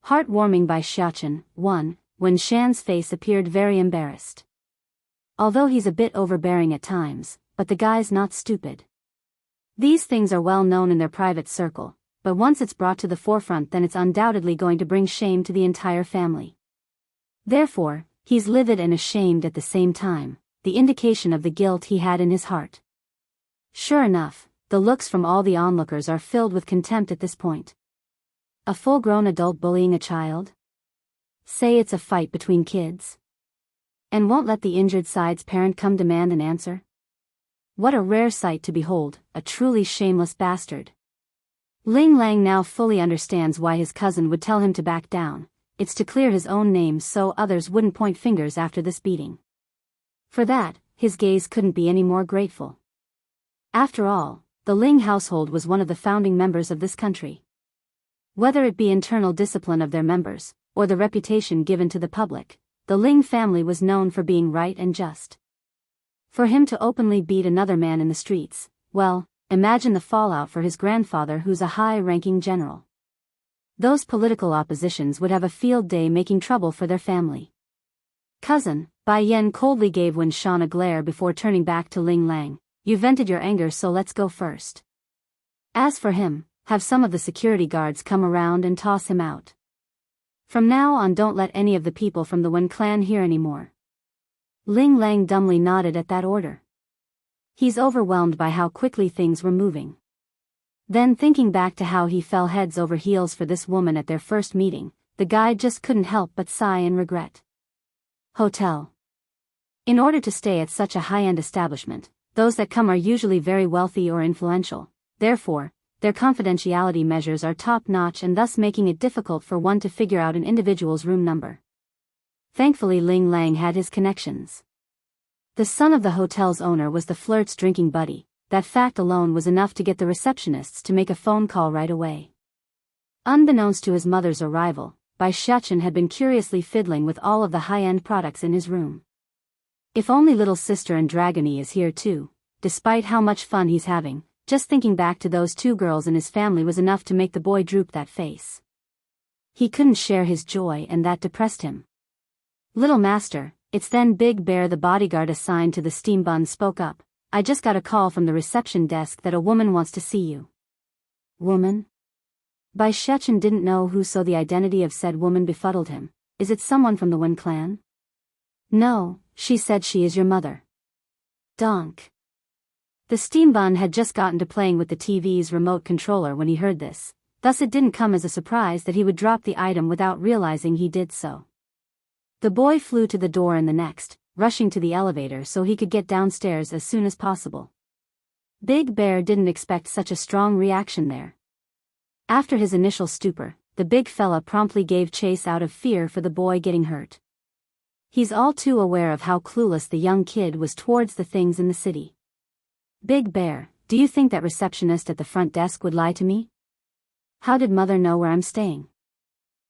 Heartwarming by Xiaochen. 1. When Shan's face appeared very embarrassed. Although he's a bit overbearing at times, but the guy's not stupid. These things are well known in their private circle, but once it's brought to the forefront then it's undoubtedly going to bring shame to the entire family. Therefore, he's livid and ashamed at the same time, the indication of the guilt he had in his heart. Sure enough, the looks from all the onlookers are filled with contempt at this point. A full-grown adult bullying a child? Say it's a fight between kids? And won't let the injured side's parent come demand an answer? What a rare sight to behold, a truly shameless bastard. Ling Lang now fully understands why his cousin would tell him to back down. It's to clear his own name so others wouldn't point fingers after this beating. For that, his gaze couldn't be any more grateful. After all, the Ling household was one of the founding members of this country. Whether it be internal discipline of their members, or the reputation given to the public, the Ling family was known for being right and just. For him to openly beat another man in the streets, well, imagine the fallout for his grandfather who's a high-ranking general. Those political oppositions would have a field day making trouble for their family. Cousin, Bai Yan coldly gave Wen Shan a glare before turning back to Ling Lang. You vented your anger, so let's go first. As for him, have some of the security guards come around and toss him out. From now on don't let any of the people from the Wen clan hear anymore. Ling Lang dumbly nodded at that order. He's overwhelmed by how quickly things were moving. Then thinking back to how he fell heads over heels for this woman at their first meeting, the guy just couldn't help but sigh in regret. Hotel. In order to stay at such a high-end establishment, those that come are usually very wealthy or influential, therefore, their confidentiality measures are top-notch and thus making it difficult for one to figure out an individual's room number. Thankfully Ling Lang had his connections. The son of the hotel's owner was the flirt's drinking buddy. That fact alone was enough to get the receptionists to make a phone call right away. Unbeknownst to his mother's arrival, Bai Xiaochen had been curiously fiddling with all of the high-end products in his room. If only little sister and Dragony is here too, despite how much fun he's having, just thinking back to those two girls in his family was enough to make the boy droop that face. He couldn't share his joy and that depressed him. Little master, it's then Big Bear, the bodyguard assigned to the steam bun, spoke up. I just got a call from the reception desk that a woman wants to see you. Woman? Bai Xiaochen didn't know who, so the identity of said woman befuddled him. Is it someone from the Wen clan? No, she said she is your mother. Donk. The steam bun had just gotten to playing with the TV's remote controller when he heard this, thus it didn't come as a surprise that he would drop the item without realizing he did so. The boy flew to the door in the next, rushing to the elevator so he could get downstairs as soon as possible. Big Bear didn't expect such a strong reaction there. After his initial stupor, the big fella promptly gave chase out of fear for the boy getting hurt. He's all too aware of how clueless the young kid was towards the things in the city. Big Bear, do you think that receptionist at the front desk would lie to me? How did mother know where I'm staying?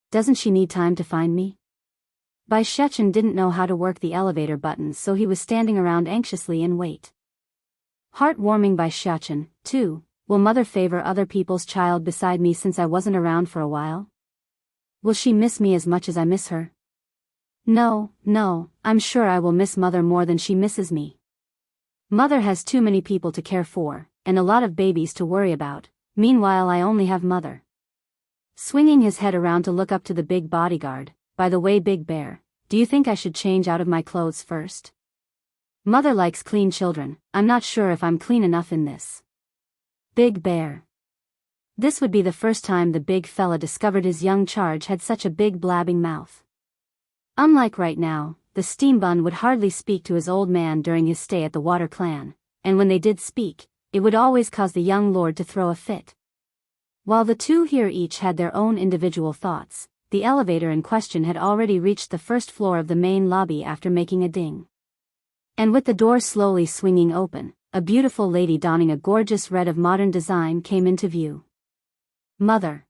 Doesn't she need time to find me? Bai Xiaochen didn't know how to work the elevator buttons, so he was standing around anxiously in wait. Heartwarming by Xiaochen. 2. Will mother favor other people's child beside me since I wasn't around for a while? Will she miss me as much as I miss her? No, I'm sure I will miss mother more than she misses me. Mother has too many people to care for, and a lot of babies to worry about. Meanwhile I only have mother. Swinging his head around to look up to the big bodyguard. By the way, Big Bear, do you think I should change out of my clothes first? Mother likes clean children. I'm not sure if I'm clean enough in this. Big Bear. This would be the first time the big fella discovered his young charge had such a big blabbing mouth. Unlike right now, the steam bun would hardly speak to his old man during his stay at the Water Clan, and when they did speak, it would always cause the young lord to throw a fit. While the two here each had their own individual thoughts, the elevator in question had already reached the first floor of the main lobby after making a ding. And with the door slowly swinging open, a beautiful lady donning a gorgeous red of modern design came into view. Mother.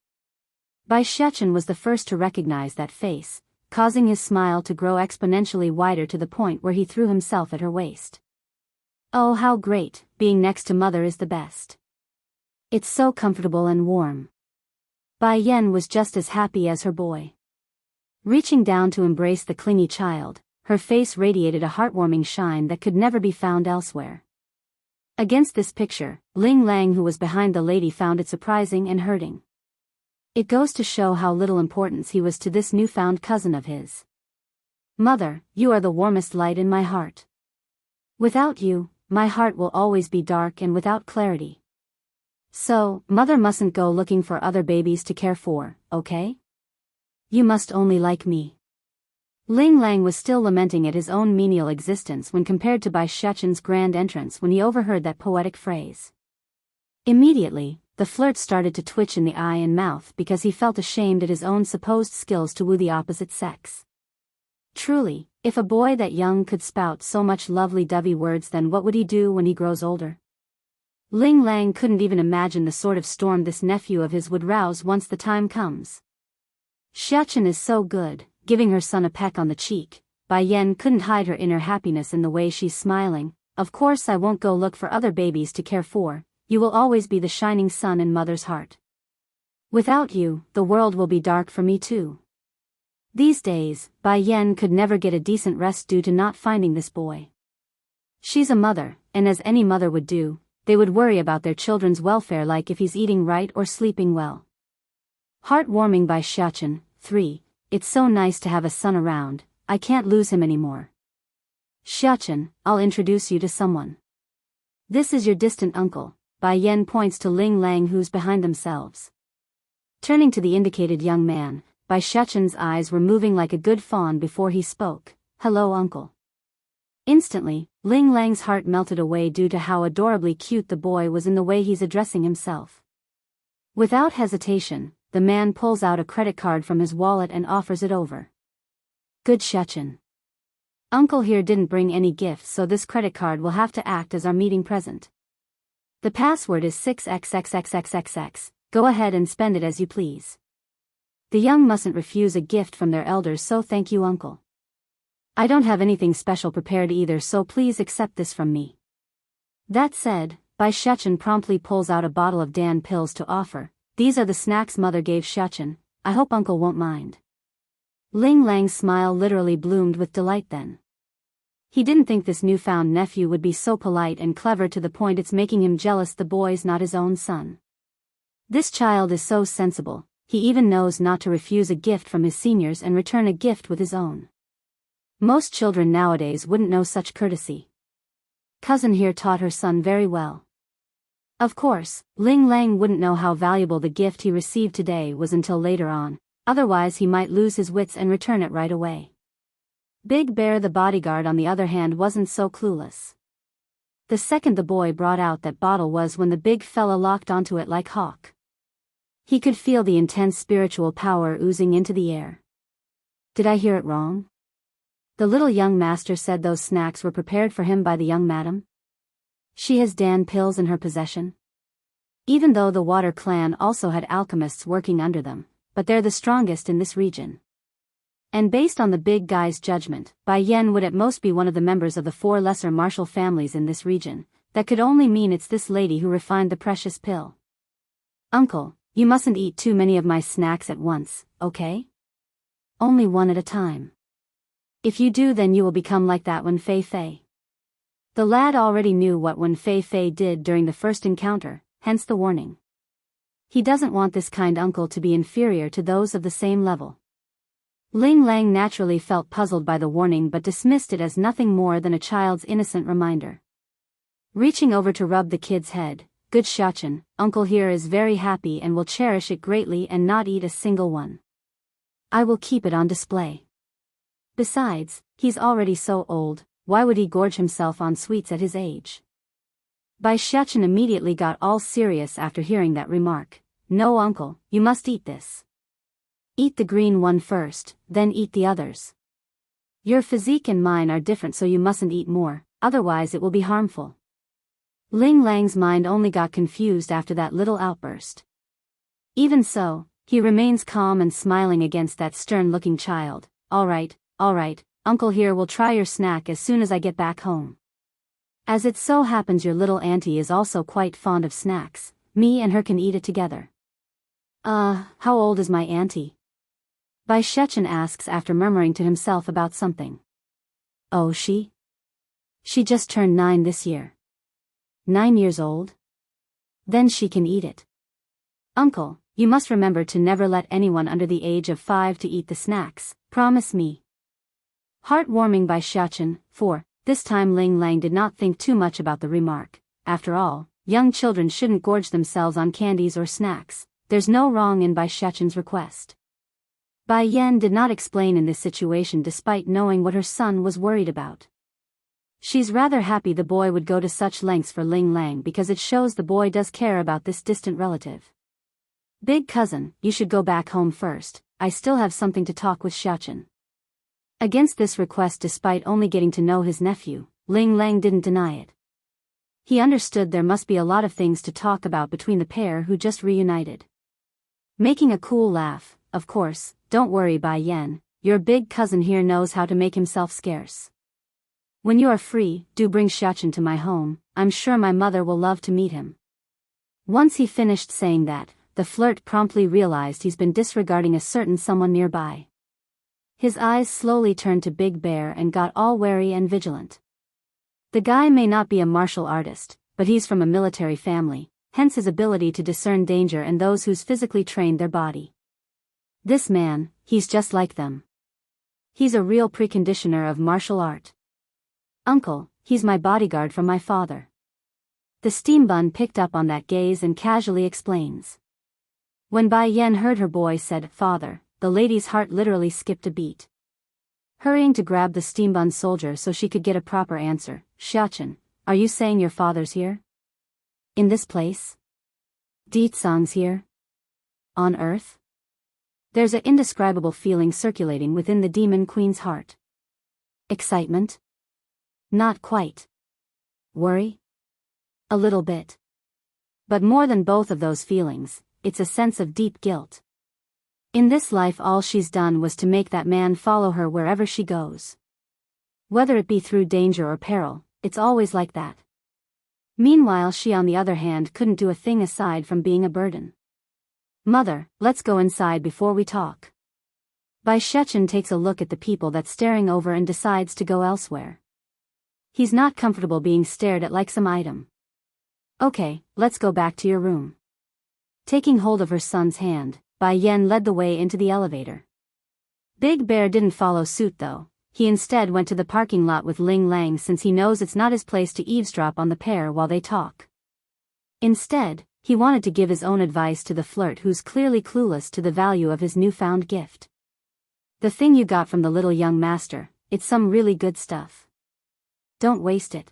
Bai Xiaochen was the first to recognize that face, causing his smile to grow exponentially wider to the point where he threw himself at her waist. Oh, how great, being next to mother is the best. It's so comfortable and warm. Bai Yen was just as happy as her boy. Reaching down to embrace the clingy child, her face radiated a heartwarming shine that could never be found elsewhere. Against this picture, Ling Lang, who was behind the lady, found it surprising and hurting. It goes to show how little importance he was to this newfound cousin of his. Mother, you are the warmest light in my heart. Without you, my heart will always be dark and without clarity. So, mother mustn't go looking for other babies to care for, okay? You must only like me. Ling Lang was still lamenting at his own menial existence when compared to Bai Shechen's grand entrance when he overheard that poetic phrase. Immediately, the flirt started to twitch in the eye and mouth because he felt ashamed at his own supposed skills to woo the opposite sex. Truly, if a boy that young could spout so much lovely-dovey words, then what would he do when he grows older? Ling Lang couldn't even imagine the sort of storm this nephew of his would rouse once the time comes. Xiachen is so good, giving her son a peck on the cheek. Bai Yen couldn't hide her inner happiness in the way she's smiling. Of course I won't go look for other babies to care for, you will always be the shining sun in mother's heart. Without you, the world will be dark for me too. These days, Bai Yen could never get a decent rest due to not finding this boy. She's a mother, and as any mother would do, they would worry about their children's welfare, like if he's eating right or sleeping well. Heartwarming by Xiachen. 3. It's so nice to have a son around, I can't lose him anymore. Xiachen, I'll introduce you to someone. This is your distant uncle. Bai Yen points to Ling Lang, who's behind themselves. Turning to the indicated young man, Bai Shechen's eyes were moving like a good fawn before he spoke. Hello, uncle. Instantly, Ling Lang's heart melted away due to how adorably cute the boy was in the way he's addressing himself. Without hesitation, the man pulls out a credit card from his wallet and offers it over. Good Xiachen. Uncle here didn't bring any gifts, so this credit card will have to act as our meeting present. The password is 6xxxxxx. Go ahead and spend it as you please. The young mustn't refuse a gift from their elders, so thank you, uncle. I don't have anything special prepared either, so please accept this from me. That said, Bai Shechen promptly pulls out a bottle of Dan pills to offer. These are the snacks mother gave Xiachen, I hope uncle won't mind. Ling Lang's smile literally bloomed with delight then. He didn't think this newfound nephew would be so polite and clever to the point it's making him jealous the boy's not his own son. This child is so sensible, he even knows not to refuse a gift from his seniors and return a gift with his own. Most children nowadays wouldn't know such courtesy. Cousin here taught her son very well. Of course, Ling Lang wouldn't know how valuable the gift he received today was until later on, otherwise he might lose his wits and return it right away. Big Bear the bodyguard, on the other hand, wasn't so clueless. The second the boy brought out that bottle was when the big fella locked onto it like hawk. He could feel the intense spiritual power oozing into the air. Did I hear it wrong? The little young master said those snacks were prepared for him by the young madam? She has Dan pills in her possession? Even though the Water Clan also had alchemists working under them, but they're the strongest in this region. And based on the big guy's judgment, Bai Yen would at most be one of the members of the 4 lesser martial families in this region. That could only mean it's this lady who refined the precious pill. Uncle, you mustn't eat too many of my snacks at once, okay? Only one at a time. If you do, then you will become like that Wen Fei Fei. The lad already knew what Wen Fei Fei did during the first encounter, hence the warning. He doesn't want this kind uncle to be inferior to those of the same level. Ling Lang naturally felt puzzled by the warning but dismissed it as nothing more than a child's innocent reminder. Reaching over to rub the kid's head, good Xiachen, uncle here is very happy and will cherish it greatly and not eat a single one. I will keep it on display. Besides, he's already so old, why would he gorge himself on sweets at his age? Bai Shechen immediately got all serious after hearing that remark. No, uncle, you must eat this. Eat the green one first, then eat the others. Your physique and mine are different, so you mustn't eat more, otherwise it will be harmful. Ling Lang's mind only got confused after that little outburst. Even so, he remains calm and smiling against that stern-looking child. All right, uncle here will try your snack as soon as I get back home. As it so happens your little auntie is also quite fond of snacks, me and her can eat it together. How old is my auntie? Bai Shechen asks after murmuring to himself about something. Oh, she? She just turned 9 this year. 9 years old? Then she can eat it. Uncle, you must remember to never let anyone under the age of 5 to eat the snacks, promise me. Heartwarming by Xiaochen. 4. This time Ling Lang did not think too much about the remark. After all, young children shouldn't gorge themselves on candies or snacks. There's no wrong in Bai Shechen's request. Bai Yan did not explain in this situation despite knowing what her son was worried about. She's rather happy the boy would go to such lengths for Ling Lang because it shows the boy does care about this distant relative. Big cousin, you should go back home first, I still have something to talk with Xiaochen. Against this request despite only getting to know his nephew, Ling Lang didn't deny it. He understood there must be a lot of things to talk about between the pair who just reunited. Making a cool laugh, of course, don't worry Bai Yan, your big cousin here knows how to make himself scarce. When you are free, do bring Xiaochen to my home, I'm sure my mother will love to meet him. Once he finished saying that, the flirt promptly realized he's been disregarding a certain someone nearby. His eyes slowly turned to Big Bear and got all wary and vigilant. The guy may not be a martial artist, but he's from a military family, hence his ability to discern danger and those who's physically trained their body. This man, he's just like them. He's a real preconditioner of martial art. Uncle, he's my bodyguard from my father. The steam bun picked up on that gaze and casually explains. When Bai Yan heard her boy said, "Father," the lady's heart literally skipped a beat. Hurrying to grab the steam bun soldier so she could get a proper answer, "Xiaochen, are you saying your father's here? In this place? Ditsang's here? On Earth?" There's an indescribable feeling circulating within the demon queen's heart. Excitement? Not quite. Worry? A little bit. But more than both of those feelings, it's a sense of deep guilt. In this life all she's done was to make that man follow her wherever she goes. Whether it be through danger or peril, it's always like that. Meanwhile she on the other hand couldn't do a thing aside from being a burden. Mother, let's go inside before we talk. Bai Shechen takes a look at the people that's staring over and decides to go elsewhere. He's not comfortable being stared at like some item. Okay, let's go back to your room. Taking hold of her son's hand, Bai Yan led the way into the elevator. Big Bear didn't follow suit though. He instead went to the parking lot with Ling Lang since he knows it's not his place to eavesdrop on the pair while they talk. Instead, he wanted to give his own advice to the flirt who's clearly clueless to the value of his newfound gift. The thing you got from the little young master, it's some really good stuff. Don't waste it.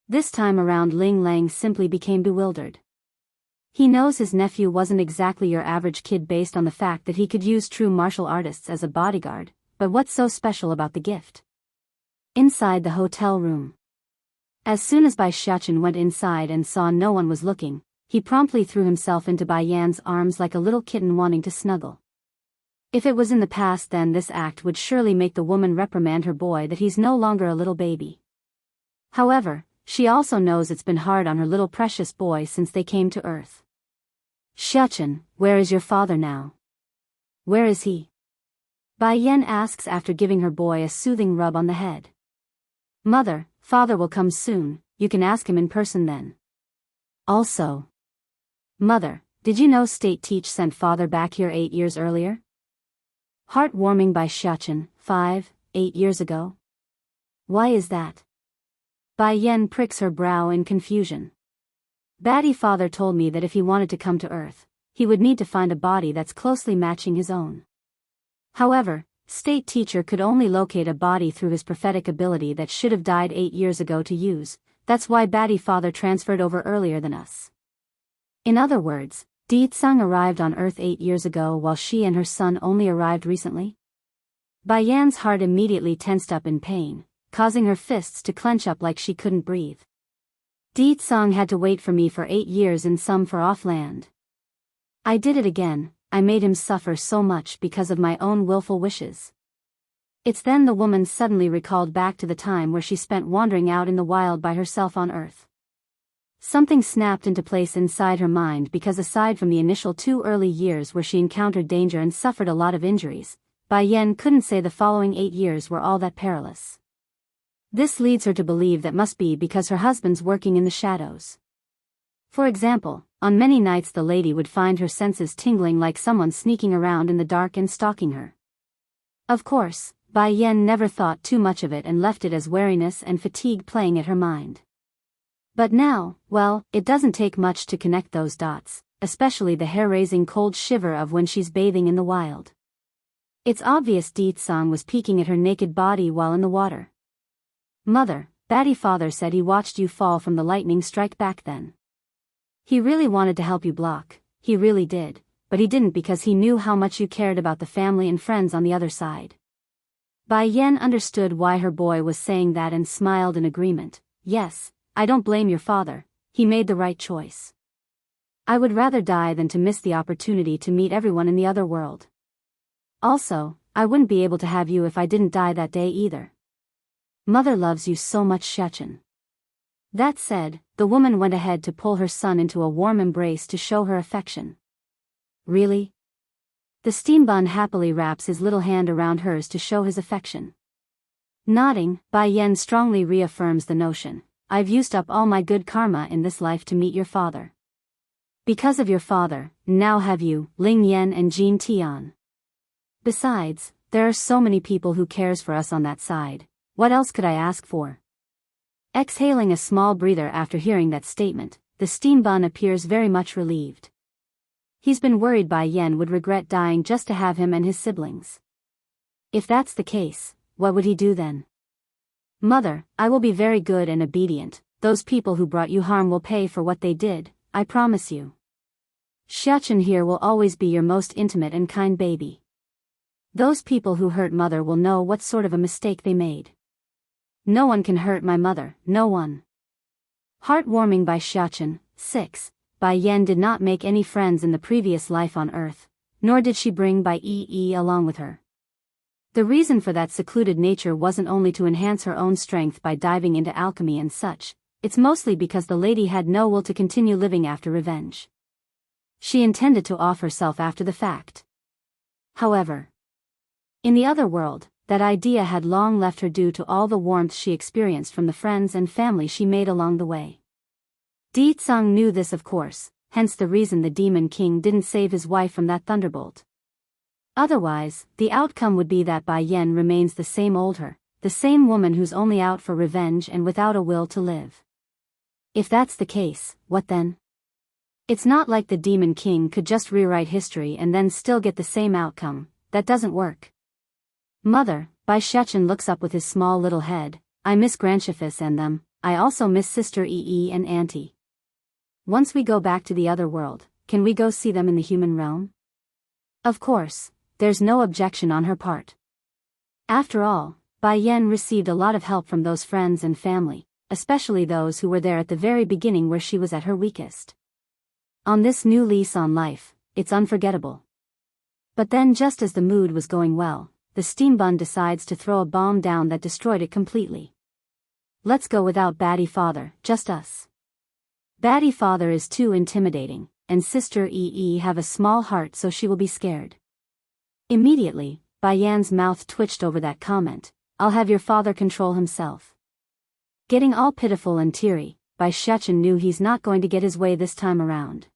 This time around Ling Lang simply became bewildered. He knows his nephew wasn't exactly your average kid based on the fact that he could use true martial artists as a bodyguard, but what's so special about the gift? Inside the hotel room. As soon as Bai Xiaochen went inside and saw no one was looking, he promptly threw himself into Bai Yan's arms like a little kitten wanting to snuggle. If it was in the past then this act would surely make the woman reprimand her boy that he's no longer a little baby. However, she also knows it's been hard on her little precious boy since they came to Earth. Xiaochen, where is your father now? Where is he? Bai Yan asks after giving her boy a soothing rub on the head. Mother, father will come soon, you can ask him in person then. Also. Mother, did you know State Teach sent father back here 8 years earlier? Heartwarming by Xiaochen. 8 years ago? Why is that? Bai Yan pricks her brow in confusion. Batty father told me that if he wanted to come to Earth, he would need to find a body that's closely matching his own. However, State Teacher could only locate a body through his prophetic ability that should have died 8 years ago to use, that's why Batty father transferred over earlier than us. In other words, Ditsang arrived on Earth 8 years ago while she and her son only arrived recently? Bai Yan's heart immediately tensed up in pain, causing her fists to clench up like she couldn't breathe. Ditsang had to wait for me for 8 years in some far-off land. I did it again, I made him suffer so much because of my own willful wishes. It's then the woman suddenly recalled back to the time where she spent wandering out in the wild by herself on Earth. Something snapped into place inside her mind because aside from the initial 2 early years where she encountered danger and suffered a lot of injuries, Bai Yan couldn't say the following 8 years were all that perilous. This leads her to believe that must be because her husband's working in the shadows. For example, on many nights the lady would find her senses tingling like someone sneaking around in the dark and stalking her. Of course, Bai Yan never thought too much of it and left it as weariness and fatigue playing at her mind. But now, well, it doesn't take much to connect those dots, especially the hair-raising cold shiver of when she's bathing in the wild. It's obvious Deetsang was peeking at her naked body while in the water. Mother, Batty father said he watched you fall from the lightning strike back then. He really wanted to help you block, he really did, but he didn't because he knew how much you cared about the family and friends on the other side. Bai Yan understood why her boy was saying that and smiled in agreement. Yes, I don't blame your father, he made the right choice. I would rather die than to miss the opportunity to meet everyone in the other world. Also, I wouldn't be able to have you if I didn't die that day either. Mother loves you so much, Xiachen. That said, the woman went ahead to pull her son into a warm embrace to show her affection. Really? The steambun happily wraps his little hand around hers to show his affection. Nodding, Bai Yan strongly reaffirms the notion. I've used up all my good karma in this life to meet your father. Because of your father, now have you, Ling Yan and Jean Tian. Besides, there are so many people who cares for us on that side. What else could I ask for? Exhaling a small breather after hearing that statement, the steambun appears very much relieved. He's been worried Bai Yan would regret dying just to have him and his siblings. If that's the case, what would he do then? Mother, I will be very good and obedient. Those people who brought you harm will pay for what they did, I promise you. Xiachen here will always be your most intimate and kind baby. Those people who hurt mother will know what sort of a mistake they made. No one can hurt my mother, no one. Heartwarming by Xiachen. 6. Bai Yan did not make any friends in the previous life on Earth, nor did she bring Bai Yi along with her. The reason for that secluded nature wasn't only to enhance her own strength by diving into alchemy and such, it's mostly because the lady had no will to continue living after revenge. She intended to off herself after the fact. However, in the other world, that idea had long left her due to all the warmth she experienced from the friends and family she made along the way. Deetsang knew this of course, hence the reason the Demon King didn't save his wife from that thunderbolt. Otherwise, the outcome would be that Bai Yan remains the same old her, the same woman who's only out for revenge and without a will to live. If that's the case, what then? It's not like the Demon King could just rewrite history and then still get the same outcome. That doesn't work. Mother, Bai Xiachen looks up with his small little head. I miss Grandchefis and them. I also miss Sister Yi and Auntie. Once we go back to the other world, can we go see them in the human realm? Of course, there's no objection on her part. After all, Bai Yan received a lot of help from those friends and family, especially those who were there at the very beginning where she was at her weakest. On this new lease on life, it's unforgettable. But then just as the mood was going well, the steambun decides to throw a bomb down that destroyed it completely. Let's go without Batty father, just us. Batty father is too intimidating, and Sister Yi have a small heart so she will be scared. Immediately, Bai Yan's mouth twitched over that comment. I'll have your father control himself. Getting all pitiful and teary, Bai Xiachen knew he's not going to get his way this time around.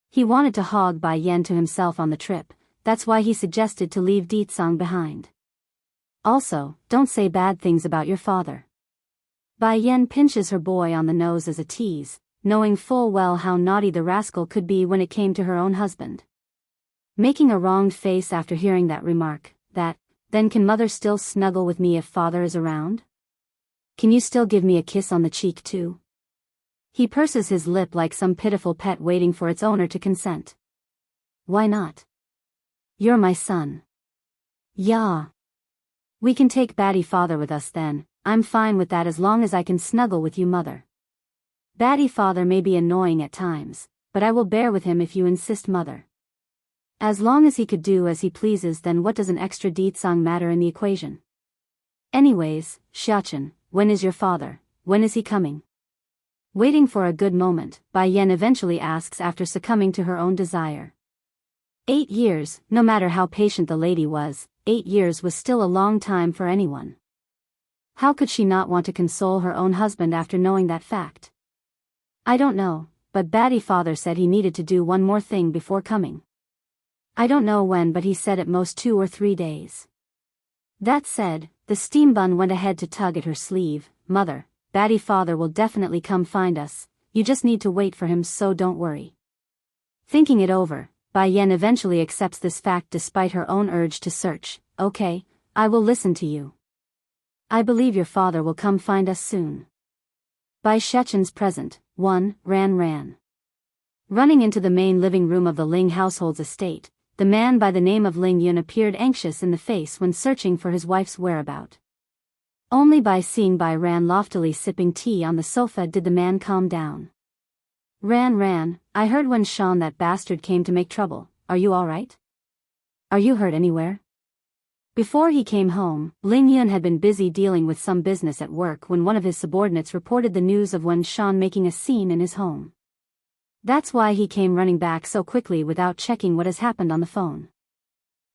He wanted to hog Bai Yan to himself on the trip, that's why he suggested to leave Deetsang behind. Also, don't say bad things about your father. Bai Yan pinches her boy on the nose as a tease, knowing full well how naughty the rascal could be when it came to her own husband. Making a wronged face after hearing that remark, then can mother still snuggle with me if father is around? Can you still give me a kiss on the cheek too? He purses his lip like some pitiful pet waiting for its owner to consent. Why not? You're my son. Yeah. We can take Batty father with us then, I'm fine with that as long as I can snuggle with you mother. Batty father may be annoying at times, but I will bear with him if you insist mother. As long as he could do as he pleases, then what does an extra Deetsang matter in the equation? Anyways, Xiachen, when is your father, when is he coming? Waiting for a good moment, Bai Yen eventually asks after succumbing to her own desire. 8 years, no matter how patient the lady was, 8 years was still a long time for anyone. How could she not want to console her own husband after knowing that fact? I don't know, but Batty Father said he needed to do one more thing before coming. I don't know when, but he said at most 2 or 3 days. That said, the steam bun went ahead to tug at her sleeve. Mother, Batty Father will definitely come find us, you just need to wait for him, so don't worry. Thinking it over, Bai Yen eventually accepts this fact despite her own urge to search. Okay, I will listen to you. I believe your father will come find us soon. Bai Shechen's present. 1. Ran. Running into the main living room of the Ling household's estate, the man by the name of Ling Yun appeared anxious in the face when searching for his wife's whereabout. Only by seeing Bai Ran loftily sipping tea on the sofa did the man calm down. Ran, I heard when Sean, that bastard, came to make trouble. Are you alright? Are you hurt anywhere? Before he came home, Ling Yun had been busy dealing with some business at work when one of his subordinates reported the news of Wen Shan making a scene in his home. That's why he came running back so quickly without checking what has happened on the phone.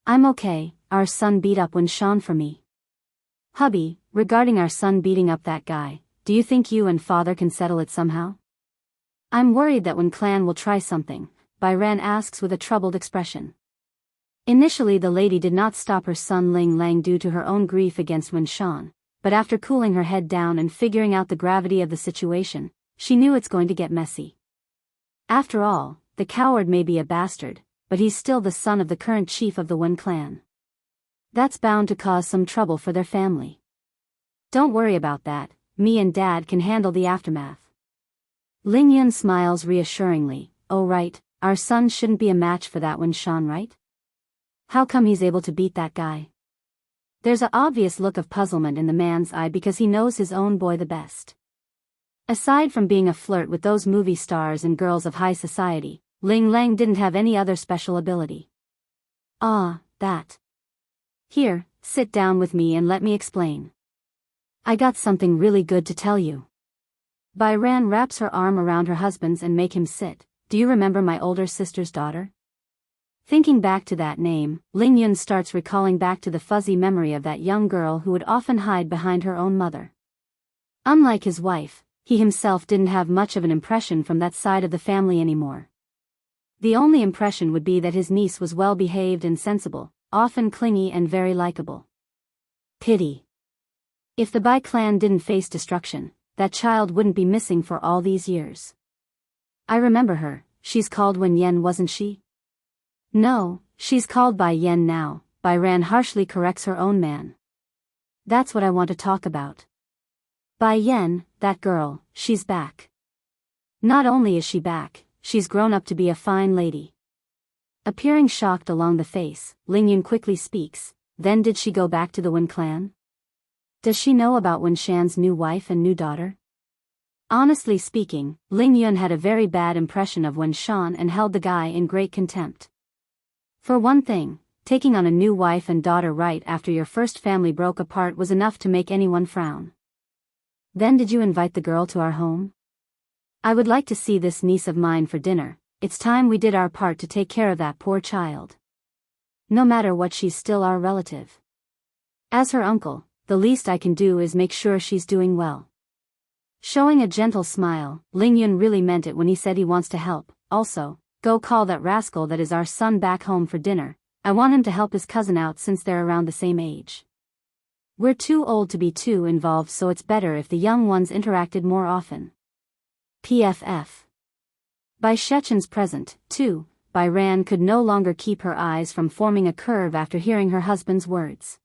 I'm okay, our son beat up Wen Shan for me. Hubby, regarding our son beating up that guy, do you think you and father can settle it somehow? I'm worried that Wen Clan will try something, Bai Ran asks with a troubled expression. Initially the lady did not stop her son Ling Lang due to her own grief against Wen Shan, but after cooling her head down and figuring out the gravity of the situation, she knew it's going to get messy. After all, the coward may be a bastard, but he's still the son of the current chief of the Wen clan. That's bound to cause some trouble for their family. Don't worry about that, me and Dad can handle the aftermath. Ling Yun smiles reassuringly. Oh right, our son shouldn't be a match for that Wen Shan, right? How come he's able to beat that guy? There's an obvious look of puzzlement in the man's eye because he knows his own boy the best. Aside from being a flirt with those movie stars and girls of high society, Ling Lang didn't have any other special ability. That. Here, sit down with me and let me explain. I got something really good to tell you. Bai Ran wraps her arm around her husband's and make him sit. Do you remember my older sister's daughter? Thinking back to that name, Ling Yun starts recalling back to the fuzzy memory of that young girl who would often hide behind her own mother. Unlike his wife, he himself didn't have much of an impression from that side of the family anymore. The only impression would be that his niece was well-behaved and sensible, often clingy and very likable. Pity. If the Bai clan didn't face destruction, that child wouldn't be missing for all these years. I remember her, she's called Wen Yen, wasn't she? No, she's called Bai Yen now, Bai Ran harshly corrects her own man. That's what I want to talk about. Bai Yen, that girl, she's back. Not only is she back, she's grown up to be a fine lady. Appearing shocked along the face, Ling Yun quickly speaks. Then did she go back to the Wen clan? Does she know about Wen Shan's new wife and new daughter? Honestly speaking, Ling Yun had a very bad impression of Wen Shan and held the guy in great contempt. For one thing, taking on a new wife and daughter right after your first family broke apart was enough to make anyone frown. Then did you invite the girl to our home? I would like to see this niece of mine for dinner. It's time we did our part to take care of that poor child. No matter what, she's still our relative. As her uncle, the least I can do is make sure she's doing well. Showing a gentle smile, Ling Yun really meant it when he said he wants to help. Also, go call that rascal that is our son back home for dinner. I want him to help his cousin out since they're around the same age. We're too old to be too involved, so it's better if the young ones interacted more often. PFF. By Shechen's present, too, Bai Ran could no longer keep her eyes from forming a curve after hearing her husband's words.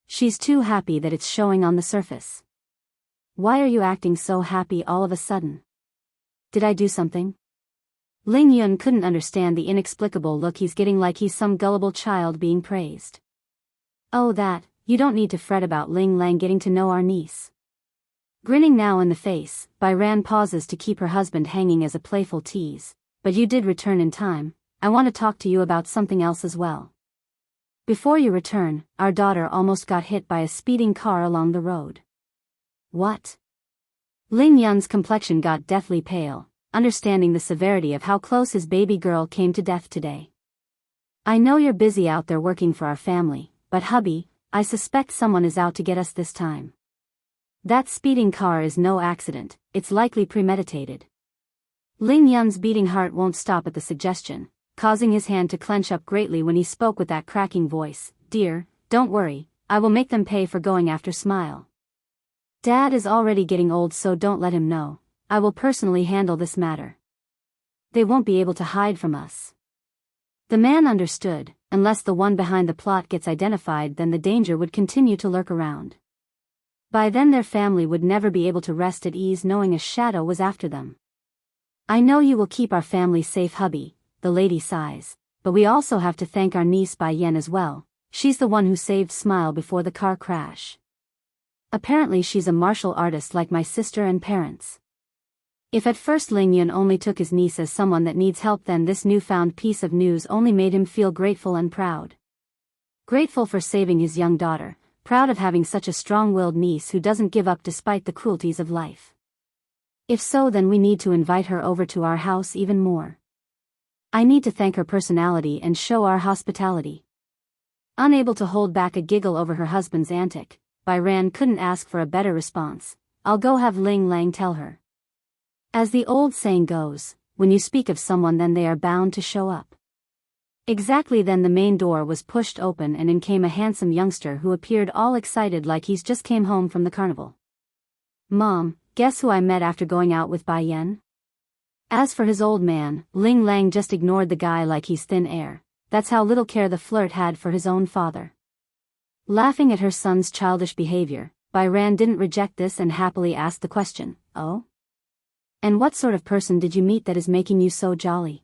She's too happy that it's showing on the surface. Why are you acting so happy all of a sudden? Did I do something? Ling Yun couldn't understand the inexplicable look he's getting, like he's some gullible child being praised. Oh, that, you don't need to fret about Ling Lang getting to know our niece. Grinning now in the face, Bai Ran pauses to keep her husband hanging as a playful tease. But you did return in time. I want to talk to you about something else as well. Before you return, our daughter almost got hit by a speeding car along the road. What? Ling Yun's complexion got deathly pale, understanding the severity of how close his baby girl came to death today. I know you're busy out there working for our family, but hubby, I suspect someone is out to get us this time. That speeding car is no accident, it's likely premeditated. Ling Yun's beating heart won't stop at the suggestion, causing his hand to clench up greatly when he spoke with that cracking voice. Dear, don't worry, I will make them pay for going after Smile. Dad is already getting old, so don't let him know. I will personally handle this matter. They won't be able to hide from us. The man understood. Unless the one behind the plot gets identified, then the danger would continue to lurk around. By then their family would never be able to rest at ease knowing a shadow was after them. I know you will keep our family safe, hubby, the lady sighs, but we also have to thank our niece Bai Yan as well. She's the one who saved Smile before the car crash. Apparently she's a martial artist like my sister and parents. If at first Ling Yun only took his niece as someone that needs help, then this newfound piece of news only made him feel grateful and proud. Grateful for saving his young daughter, proud of having such a strong-willed niece who doesn't give up despite the cruelties of life. If so, then we need to invite her over to our house even more. I need to thank her personality and show our hospitality. Unable to hold back a giggle over her husband's antic, Bai Ran couldn't ask for a better response. I'll go have Ling Lang tell her. As the old saying goes, when you speak of someone, then they are bound to show up. Exactly then the main door was pushed open and in came a handsome youngster who appeared all excited like he's just came home from the carnival. Mom, guess who I met after going out with Bai Yan? As for his old man, Ling Lang just ignored the guy like he's thin air. That's how little care the flirt had for his own father. Laughing at her son's childish behavior, Bai Ran didn't reject this and happily asked the question, oh? And what sort of person did you meet that is making you so jolly?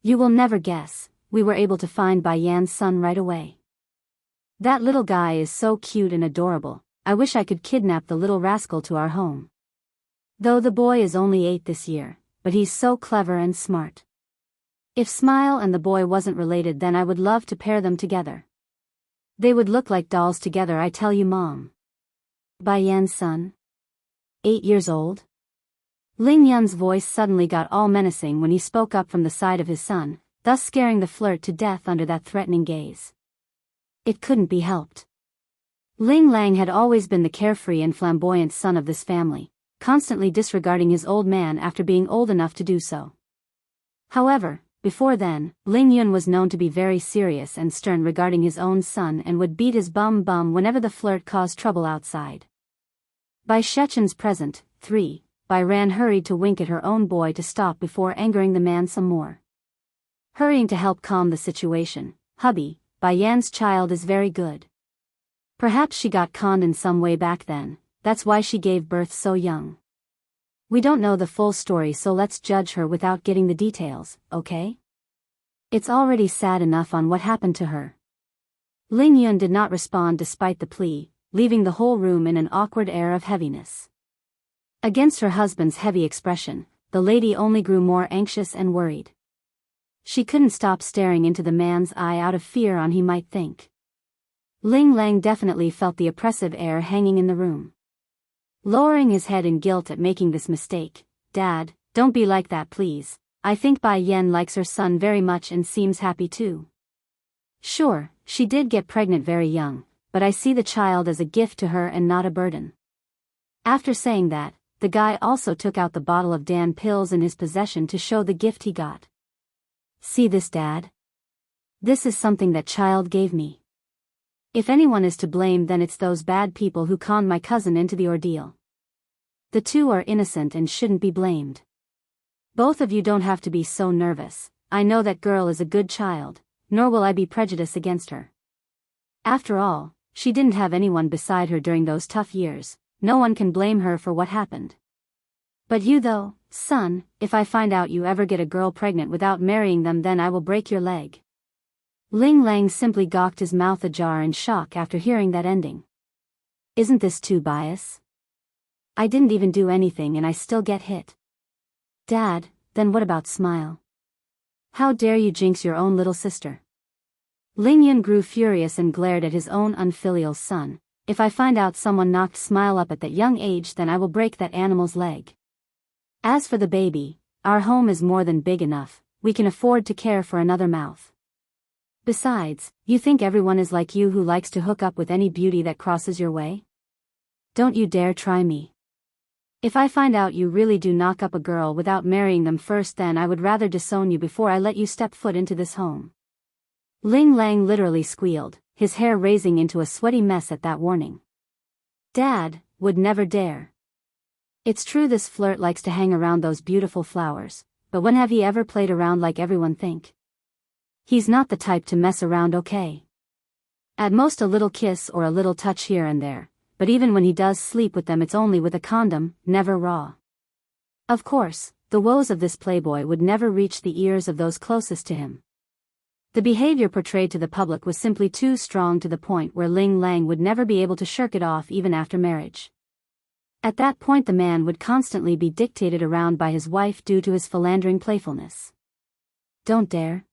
You will never guess, we were able to find Bai Yan's son right away. That little guy is so cute and adorable, I wish I could kidnap the little rascal to our home. Though the boy is only 8 this year, but he's so clever and smart. If Smile and the boy wasn't related, then I would love to pair them together. They would look like dolls together, I tell you, Mom. Bai Yan's son? 8 years old? Ling Yun's voice suddenly got all menacing when he spoke up from the side of his son, thus scaring the flirt to death under that threatening gaze. It couldn't be helped. Ling Lang had always been the carefree and flamboyant son of this family, constantly disregarding his old man after being old enough to do so. However, before then, Ling Yun was known to be very serious and stern regarding his own son and would beat his bum whenever the flirt caused trouble outside. By Shechen's present, 3, Bai Ran hurried to wink at her own boy to stop before angering the man some more. Hurrying to help calm the situation, hubby, Bai Yan's child is very good. Perhaps she got conned in some way back then, that's why she gave birth so young. We don't know the full story, so let's judge her without getting the details, okay? It's already sad enough on what happened to her. Ling Yun did not respond despite the plea, leaving the whole room in an awkward air of heaviness. Against her husband's heavy expression, the lady only grew more anxious and worried. She couldn't stop staring into the man's eye out of fear on he might think. Ling Lang definitely felt the oppressive air hanging in the room. Lowering his head in guilt at making this mistake, Dad, don't be like that please. I think Bai Yan likes her son very much and seems happy too. Sure, she did get pregnant very young, but I see the child as a gift to her and not a burden. After saying that, the guy also took out the bottle of Dan pills in his possession to show the gift he got. See this, Dad? This is something that child gave me. If anyone is to blame, then it's those bad people who conned my cousin into the ordeal. The two are innocent and shouldn't be blamed. Both of you don't have to be so nervous. I know that girl is a good child, nor will I be prejudiced against her. After all, she didn't have anyone beside her during those tough years. No one can blame her for what happened. But you though, son, if I find out you ever get a girl pregnant without marrying them, then I will break your leg. Ling Lang simply gawked, his mouth ajar in shock after hearing that ending. Isn't this too biased? I didn't even do anything and I still get hit. Dad, then what about Smile? How dare you jinx your own little sister? Ling Yun grew furious and glared at his own unfilial son, if I find out someone knocked Smile up at that young age, then I will break that animal's leg. As for the baby, our home is more than big enough, we can afford to care for another mouth. Besides, you think everyone is like you who likes to hook up with any beauty that crosses your way? Don't you dare try me. If I find out you really do knock up a girl without marrying them first, then I would rather disown you before I let you step foot into this home. Ling Lang literally squealed, his hair raising into a sweaty mess at that warning. Dad would never dare. It's true this flirt likes to hang around those beautiful flowers, but when have he ever played around like everyone think? He's not the type to mess around, okay? At most a little kiss or a little touch here and there, but even when he does sleep with them it's only with a condom, never raw. Of course, the woes of this playboy would never reach the ears of those closest to him. The behavior portrayed to the public was simply too strong to the point where Ling Lang would never be able to shirk it off even after marriage. At that point the man would constantly be dictated around by his wife due to his philandering playfulness. Don't dare.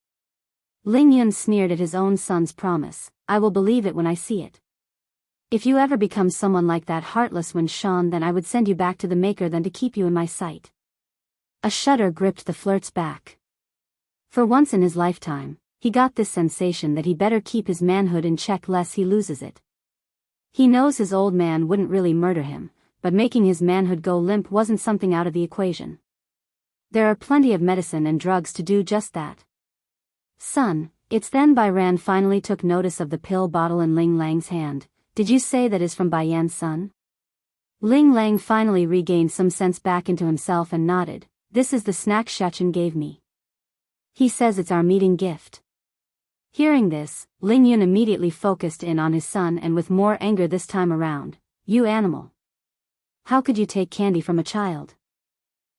Ling Yun sneered at his own son's promise. I will believe it when I see it. If you ever become someone like that heartless Wen Shan, then I would send you back to the maker than to keep you in my sight. A shudder gripped the flirt's back. For once in his lifetime, he got this sensation that he better keep his manhood in check lest he loses it. He knows his old man wouldn't really murder him, but making his manhood go limp wasn't something out of the equation. There are plenty of medicine and drugs to do just that. Son, it's then Bai Ran finally took notice of the pill bottle in Ling Lang's hand. Did you say that is from Bai Yan's son? Ling Lang finally regained some sense back into himself and nodded. This is the snack Xiachen gave me. He says it's our meeting gift. Hearing this, Ling Yun immediately focused in on his son and with more anger this time around. You animal. How could you take candy from a child?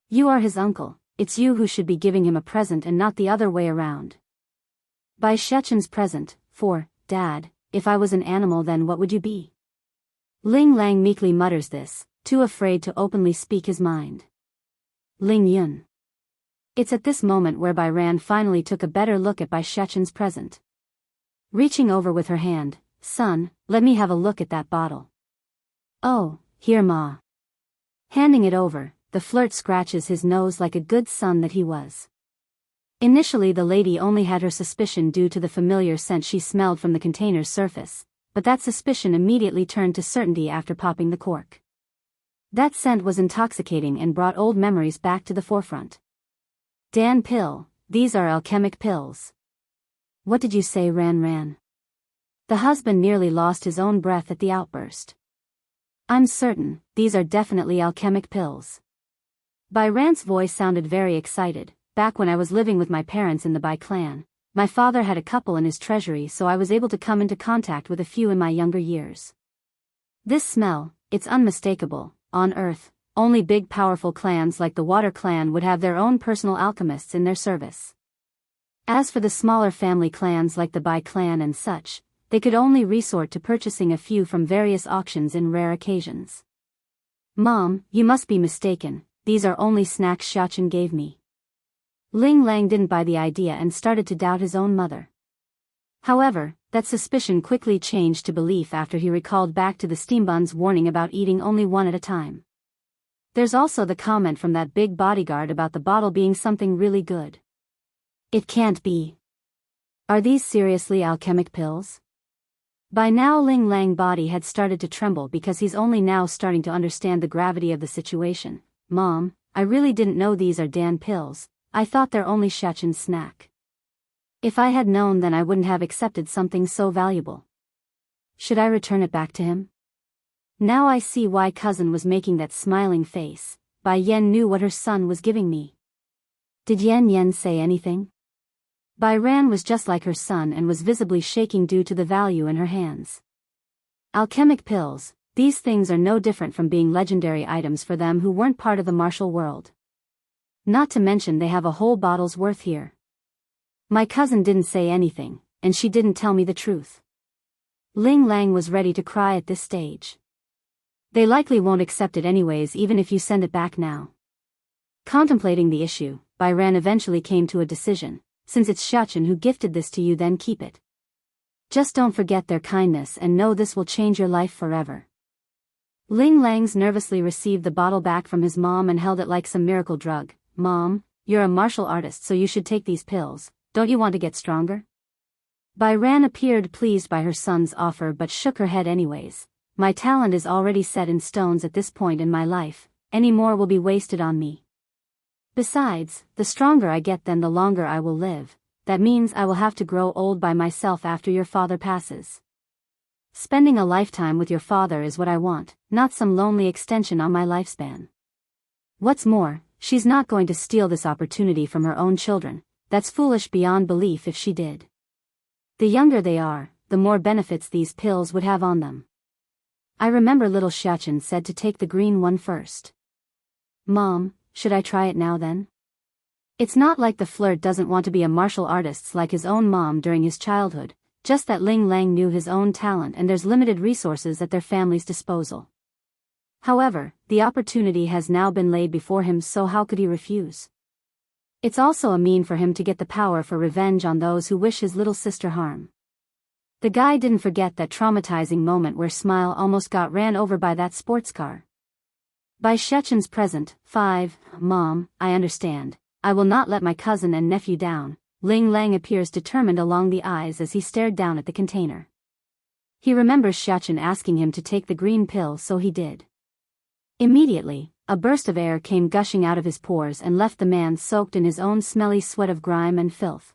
You are his uncle, it's you who should be giving him a present and not the other way around. Bai Shechen's present, for, Dad, if I was an animal then what would you be? Ling Lang meekly mutters this, too afraid to openly speak his mind. Ling Yun. It's at this moment where Bai Ran finally took a better look at Bai Shechen's present. Reaching over with her hand, son, let me have a look at that bottle. Oh, here ma. Handing it over, the flirt scratches his nose like a good son that he was. Initially the lady only had her suspicion due to the familiar scent she smelled from the container's surface, but that suspicion immediately turned to certainty after popping the cork. That scent was intoxicating and brought old memories back to the forefront. Dan pill, these are alchemic pills. What did you say, Ran? The husband nearly lost his own breath at the outburst. I'm certain, these are definitely alchemic pills. Bai Ran's voice sounded very excited. Back when I was living with my parents in the Bai clan, my father had a couple in his treasury, so I was able to come into contact with a few in my younger years. This smell, it's unmistakable. On Earth, only big powerful clans like the Water Clan would have their own personal alchemists in their service. As for the smaller family clans like the Bai clan and such, they could only resort to purchasing a few from various auctions in rare occasions. Mom, you must be mistaken, these are only snacks Xiachen gave me. Ling Lang didn't buy the idea and started to doubt his own mother. However, that suspicion quickly changed to belief after he recalled back to the steambun's warning about eating only one at a time. There's also the comment from that big bodyguard about the bottle being something really good. It can't be. Are these seriously alchemic pills? By now Ling Lang's body had started to tremble because he's only now starting to understand the gravity of the situation. Mom, I really didn't know these are Dan pills. I thought they're only Xiachen's snack. If I had known then I wouldn't have accepted something so valuable. Should I return it back to him? Now I see why cousin was making that smiling face. Bai Yan knew what her son was giving me. Did Yan say anything? Bai Ran was just like her son and was visibly shaking due to the value in her hands. Alchemic pills, these things are no different from being legendary items for them who weren't part of the martial world. Not to mention they have a whole bottle's worth here. My cousin didn't say anything, and she didn't tell me the truth. Ling Lang was ready to cry at this stage. They likely won't accept it anyways even if you send it back now. Contemplating the issue, Bai Ran eventually came to a decision. Since it's Xiachen who gifted this to you, then keep it. Just don't forget their kindness and know this will change your life forever. Ling Langs nervously received the bottle back from his mom and held it like some miracle drug. Mom, you're a martial artist so you should take these pills, don't you want to get stronger? Bai Ran appeared pleased by her son's offer but shook her head anyways. My talent is already set in stones at this point in my life, any more will be wasted on me. Besides, the stronger I get then the longer I will live, that means I will have to grow old by myself after your father passes. Spending a lifetime with your father is what I want, not some lonely extension on my lifespan. What's more, she's not going to steal this opportunity from her own children, that's foolish beyond belief if she did. The younger they are, the more benefits these pills would have on them. I remember little Xiachen said to take the green one first. Mom, should I try it now then? It's not like the flirt doesn't want to be a martial artist like his own mom during his childhood, just that Ling Lang knew his own talent and there's limited resources at their family's disposal. However, the opportunity has now been laid before him, so how could he refuse? It's also a mean for him to get the power for revenge on those who wish his little sister harm. The guy didn't forget that traumatizing moment where Smile almost got ran over by that sports car. By Shechen's present, 5, Mom, I understand. I will not let my cousin and nephew down. Ling Lang appears determined along the eyes as he stared down at the container. He remembers Xiachen asking him to take the green pill, so he did. Immediately, a burst of air came gushing out of his pores and left the man soaked in his own smelly sweat of grime and filth.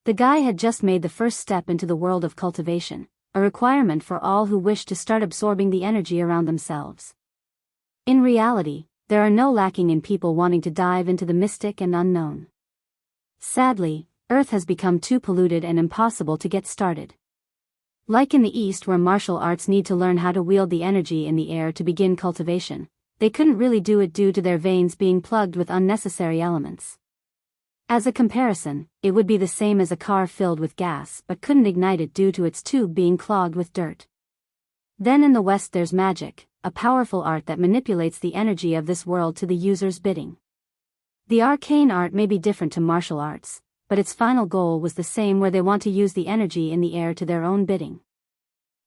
The guy had just made the first step into the world of cultivation, a requirement for all who wish to start absorbing the energy around themselves. In reality, there are no lacking in people wanting to dive into the mystic and unknown. Sadly, Earth has become too polluted and impossible to get started. Like in the East where martial arts need to learn how to wield the energy in the air to begin cultivation, they couldn't really do it due to their veins being plugged with unnecessary elements. As a comparison, it would be the same as a car filled with gas but couldn't ignite it due to its tube being clogged with dirt. Then in the West there's magic, a powerful art that manipulates the energy of this world to the user's bidding. The arcane art may be different to martial arts, but its final goal was the same, where they want to use the energy in the air to their own bidding.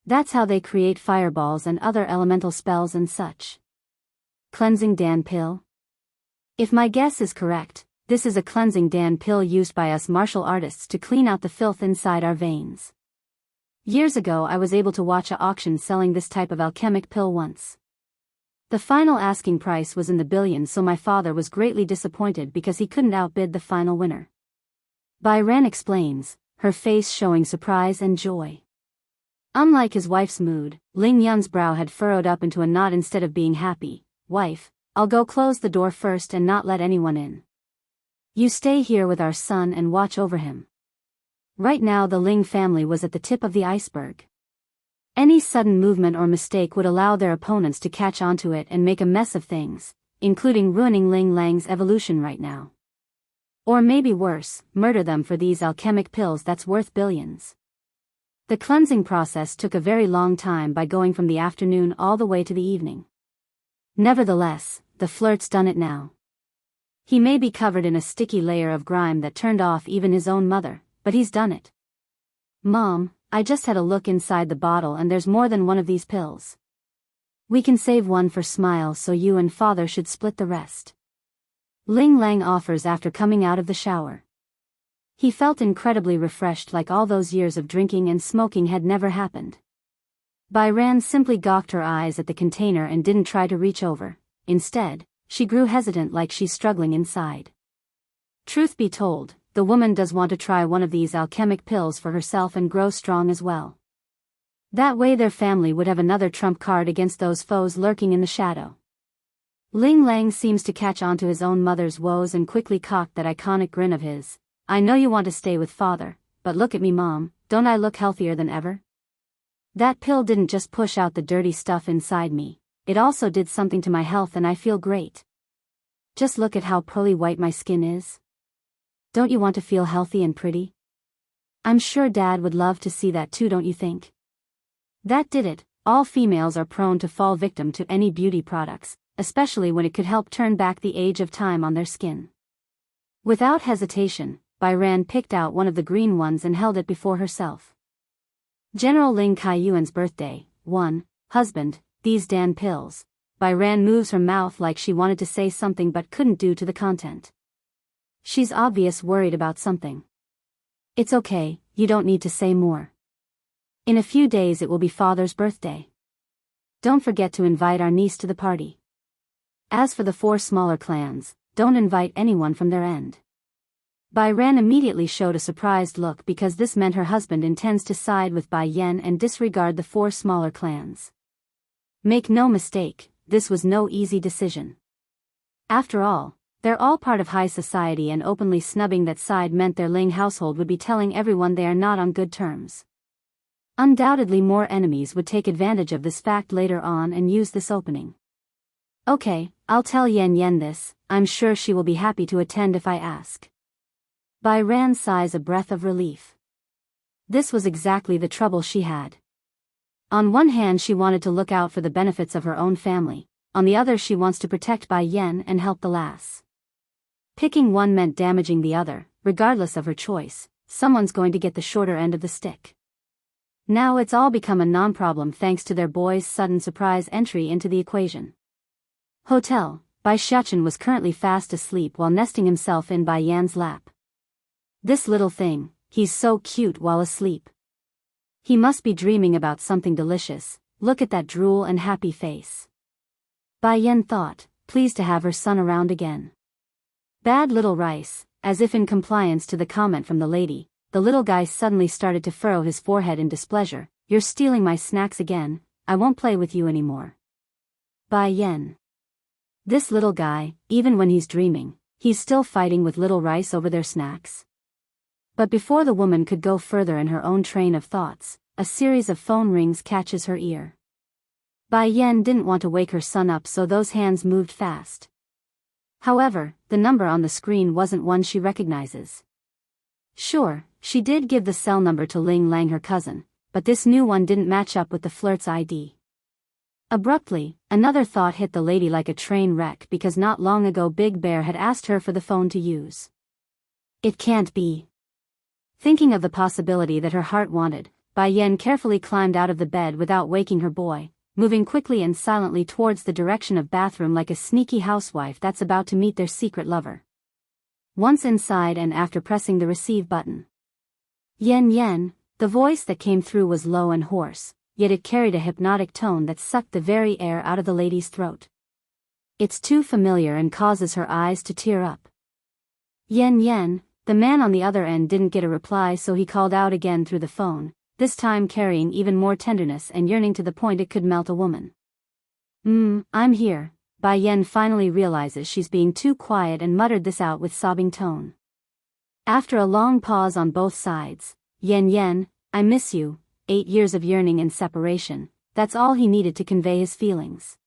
That's how they create fireballs and other elemental spells and such. Cleansing Dan pill? If my guess is correct, this is a cleansing Dan pill used by us martial artists to clean out the filth inside our veins. Years ago I was able to watch an auction selling this type of alchemic pill once. The final asking price was in the billions, so my father was greatly disappointed because he couldn't outbid the final winner. Bai Ran explains, her face showing surprise and joy. Unlike his wife's mood, Ling Yun's brow had furrowed up into a knot instead of being happy. Wife, I'll go close the door first and not let anyone in. You stay here with our son and watch over him. Right now the Ling family was at the tip of the iceberg. Any sudden movement or mistake would allow their opponents to catch onto it and make a mess of things, including ruining Ling Lang's evolution right now. Or maybe worse, murder them for these alchemic pills that's worth billions. The cleansing process took a very long time, by going from the afternoon all the way to the evening. Nevertheless, the flirt's done it now. He may be covered in a sticky layer of grime that turned off even his own mother, but he's done it. Mom, I just had a look inside the bottle and there's more than one of these pills. We can save one for Smile, so you and father should split the rest. Ling Lang offers after coming out of the shower. He felt incredibly refreshed, like all those years of drinking and smoking had never happened. Bai Ran simply gawked her eyes at the container and didn't try to reach over. Instead, she grew hesitant, like she's struggling inside. Truth be told, the woman does want to try one of these alchemic pills for herself and grow strong as well. That way their family would have another trump card against those foes lurking in the shadow. Ling Lang seems to catch on to his own mother's woes and quickly cocked that iconic grin of his. I know you want to stay with father, but look at me, Mom, don't I look healthier than ever? That pill didn't just push out the dirty stuff inside me, it also did something to my health and I feel great. Just look at how pearly white my skin is. Don't you want to feel healthy and pretty? I'm sure Dad would love to see that too, don't you think? That did it. All females are prone to fall victim to any beauty products, especially when it could help turn back the age of time on their skin. Without hesitation, Bai Ran picked out one of the green ones and held it before herself. General Ling Kaiyuan's birthday. 1. Husband, these Dan pills. Bai Ran moves her mouth like she wanted to say something but couldn't due to the content. She's obvious worried about something. It's okay, you don't need to say more. In a few days it will be father's birthday. Don't forget to invite our niece to the party. As for the 4 smaller clans, don't invite anyone from their end. Bai Ran immediately showed a surprised look because this meant her husband intends to side with Bai Yan and disregard the 4 smaller clans. Make no mistake, this was no easy decision. After all, they're all part of high society, and openly snubbing that side meant their Ling household would be telling everyone they are not on good terms. Undoubtedly more enemies would take advantage of this fact later on and use this opening. Okay, I'll tell Yan Yan this, I'm sure she will be happy to attend if I ask. Bai Ran sighs a breath of relief. This was exactly the trouble she had. On one hand she wanted to look out for the benefits of her own family, on the other she wants to protect Bai Yan and help the lass. Picking one meant damaging the other. Regardless of her choice, someone's going to get the shorter end of the stick. Now it's all become a non-problem thanks to their boy's sudden surprise entry into the equation. Hotel. Bai Xiachen was currently fast asleep while nesting himself in Bai Yan's lap. This little thing, he's so cute while asleep. He must be dreaming about something delicious, look at that drool and happy face. Bai Yan thought, pleased to have her son around again. Bad little rice. As if in compliance to the comment from the lady, the little guy suddenly started to furrow his forehead in displeasure. You're stealing my snacks again, I won't play with you anymore. Bai Yan. This little guy, even when he's dreaming, he's still fighting with little rice over their snacks. But before the woman could go further in her own train of thoughts, a series of phone rings catches her ear. Bai Yan didn't want to wake her son up, so those hands moved fast. However, the number on the screen wasn't one she recognizes. Sure, she did give the cell number to Ling Lang, her cousin, but this new one didn't match up with the flirt's ID. Abruptly, another thought hit the lady like a train wreck because not long ago Big Bear had asked her for the phone to use. It can't be. Thinking of the possibility that her heart wanted, Bai Yan carefully climbed out of the bed without waking her boy, moving quickly and silently towards the direction of bathroom like a sneaky housewife that's about to meet their secret lover. Once inside and after pressing the receive button. Yan Yan, the voice that came through was low and hoarse, yet it carried a hypnotic tone that sucked the very air out of the lady's throat. It's too familiar and causes her eyes to tear up. Yan Yan. The man on the other end didn't get a reply, so he called out again through the phone, this time carrying even more tenderness and yearning to the point it could melt a woman. I'm here. Bai Yan finally realizes she's being too quiet and muttered this out with sobbing tone. After a long pause on both sides, Yan Yan, I miss you. 8 years of yearning and separation, that's all he needed to convey his feelings.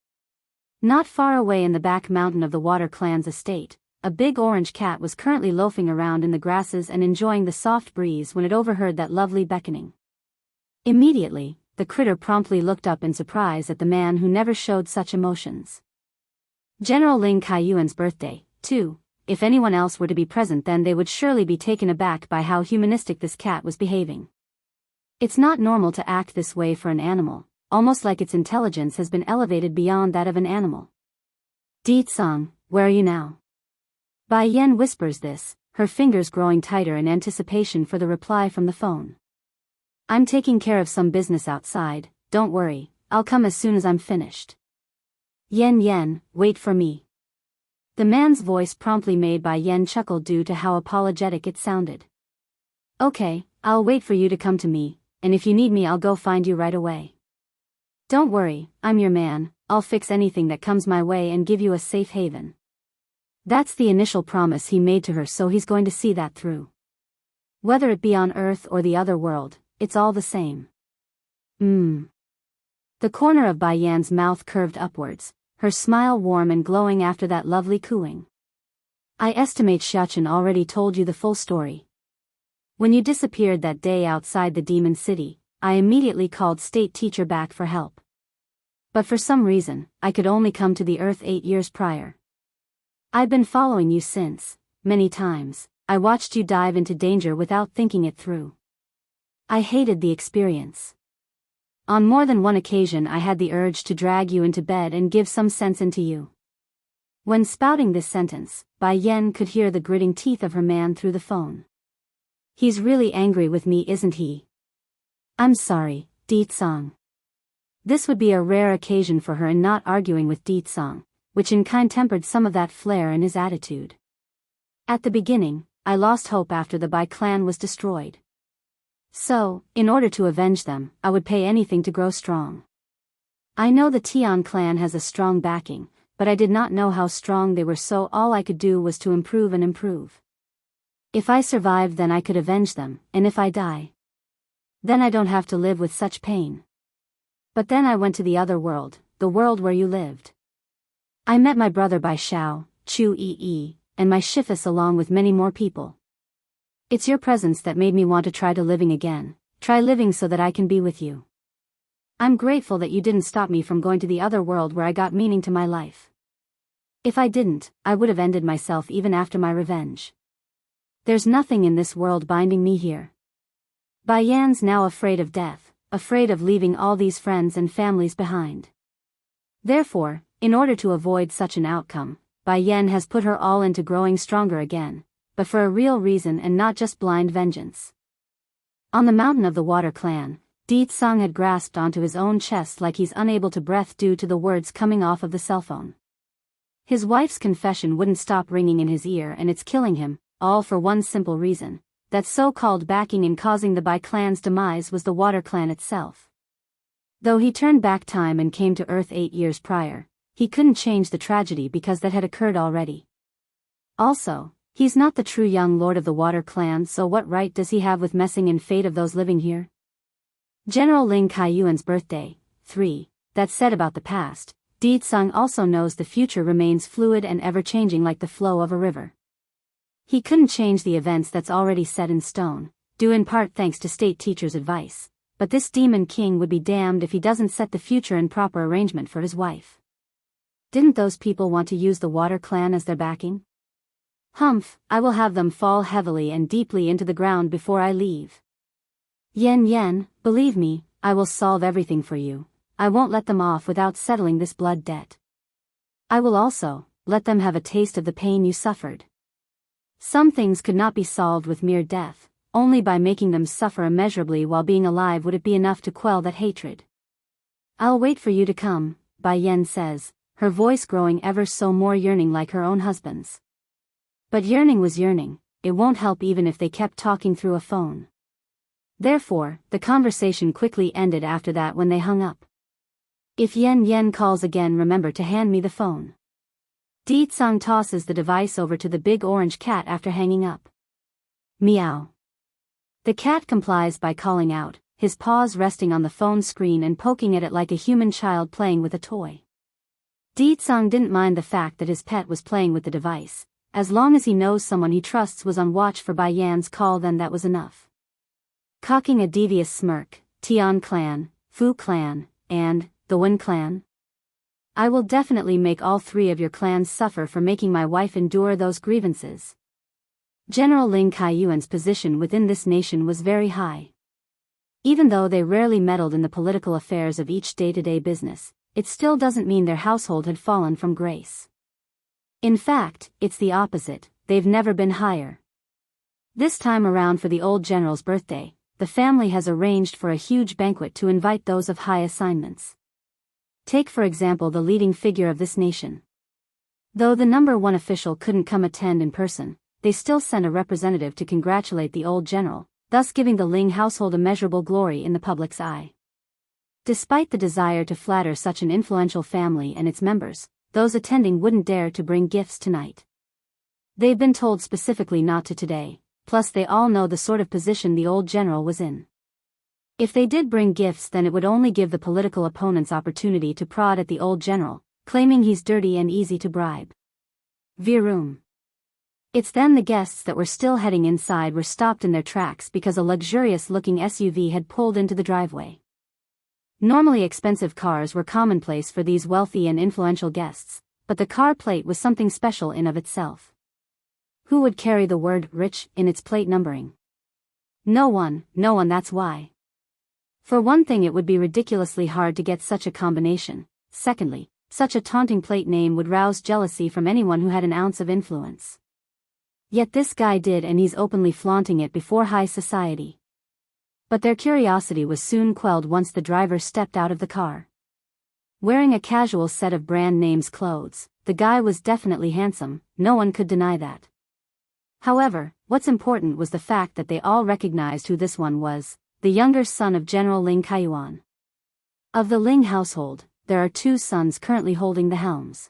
Not far away in the back mountain of the Water Clan's estate, a big orange cat was currently loafing around in the grasses and enjoying the soft breeze when it overheard that lovely beckoning. Immediately, the critter promptly looked up in surprise at the man who never showed such emotions. General Ling Kaiyuan's birthday, too. If anyone else were to be present, then they would surely be taken aback by how humanistic this cat was behaving. It's not normal to act this way for an animal, almost like its intelligence has been elevated beyond that of an animal. Di-tsang, where are you now? Bai Yan whispers this, her fingers growing tighter in anticipation for the reply from the phone. I'm taking care of some business outside, don't worry, I'll come as soon as I'm finished. Yan Yan, wait for me. The man's voice promptly made Bai Yan chuckle due to how apologetic it sounded. Okay, I'll wait for you to come to me, and if you need me I'll go find you right away. Don't worry, I'm your man, I'll fix anything that comes my way and give you a safe haven. That's the initial promise he made to her, so he's going to see that through. Whether it be on Earth or the other world, it's all the same. The corner of Bai Yan's mouth curved upwards, her smile warm and glowing after that lovely cooing. I estimate Xiachen already told you the full story. When you disappeared that day outside the Demon City, I immediately called State Teacher back for help. But for some reason, I could only come to the Earth 8 years prior. I've been following you since, many times. I watched you dive into danger without thinking it through. I hated the experience. On more than one occasion I had the urge to drag you into bed and give some sense into you. When spouting this sentence, Bai Yen could hear the gritting teeth of her man through the phone. He's really angry with me, isn't he? I'm sorry, Deetsong. This would be a rare occasion for her in not arguing with Deetsong, which in kind tempered some of that flair in his attitude. At the beginning, I lost hope after the Bai clan was destroyed. So, in order to avenge them, I would pay anything to grow strong. I know the Tian clan has a strong backing, but I did not know how strong they were, so all I could do was to improve and improve. If I survive, then I could avenge them, and if I die, then I don't have to live with such pain. But then I went to the other world, the world where you lived. I met my brother Bai Xiao, Chu Yi, and my Shifus along with many more people. It's your presence that made me want to try living again, try living so that I can be with you. I'm grateful that you didn't stop me from going to the other world where I got meaning to my life. If I didn't, I would have ended myself even after my revenge. There's nothing in this world binding me here. Bai Yan's now afraid of death, afraid of leaving all these friends and families behind. Therefore, in order to avoid such an outcome, Bai Yan has put her all into growing stronger again, but for a real reason and not just blind vengeance. On the mountain of the Water Clan, Deetsong had grasped onto his own chest like he's unable to breathe due to the words coming off of the cell phone. His wife's confession wouldn't stop ringing in his ear, and it's killing him, all for one simple reason: that so-called backing in causing the Bai clan's demise was the Water Clan itself. Though he turned back time and came to Earth 8 years prior, he couldn't change the tragedy because that had occurred already. Also, he's not the true young lord of the Water Clan, so what right does he have with messing in fate of those living here? General Ling Kaiyuan's birthday, 3, that said about the past, Deetsong also knows the future remains fluid and ever-changing like the flow of a river. He couldn't change the events that's already set in stone, due in part thanks to state teachers' advice, but this demon king would be damned if he doesn't set the future in proper arrangement for his wife. Didn't those people want to use the Water Clan as their backing? Humph, I will have them fall heavily and deeply into the ground before I leave. Yen, believe me, I will solve everything for you. I won't let them off without settling this blood debt. I will also let them have a taste of the pain you suffered. Some things could not be solved with mere death, only by making them suffer immeasurably while being alive would it be enough to quell that hatred. I'll wait for you to come, Bai Yen says, her voice growing ever so more yearning like her own husband's. But yearning was yearning, it won't help even if they kept talking through a phone. Therefore, the conversation quickly ended after that when they hung up. If Yen calls again, remember to hand me the phone. Deetsong tosses the device over to the big orange cat after hanging up. Meow. The cat complies by calling out, his paws resting on the phone screen and poking at it like a human child playing with a toy. Deetsong didn't mind the fact that his pet was playing with the device. As long as he knows someone he trusts was on watch for Bai Yan's call, then that was enough. Cocking a devious smirk, Tian clan, Fu clan, and the Wen clan. I will definitely make all 3 of your clans suffer for making my wife endure those grievances. General Ling Kaiyuan's position within this nation was very high. Even though they rarely meddled in the political affairs of each day-to-day business, it still doesn't mean their household had fallen from grace. In fact, it's the opposite, they've never been higher. This time around for the old general's birthday, the family has arranged for a huge banquet to invite those of high assignments. Take for example the leading figure of this nation. Though the number 1 official couldn't come attend in person, they still sent a representative to congratulate the old general, thus giving the Ling household immeasurable glory in the public's eye. Despite the desire to flatter such an influential family and its members, those attending wouldn't dare to bring gifts tonight. They've been told specifically not to today, plus they all know the sort of position the old general was in. If they did bring gifts, then it would only give the political opponents opportunity to prod at the old general, claiming he's dirty and easy to bribe. Virum. It's then the guests that were still heading inside were stopped in their tracks because a luxurious-looking SUV had pulled into the driveway. Normally expensive cars were commonplace for these wealthy and influential guests, but the car plate was something special in of itself. Who would carry the word "rich" in its plate numbering? No one, that's why. For one thing, it would be ridiculously hard to get such a combination. Secondly, such a taunting plate name would rouse jealousy from anyone who had an ounce of influence. Yet this guy did, and he's openly flaunting it before high society. But their curiosity was soon quelled once the driver stepped out of the car. Wearing a casual set of brand names clothes, the guy was definitely handsome, no one could deny that. However, what's important was the fact that they all recognized who this one was, the younger son of General Ling Kaiyuan. Of the Ling household, there are two sons currently holding the helms.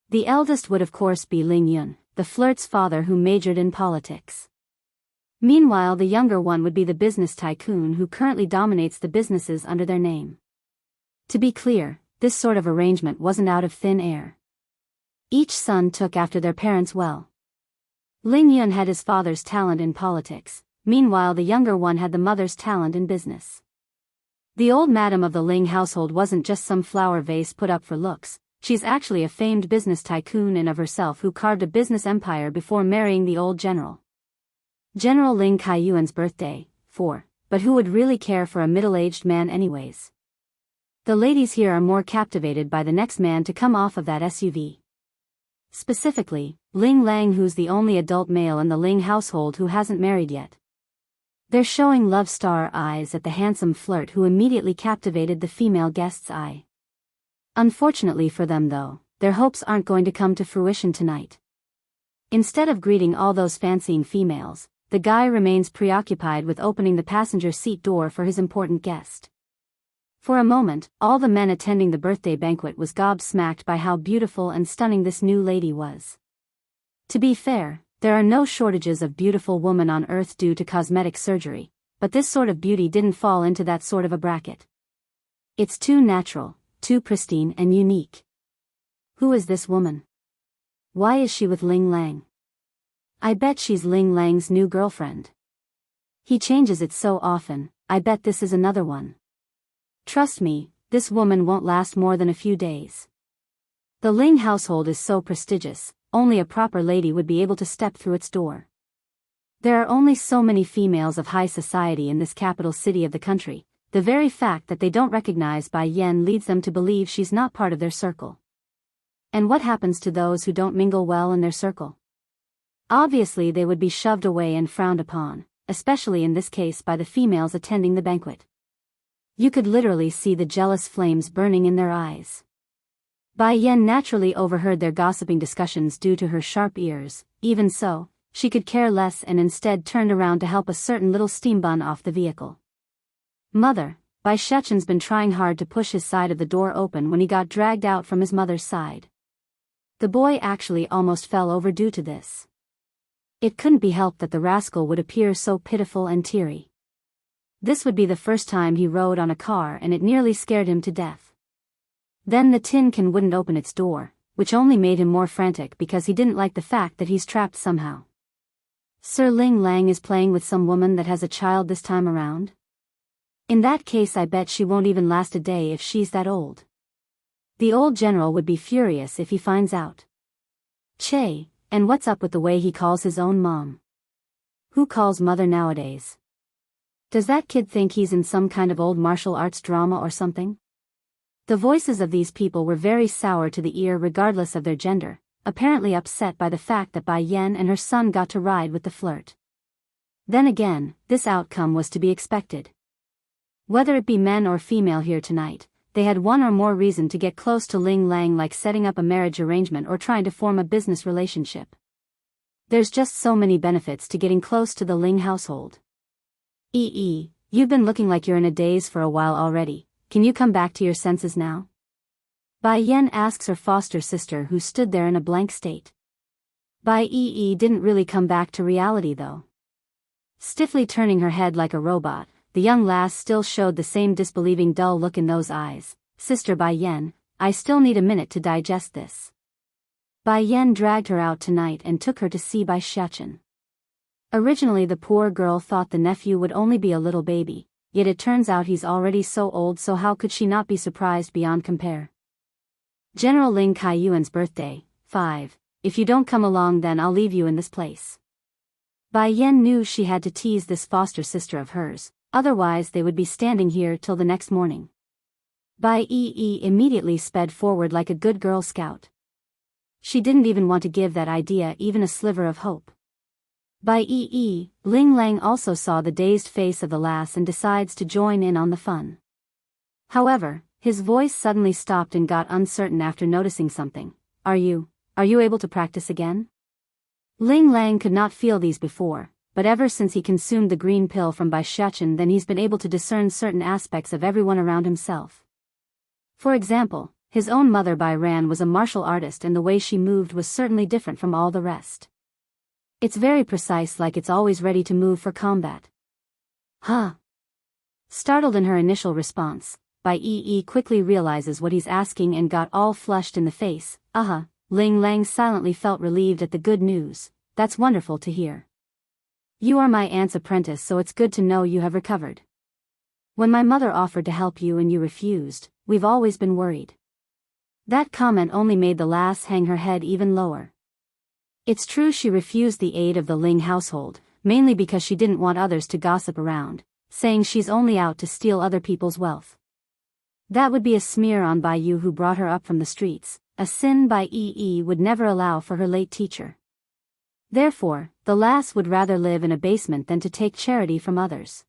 The eldest would of course be Ling Yun, the flirt's father who majored in politics. Meanwhile, the younger one would be the business tycoon who currently dominates the businesses under their name. To be clear, this sort of arrangement wasn't out of thin air. Each son took after their parents well. Ling Yun had his father's talent in politics, meanwhile the younger one had the mother's talent in business. The old madam of the Ling household wasn't just some flower vase put up for looks, she's actually a famed business tycoon in of herself who carved a business empire before marrying the old general. General Ling Kaiyuan's birthday, 4, but who would really care for a middle-aged man anyways? The ladies here are more captivated by the next man to come off of that SUV. Specifically, Ling Lang, who's the only adult male in the Ling household who hasn't married yet. They're showing love star eyes at the handsome flirt who immediately captivated the female guest's eye. Unfortunately for them though, their hopes aren't going to come to fruition tonight. Instead of greeting all those fancying females, the guy remains preoccupied with opening the passenger seat door for his important guest. For a moment, all the men attending the birthday banquet was gobsmacked by how beautiful and stunning this new lady was. To be fair, there are no shortages of beautiful women on Earth due to cosmetic surgery, but this sort of beauty didn't fall into that sort of a bracket. It's too natural, too pristine and unique. Who is this woman? Why is she with Ling Lang? I bet she's Ling Lang's new girlfriend. He changes it so often, I bet this is another one. Trust me, this woman won't last more than a few days. The Ling household is so prestigious, only a proper lady would be able to step through its door. There are only so many females of high society in this capital city of the country. The very fact that they don't recognize Bai Yan leads them to believe she's not part of their circle. And what happens to those who don't mingle well in their circle? Obviously they would be shoved away and frowned upon, especially in this case by the females attending the banquet. You could literally see the jealous flames burning in their eyes. Bai Yan naturally overheard their gossiping discussions due to her sharp ears. Even so, she could care less and instead turned around to help a certain little steam bun off the vehicle. Mother, Bai Shechen's been trying hard to push his side of the door open when he got dragged out from his mother's side. The boy actually almost fell over due to this. It couldn't be helped that the rascal would appear so pitiful and teary. This would be the first time he rode on a car and it nearly scared him to death. Then the tin can wouldn't open its door, which only made him more frantic because he didn't like the fact that he's trapped somehow. Sir Ling Lang is playing with some woman that has a child this time around? In that case I bet she won't even last a day if she's that old. The old general would be furious if he finds out. Che, and what's up with the way he calls his own mom? Who calls mother nowadays? Does that kid think he's in some kind of old martial arts drama or something? The voices of these people were very sour to the ear regardless of their gender, apparently upset by the fact that Bai Yan and her son got to ride with the flirt. Then again, this outcome was to be expected. Whether it be men or female here tonight, they had one or more reason to get close to Ling Lang, like setting up a marriage arrangement or trying to form a business relationship. There's just so many benefits to getting close to the Ling household. You've been looking like you're in a daze for a while already, can you come back to your senses now? Bai Yan asks her foster sister, who stood there in a blank state. Bai didn't really come back to reality though. Stiffly turning her head like a robot, the young lass still showed the same disbelieving dull look in those eyes. Sister Bai Yan, I still need a minute to digest this. Bai Yan dragged her out tonight and took her to see Bai Shechen. Originally the poor girl thought the nephew would only be a little baby, yet it turns out he's already so old, so how could she not be surprised beyond compare? General Ling Kaiyuan's birthday, 5, if you don't come along then I'll leave you in this place. Bai Yan knew she had to tease this foster sister of hers, otherwise they would be standing here till the next morning. Bai Yi immediately sped forward like a good Girl Scout. She didn't even want to give that idea even a sliver of hope. Bai Yi, Ling Lang also saw the dazed face of the lass and decides to join in on the fun. However, his voice suddenly stopped and got uncertain after noticing something. Are you able to practice again? Ling Lang could not feel these before, but ever since he consumed the green pill from Bai Xiachen, then he's been able to discern certain aspects of everyone around himself. For example, his own mother Bai Ran was a martial artist and the way she moved was certainly different from all the rest. It's very precise, like it's always ready to move for combat. Huh? Startled in her initial response, Bai Yi quickly realizes what he's asking and got all flushed in the face. Ling Lang silently felt relieved at the good news. That's wonderful to hear. You are my aunt's apprentice, so it's good to know you have recovered. When my mother offered to help you and you refused, we've always been worried. That comment only made the lass hang her head even lower. It's true she refused the aid of the Ling household, mainly because she didn't want others to gossip around, saying she's only out to steal other people's wealth. That would be a smear on Bai Yu, who brought her up from the streets, a sin Bai Yi would never allow for her late teacher. Therefore, the lass would rather live in a basement than to take charity from others.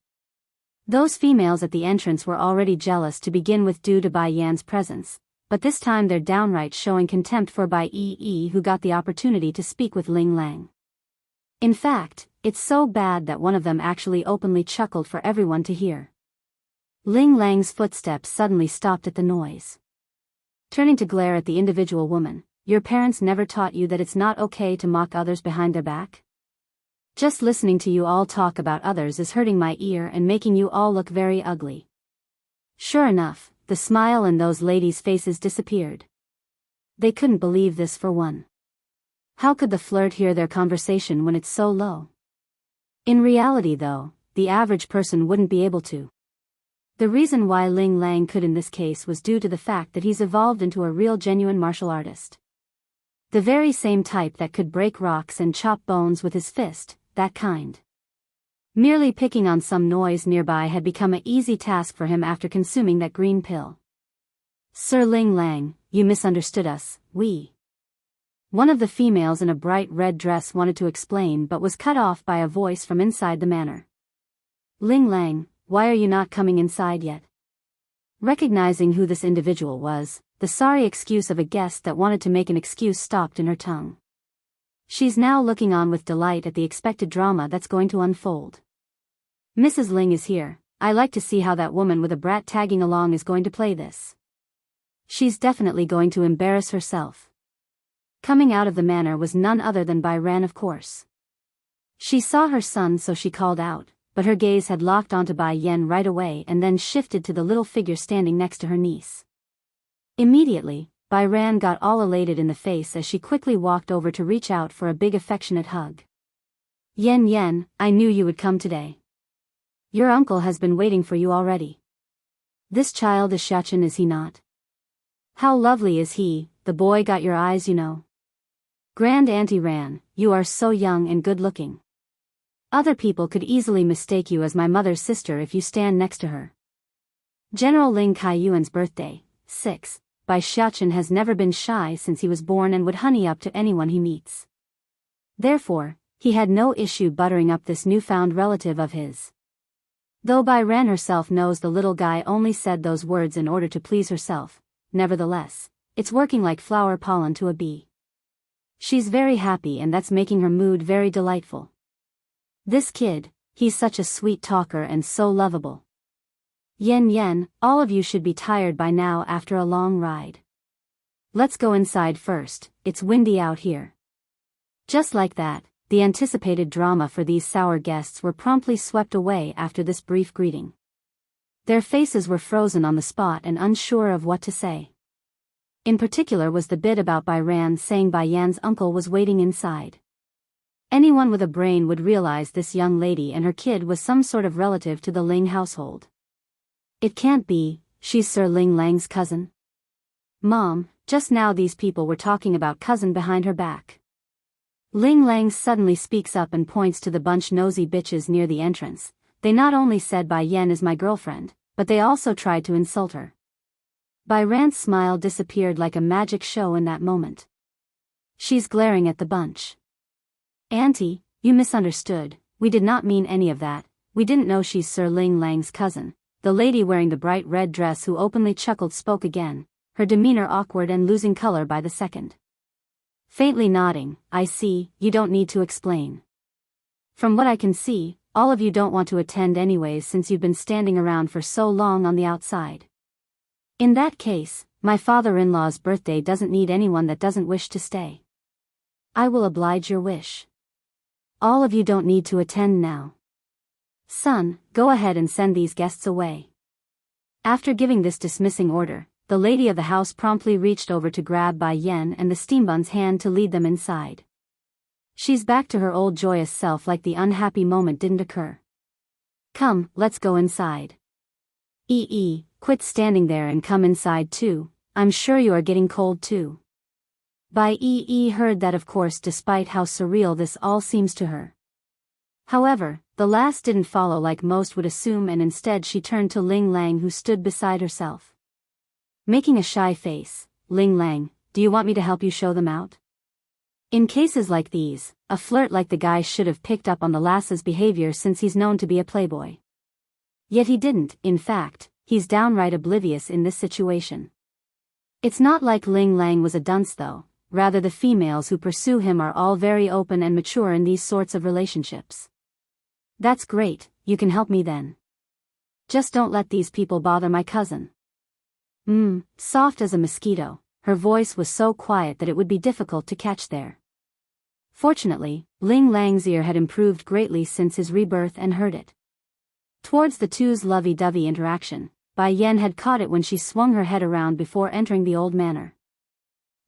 Those females at the entrance were already jealous to begin with due to Bai Yan's presence, but this time they're downright showing contempt for Bai Yi, who got the opportunity to speak with Ling Lang. In fact, it's so bad that one of them actually openly chuckled for everyone to hear. Ling Lang's footsteps suddenly stopped at the noise. Turning to glare at the individual woman, your parents never taught you that it's not okay to mock others behind their back? Just listening to you all talk about others is hurting my ear and making you all look very ugly. Sure enough, the smile in those ladies' faces disappeared. They couldn't believe this for one. How could the flirt hear their conversation when it's so low? In reality though, the average person wouldn't be able to. The reason why Ling Lang could in this case was due to the fact that he's evolved into a real genuine martial artist. The very same type that could break rocks and chop bones with his fist, that kind. Merely picking on some noise nearby had become an easy task for him after consuming that green pill. Sir Ling Lang, you misunderstood us, One of the females in a bright red dress wanted to explain but was cut off by a voice from inside the manor. Ling Lang, why are you not coming inside yet? Recognizing who this individual was, the sorry excuse of a guest that wanted to make an excuse stopped in her tongue. She's now looking on with delight at the expected drama that's going to unfold. Mrs. Ling is here. I like to see how that woman with a brat tagging along is going to play this. She's definitely going to embarrass herself. Coming out of the manor was none other than Bai Ran, of course. She saw her son, so she called out, but her gaze had locked onto Bai Yan right away and then shifted to the little figure standing next to her niece. Immediately, Bai Ran got all elated in the face as she quickly walked over to reach out for a big affectionate hug. Yan, I knew you would come today. Your uncle has been waiting for you already. This child is Xiachen, is he not? How lovely is he, the boy got your eyes, you know. Grand Auntie Ran, you are so young and good looking. Other people could easily mistake you as my mother's sister if you stand next to her. General Ling Kaiyuan's birthday, 6, Bai Xiachen has never been shy since he was born and would honey up to anyone he meets. Therefore, he had no issue buttering up this newfound relative of his. Though Bai Ran herself knows the little guy only said those words in order to please herself, nevertheless, it's working like flower pollen to a bee. She's very happy and that's making her mood very delightful. This kid, he's such a sweet talker and so lovable. Yan, all of you should be tired by now after a long ride. Let's go inside first, it's windy out here. Just like that, the anticipated drama for these sour guests were promptly swept away after this brief greeting. Their faces were frozen on the spot and unsure of what to say. In particular was the bit about Bai Ran saying Bai Yan's uncle was waiting inside. Anyone with a brain would realize this young lady and her kid was some sort of relative to the Ling household. It can't be, she's Sir Ling Lang's cousin. Mom, just now these people were talking about cousin behind her back. Ling Lang suddenly speaks up and points to the bunch nosy bitches near the entrance. They not only said Bai Yan is my girlfriend, but they also tried to insult her. Bai Ran's smile disappeared like a magic show in that moment. She's glaring at the bunch. Auntie, you misunderstood, we did not mean any of that, we didn't know she's Sir Ling Lang's cousin. The lady wearing the bright red dress who openly chuckled spoke again, her demeanor awkward and losing color by the second. Faintly nodding, I see, you don't need to explain. From what I can see, all of you don't want to attend anyways since you've been standing around for so long on the outside. In that case, my father-in-law's birthday doesn't need anyone that doesn't wish to stay. I will oblige your wish. All of you don't need to attend now. Son, go ahead and send these guests away. After giving this dismissing order, the lady of the house promptly reached over to grab Bai Yan and the steambun's hand to lead them inside. She's back to her old joyous self like the unhappy moment didn't occur. Come, let's go inside. Quit standing there and come inside too, I'm sure you are getting cold too. Bai heard that of course despite how surreal this all seems to her. However, the last didn't follow like most would assume and instead she turned to Ling Lang who stood beside herself. Making a shy face, Ling Lang, do you want me to help you show them out? In cases like these, a flirt like the guy should have picked up on the lass's behavior since he's known to be a playboy. Yet he didn't, in fact, he's downright oblivious in this situation. It's not like Ling Lang was a dunce though, rather the females who pursue him are all very open and mature in these sorts of relationships. That's great, you can help me then. Just don't let these people bother my cousin. Soft as a mosquito, her voice was so quiet that it would be difficult to catch there. Fortunately, Ling Lang's ear had improved greatly since his rebirth and heard it. Towards the two's lovey-dovey interaction, Bai Yan had caught it when she swung her head around before entering the old manor.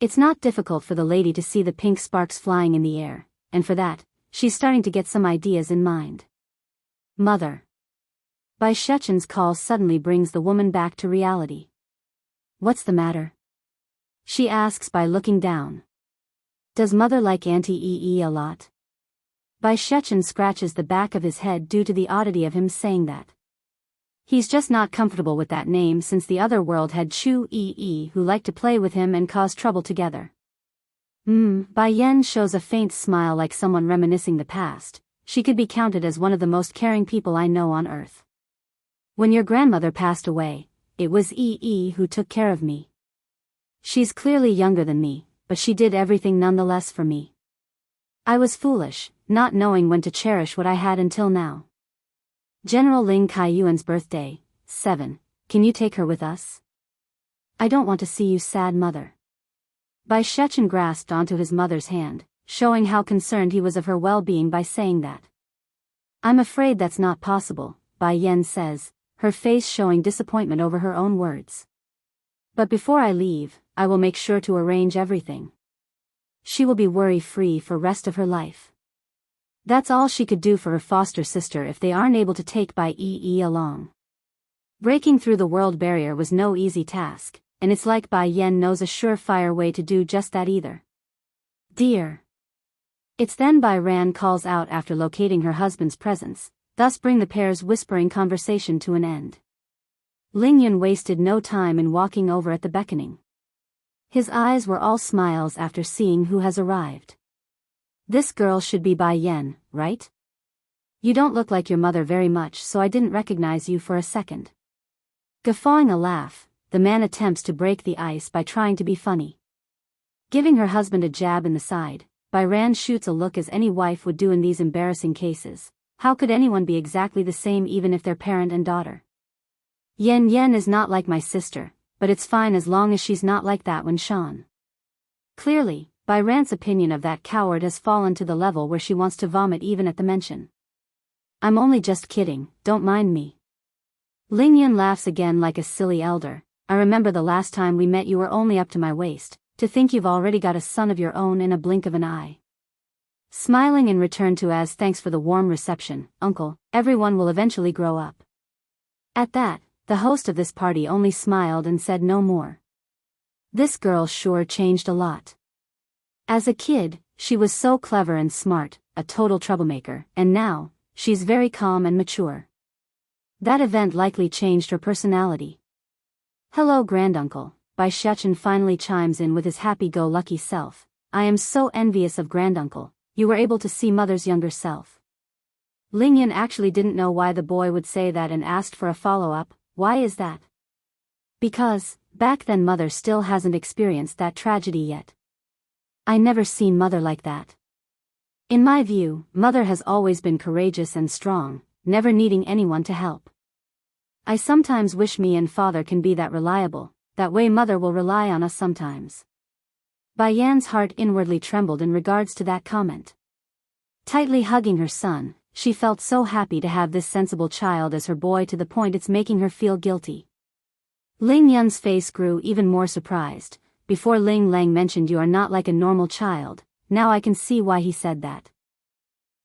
It's not difficult for the lady to see the pink sparks flying in the air, and for that, she's starting to get some ideas in mind. Mother. Bai Shechen's call suddenly brings the woman back to reality. What's the matter? She asks by looking down. Does mother like Auntie Ee a lot? Bai Shechen scratches the back of his head due to the oddity of him saying that. He's just not comfortable with that name since the other world had Chu Ee who liked to play with him and cause trouble together. Bai Yan shows a faint smile like someone reminiscing the past. She could be counted as one of the most caring people I know on earth. When your grandmother passed away, it was Ee who took care of me. She's clearly younger than me, but she did everything nonetheless for me. I was foolish, not knowing when to cherish what I had until now. General Ling Kaiyuan's birthday, 7, can you take her with us? I don't want to see you sad, mother. Bai Shechen grasped onto his mother's hand, showing how concerned he was of her well-being by saying that. I'm afraid that's not possible, Bai Yan says, her face showing disappointment over her own words. But before I leave, I will make sure to arrange everything. She will be worry-free for rest of her life. That's all she could do for her foster sister if they aren't able to take Bai Ee along. Breaking through the world barrier was no easy task, and it's like Bai Yan knows a surefire way to do just that either. Dear. It's then Bai Ran calls out after locating her husband's presence, thus bring the pair's whispering conversation to an end. Ling Yun wasted no time in walking over at the beckoning. His eyes were all smiles after seeing who has arrived. This girl should be Bai Yan, right? You don't look like your mother very much, so I didn't recognize you for a second. Guffawing a laugh, the man attempts to break the ice by trying to be funny. Giving her husband a jab in the side, Bai Ran shoots a look as any wife would do in these embarrassing cases. How could anyone be exactly the same even if they're parent and daughter? Yen is not like my sister, but it's fine as long as she's not like that when Sean. Clearly, Bai Ran's opinion of that coward has fallen to the level where she wants to vomit even at the mention. I'm only just kidding, don't mind me. Ling Yun laughs again like a silly elder. I remember the last time we met you were only up to my waist, to think you've already got a son of your own in a blink of an eye. Smiling in return to as thanks for the warm reception, uncle, everyone will eventually grow up. At that, the host of this party only smiled and said no more. This girl sure changed a lot. As a kid, she was so clever and smart, a total troublemaker, and now, she's very calm and mature. That event likely changed her personality. Hello granduncle, Bai Shechen finally chimes in with his happy-go-lucky self. I am so envious of granduncle, you were able to see mother's younger self. Ling Yan actually didn't know why the boy would say that and asked for a follow-up. Why is that? Because, back then mother still hasn't experienced that tragedy yet. I never seen mother like that. In my view, mother has always been courageous and strong, never needing anyone to help. I sometimes wish me and father can be that reliable, that way mother will rely on us sometimes. Bai Yan's heart inwardly trembled in regards to that comment. Tightly hugging her son, she felt so happy to have this sensible child as her boy to the point it's making her feel guilty. Ling Yan's face grew even more surprised. Before Ling Lang mentioned you are not like a normal child, now I can see why he said that.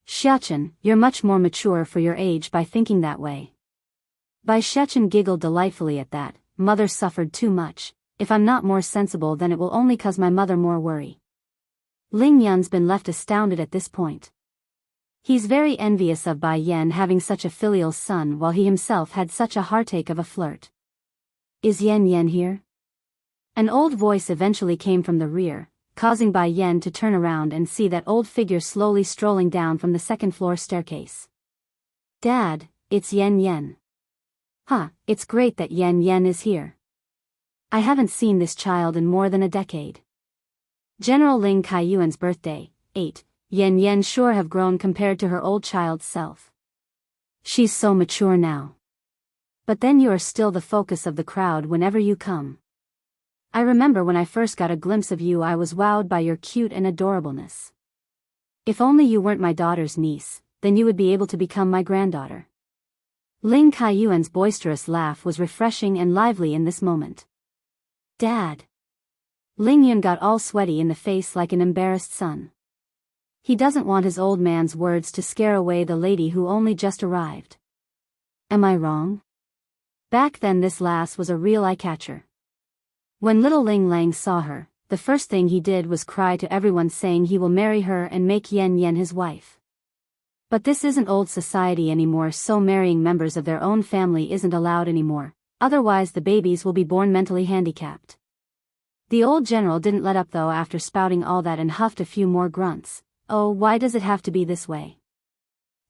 Xiachen, you're much more mature for your age by thinking that way. Bai Shechen giggled delightfully at that. Mother suffered too much. If I'm not more sensible then it will only cause my mother more worry. Ling Yan's been left astounded at this point. He's very envious of Bai Yan having such a filial son while he himself had such a heartache of a flirt. Is Yan Yan here? An old voice eventually came from the rear, causing Bai Yan to turn around and see that old figure slowly strolling down from the second-floor staircase. Dad, it's Yan Yan. Huh, it's great that Yan Yan is here. I haven't seen this child in more than a decade. General Ling Kaiyuan's birthday, 8, Yan Yan sure have grown compared to her old child's self. She's so mature now. But then you are still the focus of the crowd whenever you come. I remember when I first got a glimpse of you I was wowed by your cute and adorableness. If only you weren't my daughter's niece, then you would be able to become my granddaughter. Ling Kaiyuan's boisterous laugh was refreshing and lively in this moment. Dad. Ling Yun got all sweaty in the face like an embarrassed son. He doesn't want his old man's words to scare away the lady who only just arrived. Am I wrong? Back then this lass was a real eye-catcher. When little Ling Lang saw her, the first thing he did was cry to everyone saying he will marry her and make Yan Yan his wife. But this isn't old society anymore, so marrying members of their own family isn't allowed anymore, otherwise the babies will be born mentally handicapped. The old general didn't let up though after spouting all that and huffed a few more grunts. Oh, why does it have to be this way?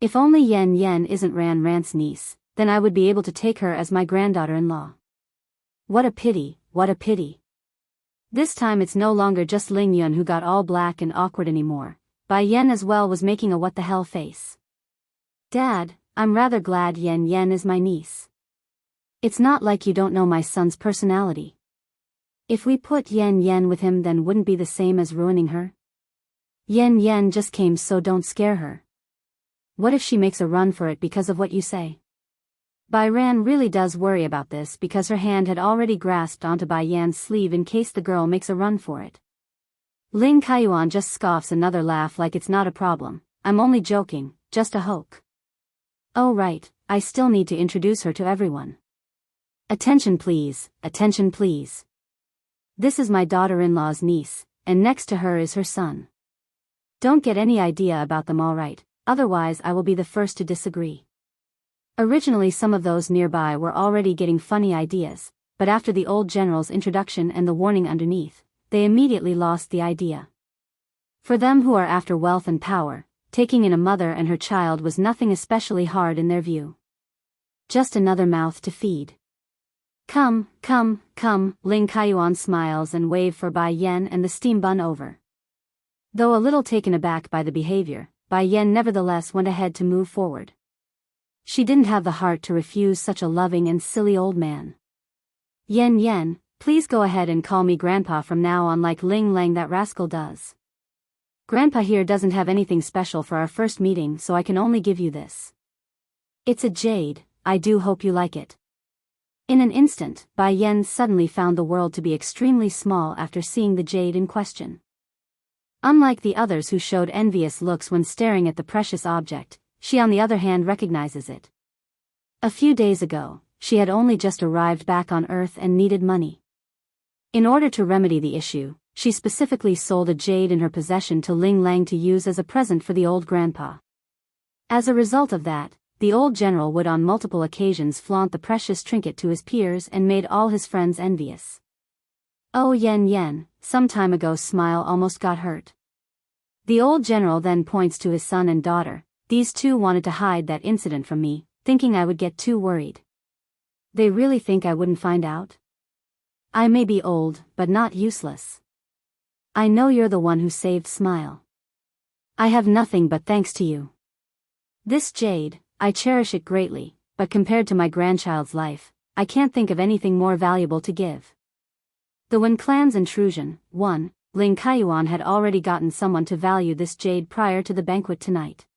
If only Yan Yan isn't Ran Rant's niece, then I would be able to take her as my granddaughter-in-law. What a pity. What a pity. This time it's no longer just Ling Yun who got all black and awkward anymore. Bai Yan as well was making a what the hell face. Dad, I'm rather glad Yan Yan is my niece. It's not like you don't know my son's personality. If we put Yan Yan with him then wouldn't be the same as ruining her? Yan Yan just came, so don't scare her. What if she makes a run for it because of what you say? Bai Ran really does worry about this because her hand had already grasped onto Bai Yan's sleeve in case the girl makes a run for it. Ling Kaiyuan just scoffs another laugh like it's not a problem. I'm only joking, just a hoax. Oh right, I still need to introduce her to everyone. Attention please, attention please. This is my daughter-in-law's niece, and next to her is her son. Don't get any idea about them, alright, otherwise I will be the first to disagree. Originally some of those nearby were already getting funny ideas, but after the old general's introduction and the warning underneath, they immediately lost the idea. For them who are after wealth and power, taking in a mother and her child was nothing especially hard in their view. Just another mouth to feed. Come, come, come, Ling Kaiyuan smiles and waved for Bai Yan and the steam bun over. Though a little taken aback by the behavior, Bai Yan nevertheless went ahead to move forward. She didn't have the heart to refuse such a loving and silly old man. Yan Yan, please go ahead and call me Grandpa from now on like Ling Lang that rascal does. Grandpa here doesn't have anything special for our first meeting, so I can only give you this. It's a jade, I do hope you like it. In an instant, Bai Yan suddenly found the world to be extremely small after seeing the jade in question. Unlike the others who showed envious looks when staring at the precious object, she on the other hand recognizes it. A few days ago, she had only just arrived back on Earth and needed money. In order to remedy the issue, she specifically sold a jade in her possession to Ling Lang to use as a present for the old grandpa. As a result of that, the old general would on multiple occasions flaunt the precious trinket to his peers and made all his friends envious. Oh Yen, some time ago smile almost got hurt. The old general then points to his son and daughter. These two wanted to hide that incident from me, thinking I would get too worried. They really think I wouldn't find out? I may be old, but not useless. I know you're the one who saved Smile. I have nothing but thanks to you. This jade, I cherish it greatly, but compared to my grandchild's life, I can't think of anything more valuable to give. The Wen clan's intrusion. 1. Ling Kaiyuan had already gotten someone to value this jade prior to the banquet tonight.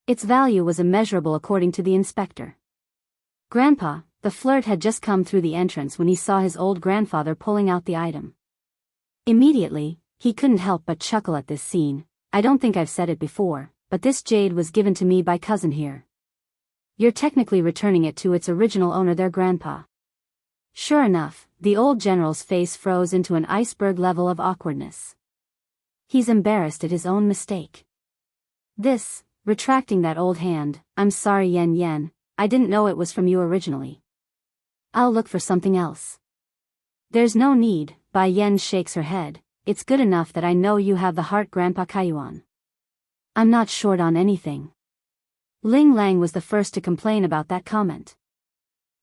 Its value was immeasurable according to the inspector. Grandpa, the flirt had just come through the entrance when he saw his old grandfather pulling out the item. Immediately, he couldn't help but chuckle at this scene. I don't think I've said it before, but this jade was given to me by cousin here. You're technically returning it to its original owner, their grandpa. Sure enough, the old general's face froze into an iceberg level of awkwardness. He's embarrassed at his own mistake. Retracting that old hand, I'm sorry Yen, I didn't know it was from you originally. I'll look for something else. There's no need, Bai Yen shakes her head, it's good enough that I know you have the heart Grandpa Kaiyuan. I'm not short on anything. Ling Lang was the first to complain about that comment.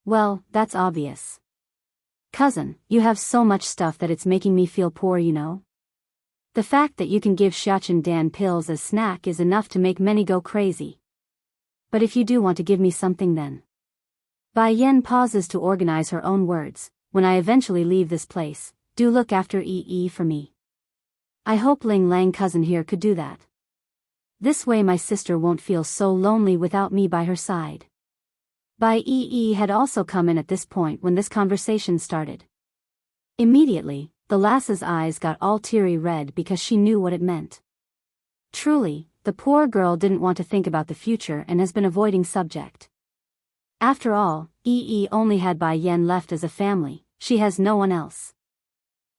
Well, that's obvious. Cousin, you have so much stuff that it's making me feel poor, you know? The fact that you can give Xiachen Dan pills as snack is enough to make many go crazy. But if you do want to give me something then. Bai Yen pauses to organize her own words. When I eventually leave this place, do look after Yi for me. I hope Ling Lang cousin here could do that. This way my sister won't feel so lonely without me by her side. Bai Yi had also come in at this point when this conversation started. Immediately, the lass's eyes got all teary red because she knew what it meant. Truly, the poor girl didn't want to think about the future and has been avoiding subject. After all, Yi only had Bai Yen left as a family, she has no one else.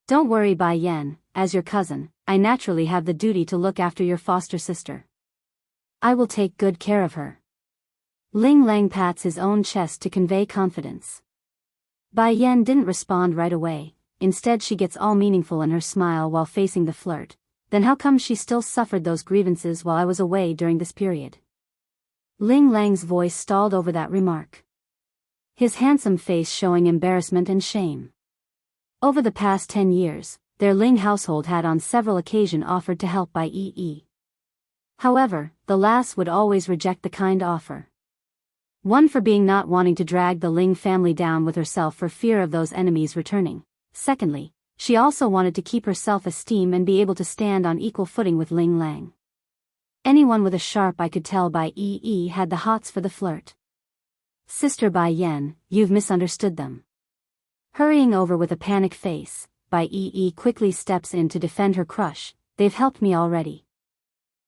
Don't worry Bai Yen, as your cousin, I naturally have the duty to look after your foster sister. I will take good care of her. Ling Lang pats his own chest to convey confidence. Bai Yen didn't respond right away. Instead she gets all meaningful in her smile while facing the flirt. Then how come she still suffered those grievances while I was away during this period? Ling Lang's voice stalled over that remark. His handsome face showing embarrassment and shame. Over the past 10 years, their Ling household had on several occasions offered to help Bai Yi. However, the lass would always reject the kind offer. One for being not wanting to drag the Ling family down with herself for fear of those enemies returning. Secondly, she also wanted to keep her self-esteem and be able to stand on equal footing with Ling Lang. Anyone with a sharp eye could tell Bai Yi had the hots for the flirt. Sister Bai Yen, you've misunderstood them. Hurrying over with a panicked face, Bai Yi quickly steps in to defend her crush. They've helped me already.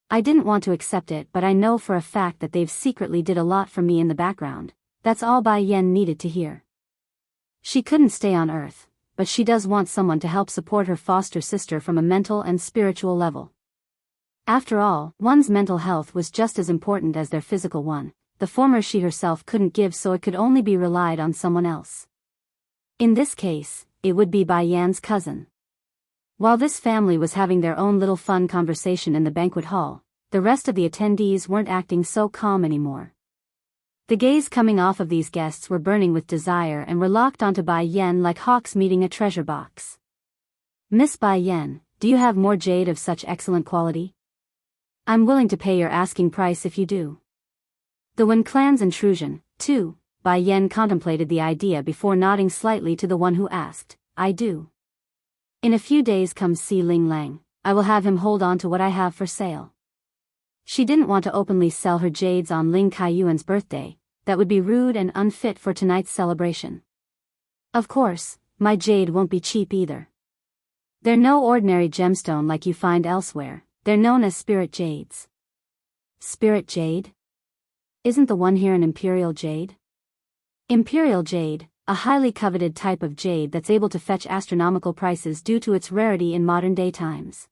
I didn't want to accept it, but I know for a fact that they've secretly did a lot for me in the background. That's all Bai Yen needed to hear. She couldn't stay on Earth, but she does want someone to help support her foster sister from a mental and spiritual level. After all, one's mental health was just as important as their physical one. The former she herself couldn't give, so it could only be relied on someone else. In this case, it would be Bai Yan's cousin. While this family was having their own little fun conversation in the banquet hall, the rest of the attendees weren't acting so calm anymore. The gaze coming off of these guests were burning with desire and were locked onto Bai Yen like hawks meeting a treasure box. Miss Bai Yen, do you have more jade of such excellent quality? I'm willing to pay your asking price if you do. The Wen clan's intrusion, too. Bai Yen contemplated the idea before nodding slightly to the one who asked. I do. In a few days come see Ling Lang. I will have him hold on to what I have for sale. She didn't want to openly sell her jades on Ling Kaiyuan's birthday. That would be rude and unfit for tonight's celebration. Of course, my jade won't be cheap either. They're no ordinary gemstone like you find elsewhere. They're known as spirit jades. Spirit jade? Isn't the one here an imperial jade? Imperial jade, a highly coveted type of jade that's able to fetch astronomical prices due to its rarity in modern-day times.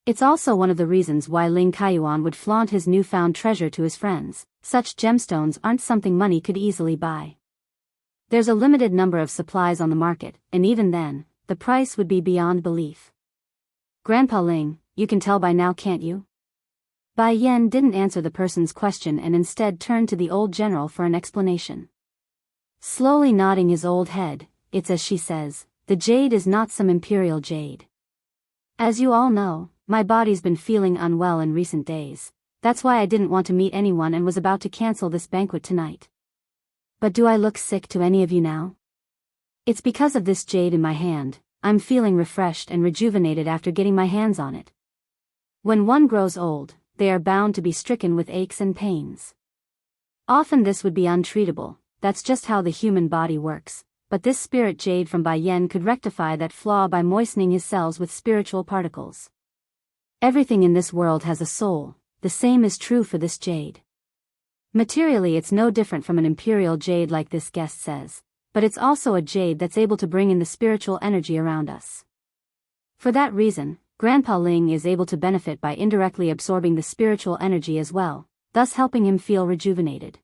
It's also one of the reasons why Ling Kaiyuan would flaunt his newfound treasure to his friends. Such gemstones aren't something money could easily buy. There's a limited number of supplies on the market, and even then, the price would be beyond belief. Grandpa Ling, you can tell by now, can't you? Bai Yan didn't answer the person's question and instead turned to the old general for an explanation. Slowly nodding his old head, it's as she says, the jade is not some imperial jade. As you all know, my body's been feeling unwell in recent days. That's why I didn't want to meet anyone and was about to cancel this banquet tonight. But do I look sick to any of you now? It's because of this jade in my hand. I'm feeling refreshed and rejuvenated after getting my hands on it. When one grows old, they are bound to be stricken with aches and pains. Often this would be untreatable, that's just how the human body works, but this spirit jade from Bai Yan could rectify that flaw by moistening his cells with spiritual particles. Everything in this world has a soul, the same is true for this jade. Materially it's no different from an imperial jade like this guest says, but it's also a jade that's able to bring in the spiritual energy around us. For that reason, Grandpa Ling is able to benefit by indirectly absorbing the spiritual energy as well, thus helping him feel rejuvenated.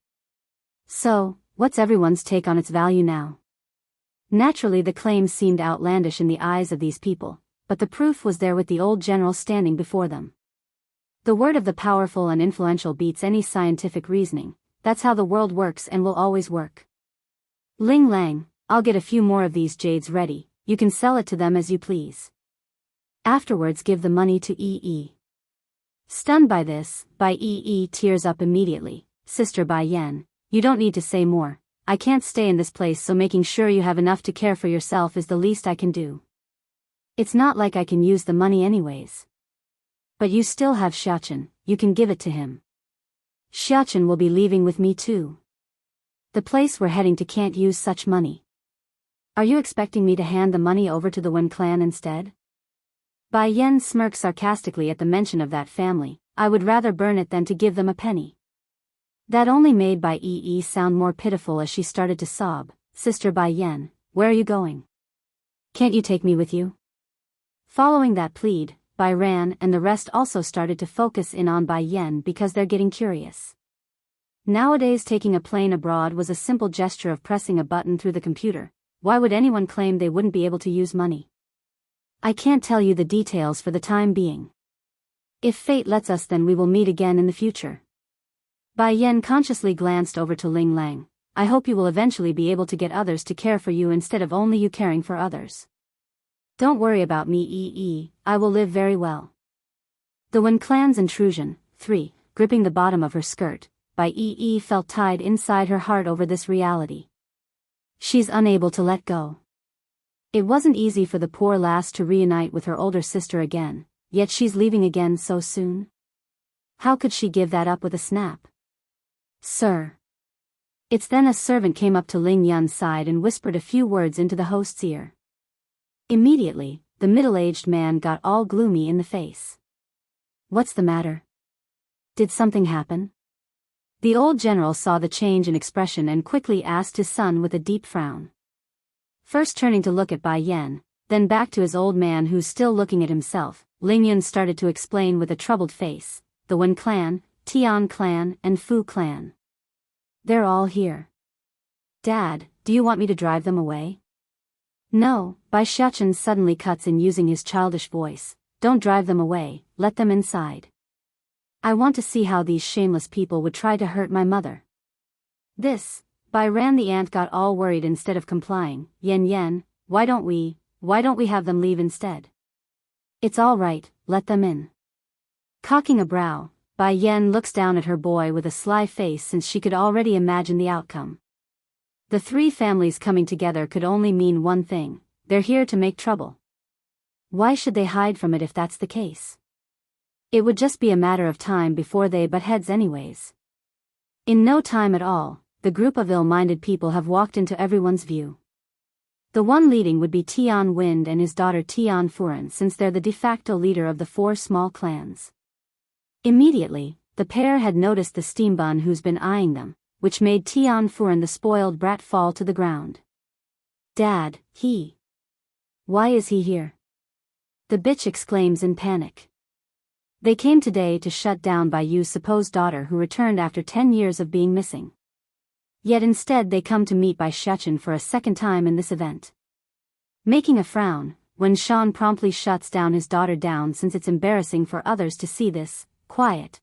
So, what's everyone's take on its value now? Naturally the claim seemed outlandish in the eyes of these people, but the proof was there with the old general standing before them. The word of the powerful and influential beats any scientific reasoning. That's how the world works and will always work. Ling Lang, I'll get a few more of these jades ready, you can sell it to them as you please. Afterwards give the money to Yi. Stunned by this, Bai Yi tears up immediately. Sister Bai Yan, you don't need to say more. I can't stay in this place, so making sure you have enough to care for yourself is the least I can do. It's not like I can use the money anyways. But you still have Xiaochen, you can give it to him. Xiaochen will be leaving with me too. The place we're heading to can't use such money. Are you expecting me to hand the money over to the Wen clan instead? Bai Yan smirked sarcastically at the mention of that family. I would rather burn it than to give them a penny. That only made Bai Yi sound more pitiful as she started to sob. Sister Bai Yan, where are you going? Can't you take me with you? Following that plead, Bai Ran and the rest also started to focus in on Bai Yan because they're getting curious. Nowadays taking a plane abroad was a simple gesture of pressing a button through the computer. Why would anyone claim they wouldn't be able to use money? I can't tell you the details for the time being. If fate lets us, then we will meet again in the future. Bai Yan consciously glanced over to Ling Lang. I hope you will eventually be able to get others to care for you instead of only you caring for others. Don't worry about me, Yi, I will live very well. The Wen clan's intrusion. 3. Gripping the bottom of her skirt, Bai Yi felt tied inside her heart over this reality. She's unable to let go. It wasn't easy for the poor lass to reunite with her older sister again, yet she's leaving again so soon. How could she give that up with a snap? Sir. It's then a servant came up to Ling Yun's side and whispered a few words into the host's ear. Immediately, the middle-aged man got all gloomy in the face. What's the matter? Did something happen? The old general saw the change in expression and quickly asked his son with a deep frown. First turning to look at Bai Yan, then back to his old man who's still looking at himself, Ling Yun started to explain with a troubled face. The Wen clan, Tian clan and Fu clan. They're all here. Dad, do you want me to drive them away? No, Bai Xiaochen suddenly cuts in using his childish voice. Don't drive them away, let them inside. I want to see how these shameless people would try to hurt my mother. This, Bai Ran the aunt got all worried instead of complying. Yen, why don't we have them leave instead? It's all right, let them in. Cocking a brow, Bai Yan looks down at her boy with a sly face since she could already imagine the outcome. The three families coming together could only mean one thing, they're here to make trouble. Why should they hide from it if that's the case? It would just be a matter of time before they butt heads anyways. In no time at all, the group of ill-minded people have walked into everyone's view. The one leading would be Tian Wind and his daughter Tian Furen, since they're the de facto leader of the four small clans. Immediately, the pair had noticed the steam bun who's been eyeing them, which made Tian Furen the spoiled brat fall to the ground. Dad, why is he here? The bitch exclaims in panic. They came today to shut down Bai Yu's supposed daughter who returned after 10 years of being missing. Yet instead they come to meet Bai Shechen for a second time in this event. Making a frown, Wen Shan promptly shuts down his daughter down since it's embarrassing for others to see this, quiet.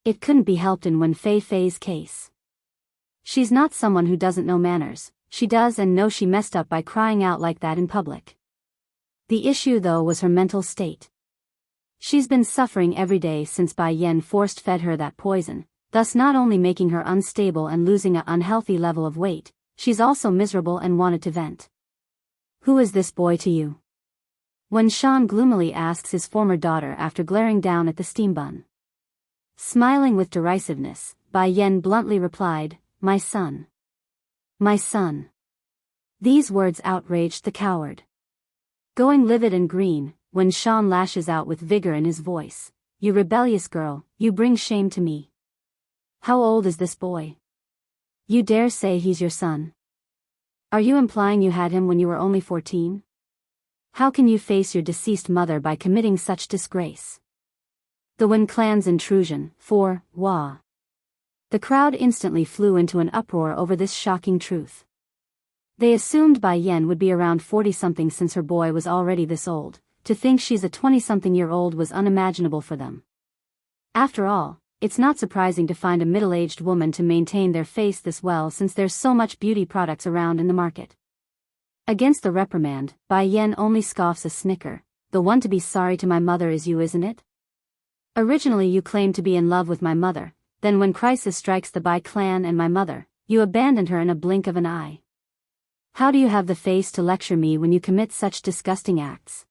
It couldn't be helped in Wen Fei Fei's case. She's not someone who doesn't know manners, she does and knows she messed up by crying out like that in public. The issue though was her mental state. She's been suffering every day since Bai Yan forced fed her that poison, thus not only making her unstable and losing an unhealthy level of weight, she's also miserable and wanted to vent. Who is this boy to you? Wen Shan gloomily asks his former daughter after glaring down at the steam bun. Smiling with derisiveness, Bai Yan bluntly replied, my son. My son. These words outraged the coward. Going livid and green, Wen Shan lashes out with vigor in his voice. You rebellious girl, you bring shame to me. How old is this boy? You dare say he's your son? Are you implying you had him when you were only 14? How can you face your deceased mother by committing such disgrace? The Wen clan's intrusion, wah. The crowd instantly flew into an uproar over this shocking truth. They assumed Bai Yan would be around 40-something since her boy was already this old. To think she's a 20-something-year-old was unimaginable for them. After all, it's not surprising to find a middle-aged woman to maintain their face this well since there's so much beauty products around in the market. Against the reprimand, Bai Yan only scoffs a snicker. The one to be sorry to my mother is you, isn't it? Originally you claimed to be in love with my mother, then when crisis strikes the Bai clan and my mother, you abandoned her in a blink of an eye. How do you have the face to lecture me when you commit such disgusting acts?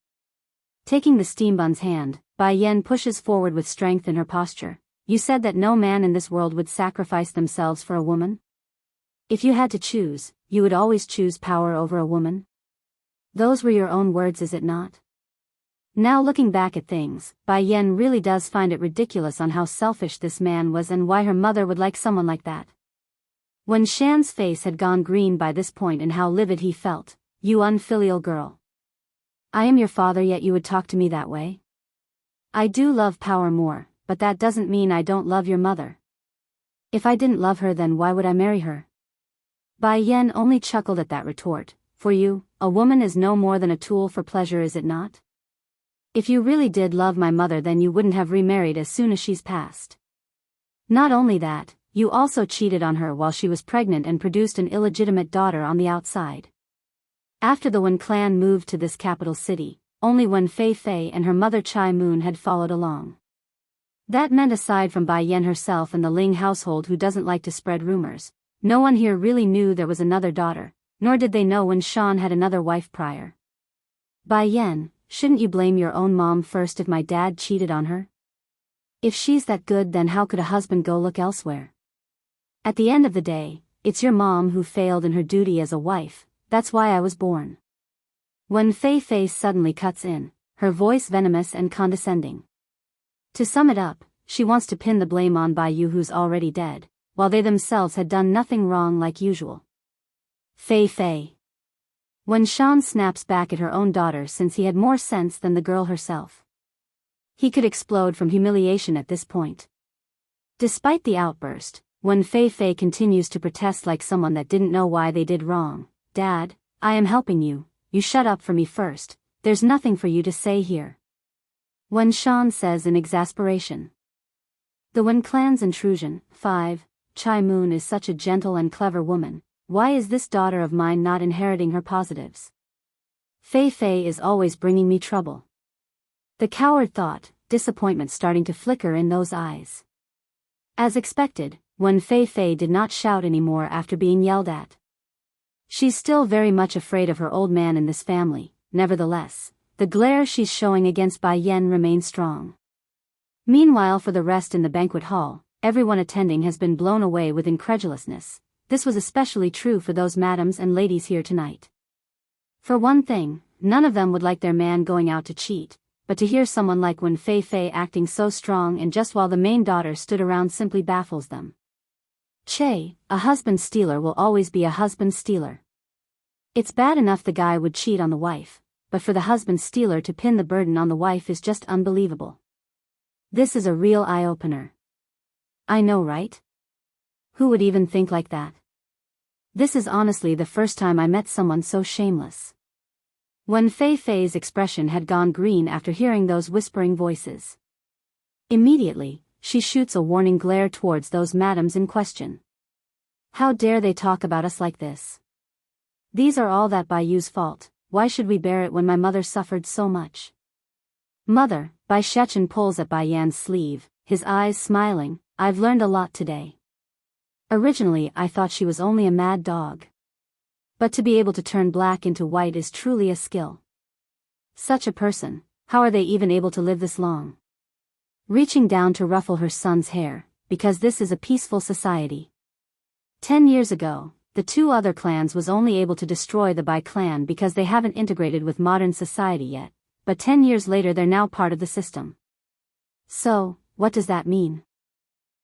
Taking the steam bun's hand, Bai Yan pushes forward with strength in her posture. You said that no man in this world would sacrifice themselves for a woman? If you had to choose, you would always choose power over a woman? Those were your own words, is it not? Now looking back at things, Bai Yan really does find it ridiculous on how selfish this man was and why her mother would like someone like that. Wen Shan's face had gone green by this point and how livid he felt. You unfilial girl. I am your father yet you would talk to me that way? I do love power more, but that doesn't mean I don't love your mother. If I didn't love her then why would I marry her? Bai Yan only chuckled at that retort. For you, a woman is no more than a tool for pleasure, is it not? If you really did love my mother then you wouldn't have remarried as soon as she's passed. Not only that, you also cheated on her while she was pregnant and produced an illegitimate daughter on the outside. After the Wen clan moved to this capital city, only Wen Fei Fei and her mother Chai Moon had followed along. That meant aside from Bai Yan herself and the Ling household who doesn't like to spread rumors, no one here really knew there was another daughter, nor did they know Wen Shan had another wife prior. Bai Yan, shouldn't you blame your own mom first if my dad cheated on her? If she's that good then how could a husband go look elsewhere? At the end of the day, it's your mom who failed in her duty as a wife, that's why I was born. When Fei Fei suddenly cuts in, her voice venomous and condescending. To sum it up, she wants to pin the blame on Bai Yu who's already dead, while they themselves had done nothing wrong like usual. Fei Fei. When Shan snaps back at her own daughter since he had more sense than the girl herself. He could explode from humiliation at this point. Despite the outburst, when Fei Fei continues to protest like someone that didn't know why they did wrong, Dad, I am helping you, you shut up for me first, there's nothing for you to say here. Wen Shan says in exasperation. The Wen clan's intrusion. 5. Chai Moon is such a gentle and clever woman, why is this daughter of mine not inheriting her positives? Fei Fei is always bringing me trouble. The coward thought, disappointment starting to flicker in those eyes. As expected, Wen Fei Fei did not shout anymore after being yelled at. She's still very much afraid of her old man in this family, nevertheless, the glare she's showing against Bai Yan remains strong. Meanwhile for the rest in the banquet hall, everyone attending has been blown away with incredulousness. This was especially true for those madams and ladies here tonight. For one thing, none of them would like their man going out to cheat, but to hear someone like Wen Fei Fei acting so strong and just while the main daughter stood around simply baffles them. Che, a husband stealer will always be a husband stealer. It's bad enough the guy would cheat on the wife, but for the husband-stealer to pin the burden on the wife is just unbelievable. This is a real eye-opener. I know, right? Who would even think like that? This is honestly the first time I met someone so shameless. When Fei Fei's expression had gone green after hearing those whispering voices. Immediately, she shoots a warning glare towards those madams in question. How dare they talk about us like this? These are all that Bai Yu's fault. Why should we bear it when my mother suffered so much? Mother, Bai Shechen pulls at Bai Yan's sleeve, his eyes smiling. I've learned a lot today. Originally I thought she was only a mad dog. But to be able to turn black into white is truly a skill. Such a person, how are they even able to live this long? Reaching down to ruffle her son's hair, because this is a peaceful society. 10 years ago, the two other clans was only able to destroy the Bai clan because they haven't integrated with modern society yet, but 10 years later they're now part of the system. So, what does that mean?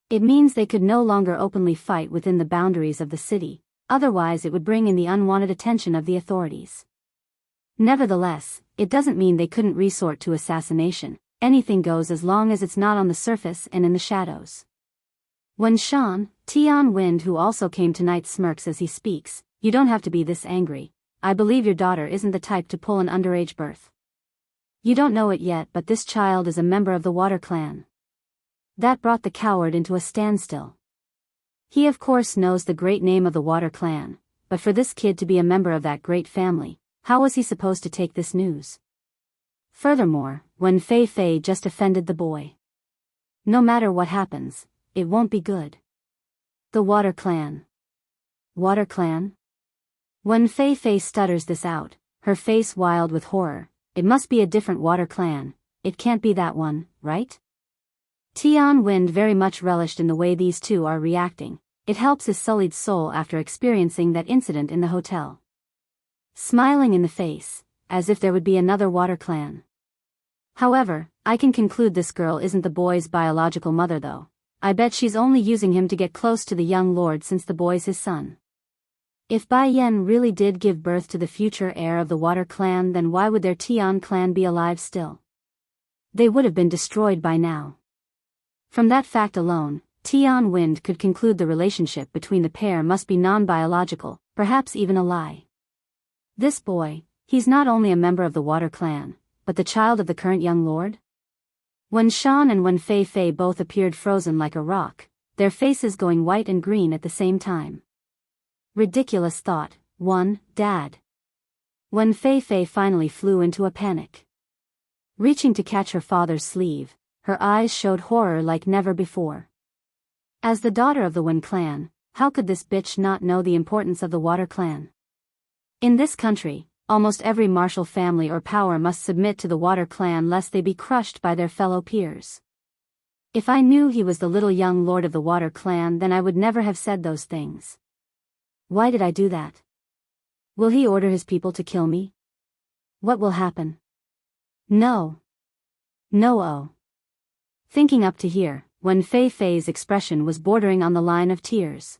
It means they could no longer openly fight within the boundaries of the city, otherwise it would bring in the unwanted attention of the authorities. Nevertheless, it doesn't mean they couldn't resort to assassination. Anything goes as long as it's not on the surface and in the shadows. When Shan, Tian Wind, who also came tonight, smirks as he speaks, you don't have to be this angry. I believe your daughter isn't the type to pull an underage birth. You don't know it yet, but this child is a member of the Water Clan. That brought the coward into a standstill. He of course knows the great name of the Water Clan, but for this kid to be a member of that great family, how was he supposed to take this news? Furthermore, when Fei Fei just offended the boy. No matter what happens, it won't be good. The Water Clan. Water Clan? When Fei Fei stutters this out, her face wild with horror, it must be a different Water Clan, it can't be that one, right? Tian Wind very much relished in the way these two are reacting. It helps his sullied soul after experiencing that incident in the hotel. Smiling in the face, as if there would be another Water Clan. However, I can conclude this girl isn't the boy's biological mother though. I bet she's only using him to get close to the young lord since the boy's his son. If Bai Yan really did give birth to the future heir of the Water Clan, then why would their Tian clan be alive still? They would have been destroyed by now. From that fact alone, Tian Wind could conclude the relationship between the pair must be non-biological, perhaps even a lie. This boy, he's not only a member of the Water Clan, but the child of the current young lord? When Shan and when Fei Fei both appeared frozen like a rock, their faces going white and green at the same time. Ridiculous thought, Dad. When Fei Fei finally flew into a panic. Reaching to catch her father's sleeve, her eyes showed horror like never before. As the daughter of the Wen clan, how could this bitch not know the importance of the Water Clan? In this country, almost every martial family or power must submit to the Water Clan lest they be crushed by their fellow peers. If I knew he was the little young lord of the Water Clan, then I would never have said those things. Why did I do that? Will he order his people to kill me? What will happen? No. No. Thinking up to here, when Fei Fei's expression was bordering on the line of tears.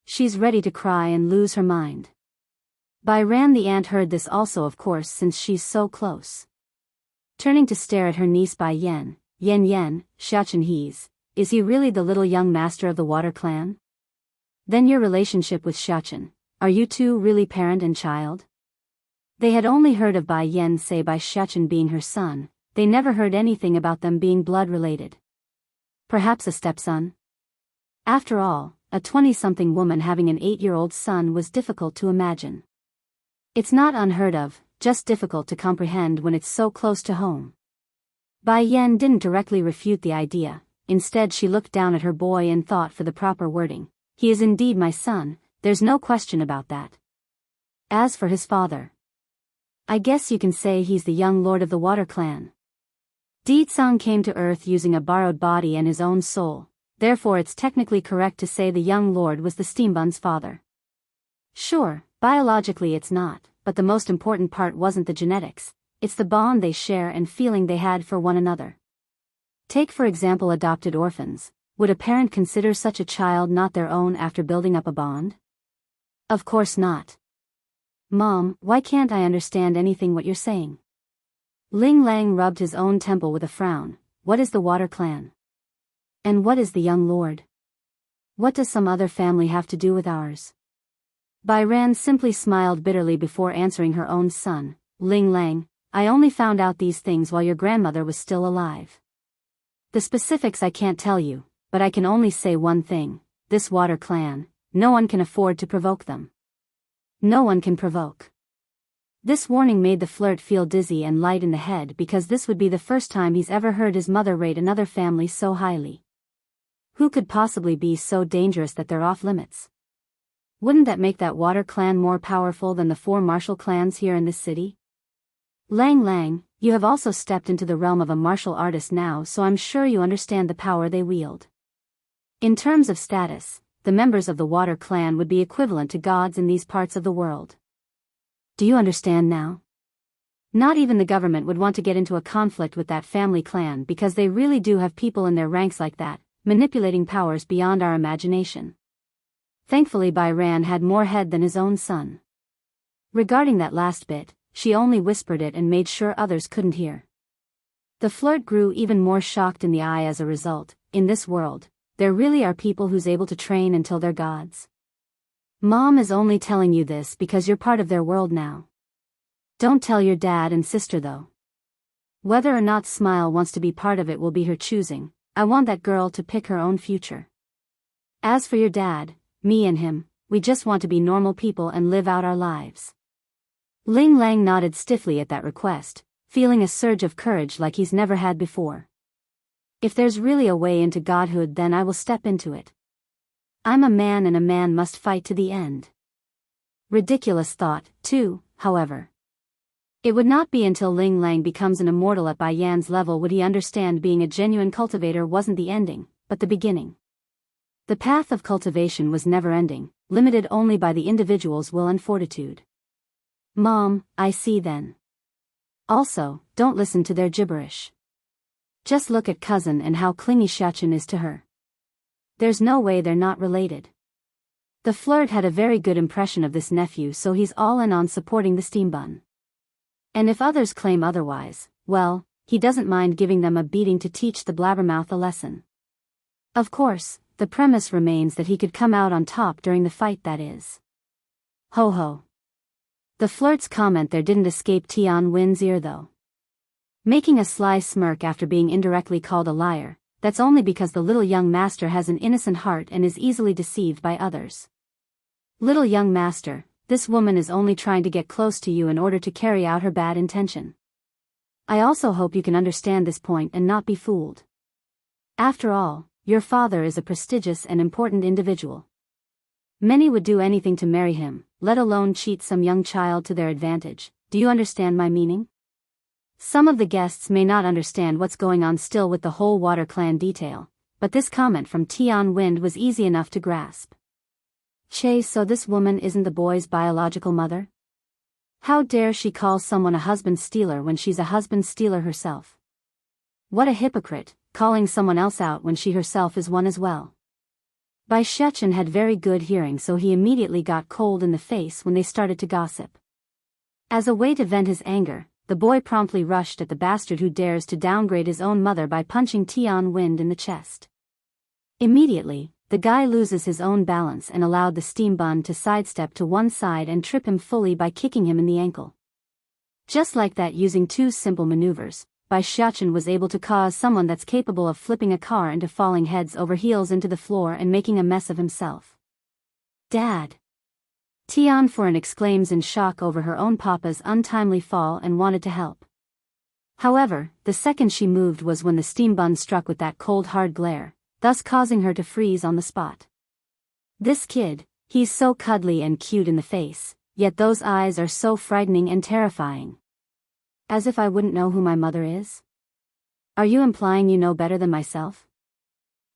She's ready to cry and lose her mind. Bai Ran the ant heard this also, of course, since she's so close. Turning to stare at her niece Bai Yan, Xiachen he's, is he really the little young master of the Water Clan? Then your relationship with Xiachen, are you two really parent and child? They had only heard of Bai Yan say by Xiachen being her son, they never heard anything about them being blood-related. Perhaps a stepson? After all, a 20-something woman having an 8-year-old son was difficult to imagine. It's not unheard of, just difficult to comprehend when it's so close to home. Bai Yan didn't directly refute the idea, instead she looked down at her boy and thought for the proper wording. He is indeed my son, there's no question about that. As for his father, I guess you can say he's the young lord of the Water Clan. Di Tsang came to Earth using a borrowed body and his own soul, therefore it's technically correct to say the young lord was the Steambun's father. Sure, biologically it's not, but the most important part wasn't the genetics, it's the bond they share and feeling they had for one another. Take for example adopted orphans. Would a parent consider such a child not their own after building up a bond? Of course not. Mom, why can't I understand anything what you're saying? Ling Lang rubbed his own temple with a frown. What is the Water Clan? And what is the young lord? What does some other family have to do with ours? Bai Ran simply smiled bitterly before answering her own son. Ling Lang, I only found out these things while your grandmother was still alive. The specifics I can't tell you, but I can only say one thing. This Water Clan, no one can afford to provoke them. No one can provoke. This warning made the flirt feel dizzy and light in the head because this would be the first time he's ever heard his mother rate another family so highly. Who could possibly be so dangerous that they're off limits? Wouldn't that make that Water Clan more powerful than the 4 martial clans here in this city? Lang Lang, you have also stepped into the realm of a martial artist now, so I'm sure you understand the power they wield. In terms of status, the members of the Water Clan would be equivalent to gods in these parts of the world. Do you understand now? Not even the government would want to get into a conflict with that family clan because they really do have people in their ranks like that, manipulating powers beyond our imagination. Thankfully Bai Ran had more head than his own son. Regarding that last bit, she only whispered it and made sure others couldn't hear. The flirt grew even more shocked in the eye as a result. In this world, there really are people who's able to train until they're gods. Mom is only telling you this because you're part of their world now. Don't tell your dad and sister though. Whether or not Smile wants to be part of it will be her choosing. I want that girl to pick her own future. As for your dad, me and him, we just want to be normal people and live out our lives. Ling Lang nodded stiffly at that request, feeling a surge of courage like he's never had before. If there's really a way into godhood, then I will step into it. I'm a man and a man must fight to the end. Ridiculous thought, too, however. It would not be until Ling Lang becomes an immortal at Bai Yan's level would he understand being a genuine cultivator wasn't the ending, but the beginning. The path of cultivation was never ending, limited only by the individual's will and fortitude. Mom, I see then. Also, don't listen to their gibberish. Just look at cousin and how clingy Xiachen is to her. There's no way they're not related. The flirt had a very good impression of this nephew, so he's all in on supporting the steam bun. And if others claim otherwise, well, he doesn't mind giving them a beating to teach the blabbermouth a lesson. Of course, the premise remains that he could come out on top during the fight, that is. Ho ho. The flirt's comment there didn't escape Tian Wen's ear though. Making a sly smirk after being indirectly called a liar, that's only because the little young master has an innocent heart and is easily deceived by others. Little young master, this woman is only trying to get close to you in order to carry out her bad intention. I also hope you can understand this point and not be fooled. After all, your father is a prestigious and important individual. Many would do anything to marry him, let alone cheat some young child to their advantage. Do you understand my meaning? Some of the guests may not understand what's going on still with the whole Water Clan detail, but this comment from Tian Wind was easy enough to grasp. Che, so this woman isn't the boy's biological mother? How dare she call someone a husband stealer when she's a husband stealer herself? What a hypocrite, calling someone else out when she herself is one as well. Bai Shechen had very good hearing, so he immediately got cold in the face when they started to gossip. As a way to vent his anger, the boy promptly rushed at the bastard who dares to downgrade his own mother by punching Tian Wind in the chest. Immediately, the guy loses his own balance and allowed the steam bun to sidestep to one side and trip him fully by kicking him in the ankle. Just like that, using 2 simple maneuvers, Bai Xiachen was able to cause someone that's capable of flipping a car into falling heads over heels into the floor and making a mess of himself. Dad! Tian Foran exclaims in shock over her own papa's untimely fall and wanted to help. However, the second she moved was when the steam bun struck with that cold hard glare, thus causing her to freeze on the spot. This kid, he's so cuddly and cute in the face, yet those eyes are so frightening and terrifying. As if I wouldn't know who my mother is? Are you implying you know better than myself?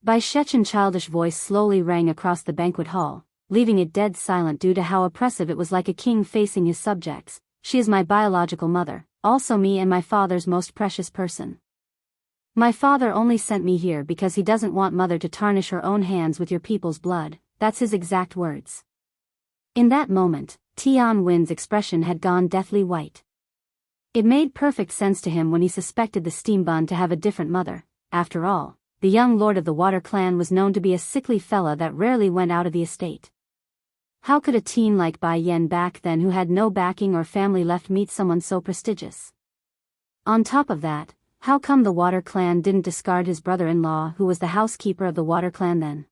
Bai Shechen's childish voice slowly rang across the banquet hall, leaving it dead silent due to how oppressive it was, like a king facing his subjects. She is my biological mother, also me and my father's most precious person. My father only sent me here because he doesn't want mother to tarnish her own hands with your people's blood, that's his exact words. In that moment, Tian Wen's expression had gone deathly white. It made perfect sense to him when he suspected the steam bun to have a different mother. After all, the young lord of the Water Clan was known to be a sickly fella that rarely went out of the estate. How could a teen like Bai Yen back then who had no backing or family left meet someone so prestigious? On top of that, how come the Water Clan didn't discard his brother-in-law who was the housekeeper of the Water Clan then?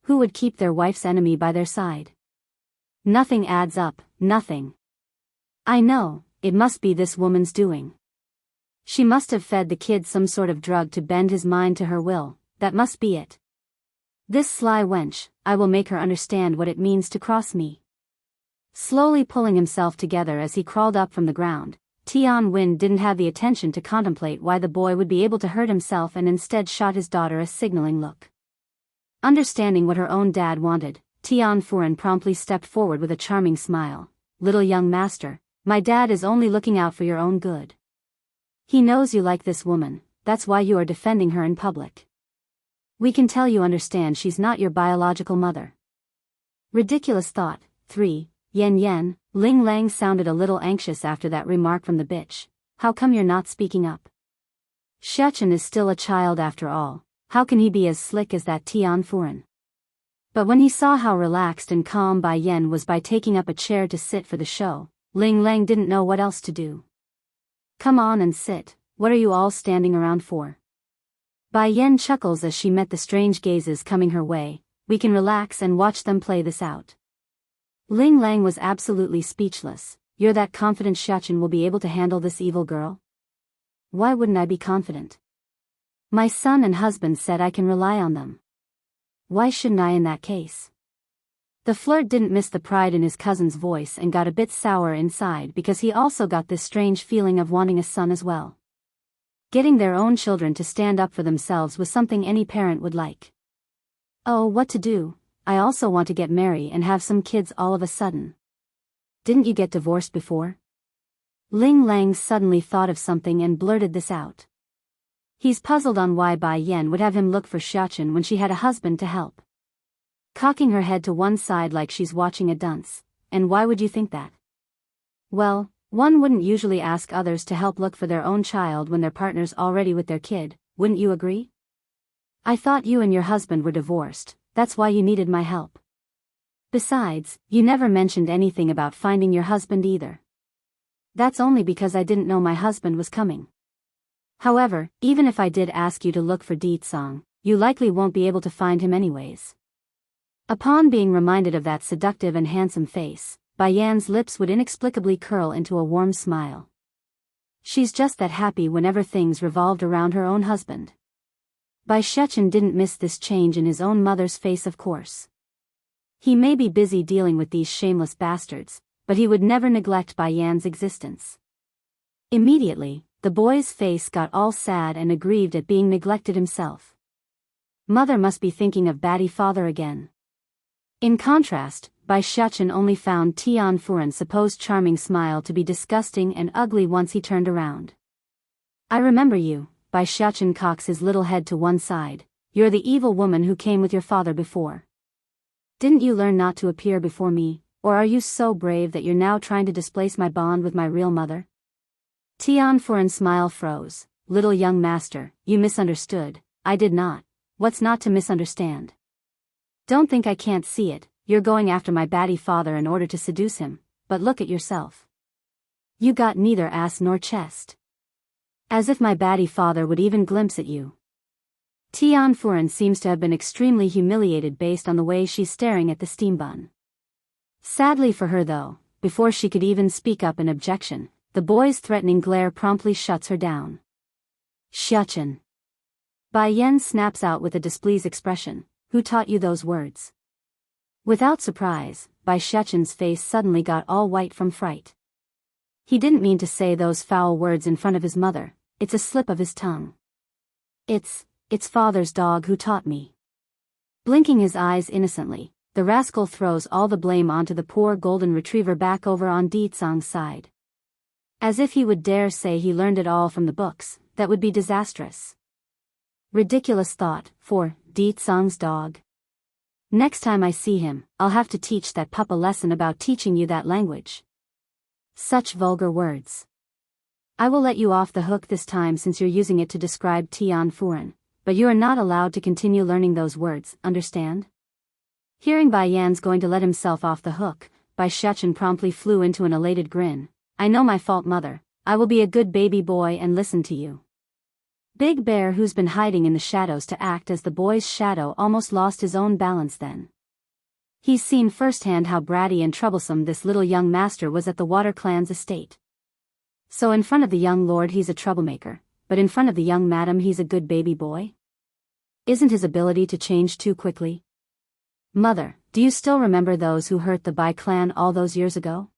Who would keep their wife's enemy by their side? Nothing adds up, nothing. I know, it must be this woman's doing. She must have fed the kid some sort of drug to bend his mind to her will, that must be it. This sly wench, I will make her understand what it means to cross me. Slowly pulling himself together as he crawled up from the ground, Tian Wen didn't have the attention to contemplate why the boy would be able to hurt himself and instead shot his daughter a signaling look. Understanding what her own dad wanted, Tian Furen promptly stepped forward with a charming smile. Little young master, my dad is only looking out for your own good. He knows you like this woman, that's why you are defending her in public. We can tell you understand she's not your biological mother. Ridiculous thought. 3. Yen. Ling Lang sounded a little anxious after that remark from the bitch. How come you're not speaking up? Xiachen is still a child after all, how can he be as slick as that Tian Furen? But when he saw how relaxed and calm Bai Yen was by taking up a chair to sit for the show, Ling Lang didn't know what else to do. Come on and sit, what are you all standing around for? Bai Yen chuckles as she met the strange gazes coming her way. We can relax and watch them play this out. Ling Lang was absolutely speechless. You're that confident Xiachen will be able to handle this evil girl? Why wouldn't I be confident? My son and husband said I can rely on them. Why shouldn't I in that case? The flirt didn't miss the pride in his cousin's voice and got a bit sour inside because he also got this strange feeling of wanting a son as well. Getting their own children to stand up for themselves was something any parent would like. Oh, what to do? I also want to get married and have some kids all of a sudden. Didn't you get divorced before? Ling Lang suddenly thought of something and blurted this out. He's puzzled on why Bai Yen would have him look for Xiachen when she had a husband to help. Cocking her head to one side like she's watching a dunce. And why would you think that? Well, one wouldn't usually ask others to help look for their own child when their partner's already with their kid, wouldn't you agree? I thought you and your husband were divorced, that's why you needed my help. Besides, you never mentioned anything about finding your husband either. That's only because I didn't know my husband was coming. However, even if I did ask you to look for Deetsong, you likely won't be able to find him anyways. Upon being reminded of that seductive and handsome face, Bai Yan's lips would inexplicably curl into a warm smile. She's just that happy whenever things revolved around her own husband. Bai Shechen didn't miss this change in his own mother's face, of course. He may be busy dealing with these shameless bastards, but he would never neglect Bai Yan's existence. Immediately, the boy's face got all sad and aggrieved at being neglected himself. Mother must be thinking of batty father again. In contrast, Bai Shechen only found Tian Furen's supposed charming smile to be disgusting and ugly once he turned around. I remember you, Bai Shechen cocks his little head to one side. You're the evil woman who came with your father before. Didn't you learn not to appear before me, or are you so brave that you're now trying to displace my bond with my real mother? Tian Furen's smile froze. Little young master, you misunderstood. I did not. What's not to misunderstand? Don't think I can't see it. You're going after my batty father in order to seduce him, but look at yourself. You got neither ass nor chest. As if my batty father would even glimpse at you. Tian Furen seems to have been extremely humiliated based on the way she's staring at the steam bun. Sadly for her though, before she could even speak up in objection, the boy's threatening glare promptly shuts her down. Xiachen. Bai Yen snaps out with a displeased expression. Who taught you those words? Without surprise, Bai Shechen's face suddenly got all white from fright. He didn't mean to say those foul words in front of his mother, it's a slip of his tongue. It's father's dog who taught me. Blinking his eyes innocently, the rascal throws all the blame onto the poor golden retriever back over on Deetsong's side. As if he would dare say he learned it all from the books, that would be disastrous. Ridiculous thought, for Deetsong's dog. Next time I see him, I'll have to teach that pup a lesson about teaching you that language. Such vulgar words. I will let you off the hook this time since you're using it to describe Tian Furen, but you are not allowed to continue learning those words, understand? Hearing Bai Yan's going to let himself off the hook, Bai Shechen promptly flew into an elated grin. I know my fault, mother. I will be a good baby boy and listen to you. Big Bear, who's been hiding in the shadows to act as the boy's shadow, almost lost his own balance then. He's seen firsthand how bratty and troublesome this little young master was at the Water Clan's estate. So in front of the young lord he's a troublemaker, but in front of the young madam he's a good baby boy? Isn't his ability to change too quickly? Mother, do you still remember those who hurt the Bai clan all those years ago?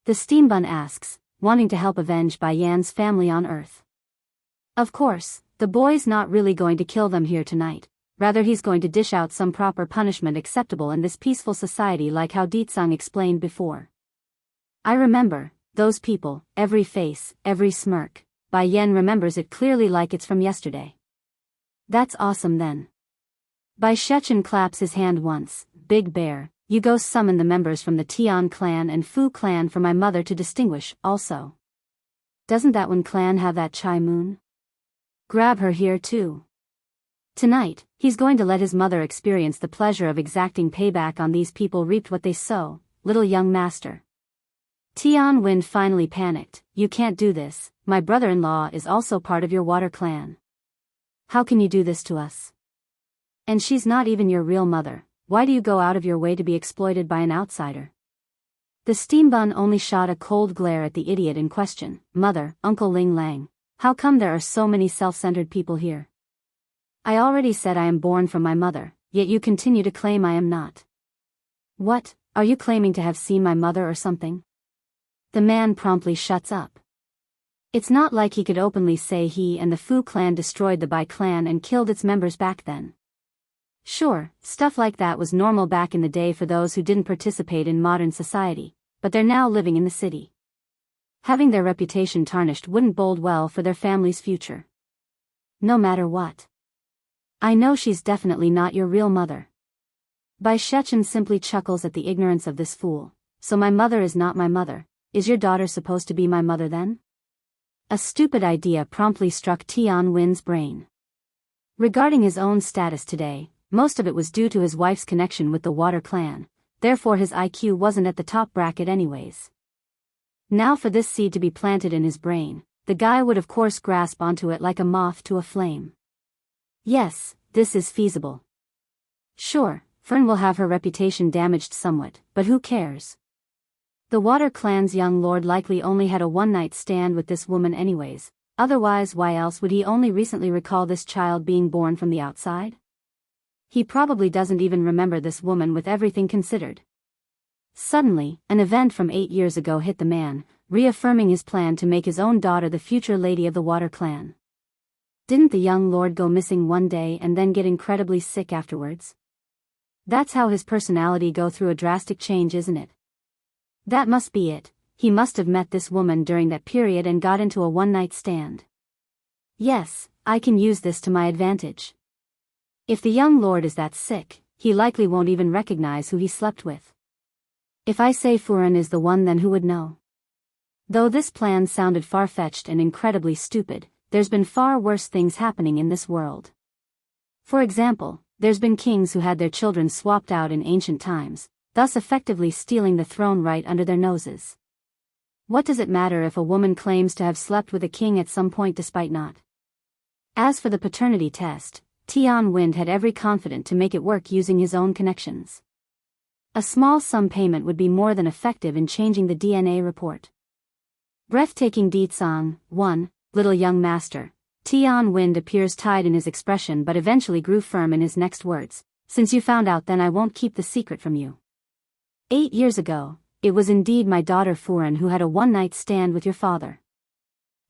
The Steambun asks, wanting to help avenge Bai Yan's family on Earth. Of course, the boy's not really going to kill them here tonight, rather he's going to dish out some proper punishment acceptable in this peaceful society, like how Ditsang explained before. I remember, those people, every face, every smirk. Bai Yan remembers it clearly like it's from yesterday. That's awesome then. Bai Shechen claps his hand once. Big Bear, you go summon the members from the Tian clan and Fu clan for my mother to distinguish, also. Doesn't that one clan have that Chai Moon? Grab her here too. Tonight, he's going to let his mother experience the pleasure of exacting payback on these people reaped what they sow, little young master. Tian Wind finally panicked. You can't do this, my brother-in-law is also part of your Water clan. How can you do this to us? And she's not even your real mother, why do you go out of your way to be exploited by an outsider? The Steambun only shot a cold glare at the idiot in question. Mother, Uncle Ling Lang. How come there are so many self-centered people here? I already said I am born from my mother, yet you continue to claim I am not. What, are you claiming to have seen my mother or something? The man promptly shuts up. It's not like he could openly say he and the Fu clan destroyed the Bai clan and killed its members back then. Sure, stuff like that was normal back in the day for those who didn't participate in modern society, but they're now living in the city. Having their reputation tarnished wouldn't bode well for their family's future. No matter what. I know she's definitely not your real mother. Bai Shechen simply chuckles at the ignorance of this fool. So my mother is not my mother. Is your daughter supposed to be my mother then? A stupid idea promptly struck Tian Win's brain. Regarding his own status today, most of it was due to his wife's connection with the Water clan, therefore his IQ wasn't at the top bracket anyways. Now for this seed to be planted in his brain, the guy would of course grasp onto it like a moth to a flame. Yes, this is feasible. Sure, Fern will have her reputation damaged somewhat, but who cares? The Water clan's young lord likely only had a one-night stand with this woman anyways, otherwise why else would he only recently recall this child being born from the outside? He probably doesn't even remember this woman with everything considered. Suddenly, an event from 8 years ago hit the man, reaffirming his plan to make his own daughter the future lady of the Water clan. Didn't the young lord go missing one day and then get incredibly sick afterwards? That's how his personality go through a drastic change, isn't it? That must be it, he must have met this woman during that period and got into a one-night stand. Yes, I can use this to my advantage. If the young lord is that sick, he likely won't even recognize who he slept with. If I say Furen is the one, then who would know? Though this plan sounded far-fetched and incredibly stupid, there's been far worse things happening in this world. For example, there's been kings who had their children swapped out in ancient times, thus effectively stealing the throne right under their noses. What does it matter if a woman claims to have slept with a king at some point despite not? As for the paternity test, Tian Wind had every confidence to make it work using his own connections. A small sum payment would be more than effective in changing the DNA report. Breathtaking Ditsang, 1, little young master. Tian Wind appears tied in his expression but eventually grew firm in his next words. Since you found out, then I won't keep the secret from you. 8 years ago, it was indeed my daughter Furen who had a one-night stand with your father.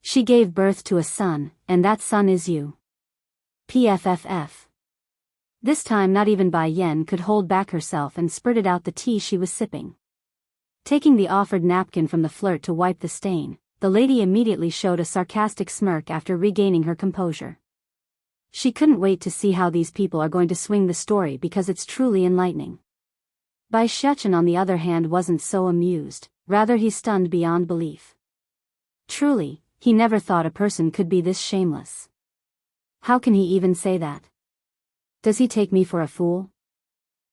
She gave birth to a son, and that son is you. PFFF. This time not even Bai Yan could hold back herself and spurted out the tea she was sipping. Taking the offered napkin from the flirt to wipe the stain, the lady immediately showed a sarcastic smirk after regaining her composure. She couldn't wait to see how these people are going to swing the story because it's truly enlightening. Bai Shechen on the other hand wasn't so amused, rather he's stunned beyond belief. Truly, he never thought a person could be this shameless. How can he even say that? Does he take me for a fool?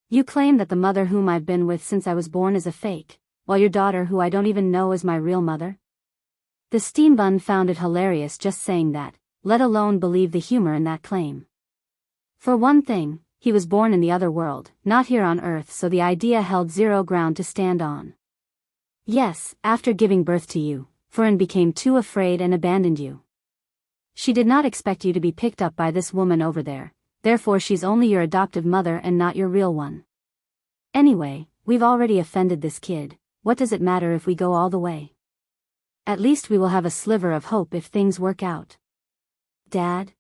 You claim that the mother whom I've been with since I was born is a fake, while your daughter who I don't even know is my real mother? The steam bun found it hilarious just saying that, let alone believe the humor in that claim. For one thing, he was born in the other world, not here on Earth, so the idea held zero ground to stand on. Yes, after giving birth to you, Furen became too afraid and abandoned you. She did not expect you to be picked up by this woman over there, therefore she's only your adoptive mother and not your real one. Anyway, we've already offended this kid, what does it matter if we go all the way? At least we will have a sliver of hope if things work out. Dad?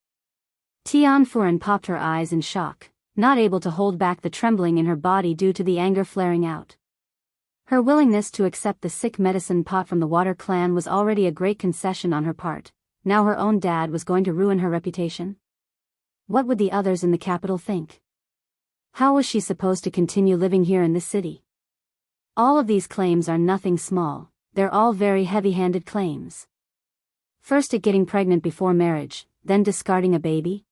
Tian Furen popped her eyes in shock, not able to hold back the trembling in her body due to the anger flaring out. Her willingness to accept the sick medicine pot from the Water Clan was already a great concession on her part, now her own dad was going to ruin her reputation? What would the others in the capital think? How was she supposed to continue living here in this city? All of these claims are nothing small, they're all very heavy-handed claims. First at getting pregnant before marriage, then discarding a baby?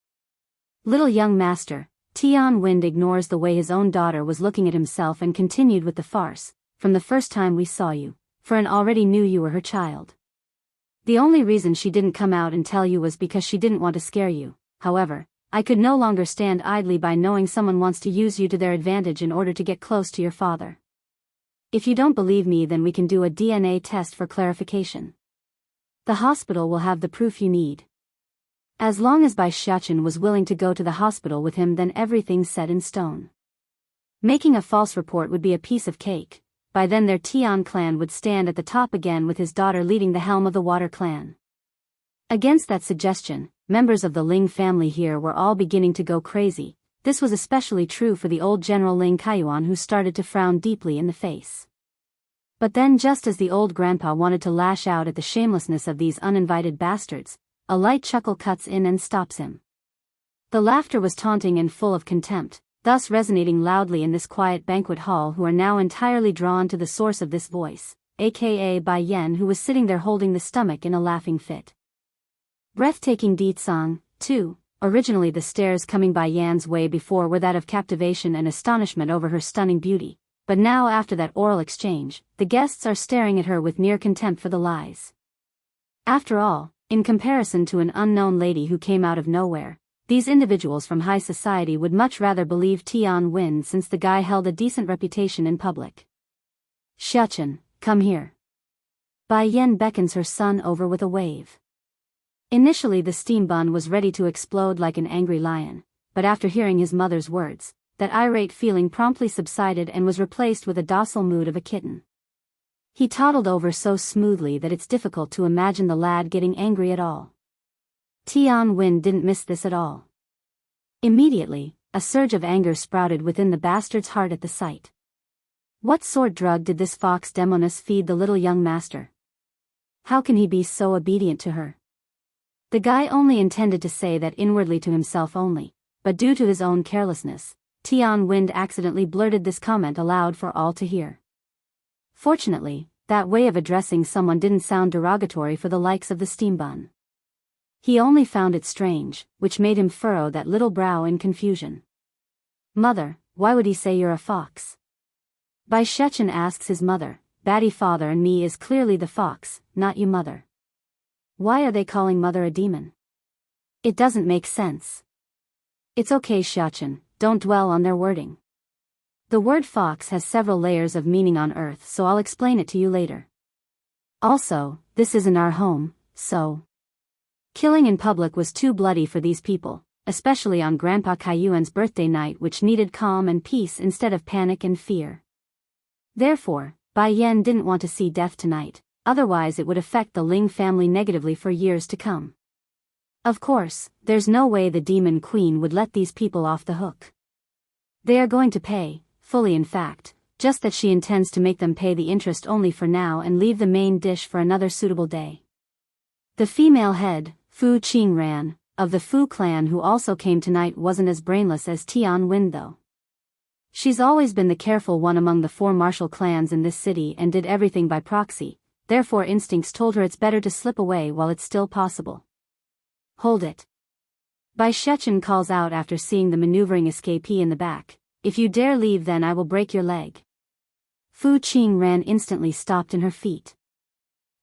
Little young master, Tian Wind ignores the way his own daughter was looking at himself and continued with the farce. From the first time we saw you, Furen already knew you were her child. The only reason she didn't come out and tell you was because she didn't want to scare you. However, I could no longer stand idly by knowing someone wants to use you to their advantage in order to get close to your father. If you don't believe me, then we can do a DNA test for clarification. The hospital will have the proof you need. As long as Bai Shechen was willing to go to the hospital with him, then everything's set in stone. Making a false report would be a piece of cake. By then their Tian clan would stand at the top again with his daughter leading the helm of the Water Clan. Against that suggestion, members of the Ling family here were all beginning to go crazy. This was especially true for the old General Ling Kaiyuan, who started to frown deeply in the face. But then, just as the old grandpa wanted to lash out at the shamelessness of these uninvited bastards, a light chuckle cuts in and stops him. The laughter was taunting and full of contempt, thus resonating loudly in this quiet banquet hall, who are now entirely drawn to the source of this voice, aka Bai Yen, who was sitting there holding the stomach in a laughing fit. Breathtaking Deetsang, too. Originally the stares coming Bai Yan's way before were that of captivation and astonishment over her stunning beauty, but now after that oral exchange, the guests are staring at her with near contempt for the lies. After all, in comparison to an unknown lady who came out of nowhere, these individuals from high society would much rather believe Tian Wind, since the guy held a decent reputation in public. Shechen, come here. Bai Yen beckons her son over with a wave. Initially the steam bun was ready to explode like an angry lion, but after hearing his mother's words, that irate feeling promptly subsided and was replaced with a docile mood of a kitten. He toddled over so smoothly that it's difficult to imagine the lad getting angry at all. Tian Wind didn't miss this at all. Immediately, a surge of anger sprouted within the bastard's heart at the sight. What sort drug did this fox demoness feed the little young master? How can he be so obedient to her? The guy only intended to say that inwardly to himself only, but due to his own carelessness, Tian Wind accidentally blurted this comment aloud for all to hear. Fortunately, that way of addressing someone didn't sound derogatory for the likes of the steam bun. He only found it strange, which made him furrow that little brow in confusion. Mother, why would he say you're a fox? Bai Shechen asks his mother. Batty father and me is clearly the fox, not you mother. Why are they calling mother a demon? It doesn't make sense. It's okay Shechen, don't dwell on their wording. The word fox has several layers of meaning on Earth, so I'll explain it to you later. Also, this isn't our home, so... Killing in public was too bloody for these people, especially on Grandpa Kaiyuan's birthday night, which needed calm and peace instead of panic and fear. Therefore, Bai Yen didn't want to see death tonight, otherwise it would affect the Ling family negatively for years to come. Of course, there's no way the Demon Queen would let these people off the hook. They are going to pay, fully in fact, just that she intends to make them pay the interest only for now and leave the main dish for another suitable day. The female head, Fu Qingran, of the Fu clan who also came tonight wasn't as brainless as Tian Wind though. She's always been the careful one among the 4 martial clans in this city and did everything by proxy, therefore instincts told her it's better to slip away while it's still possible. Hold it. Bai Shechen calls out after seeing the maneuvering escapee in the back. If you dare leave, then I will break your leg. Fu Qing instantly stopped in her feet.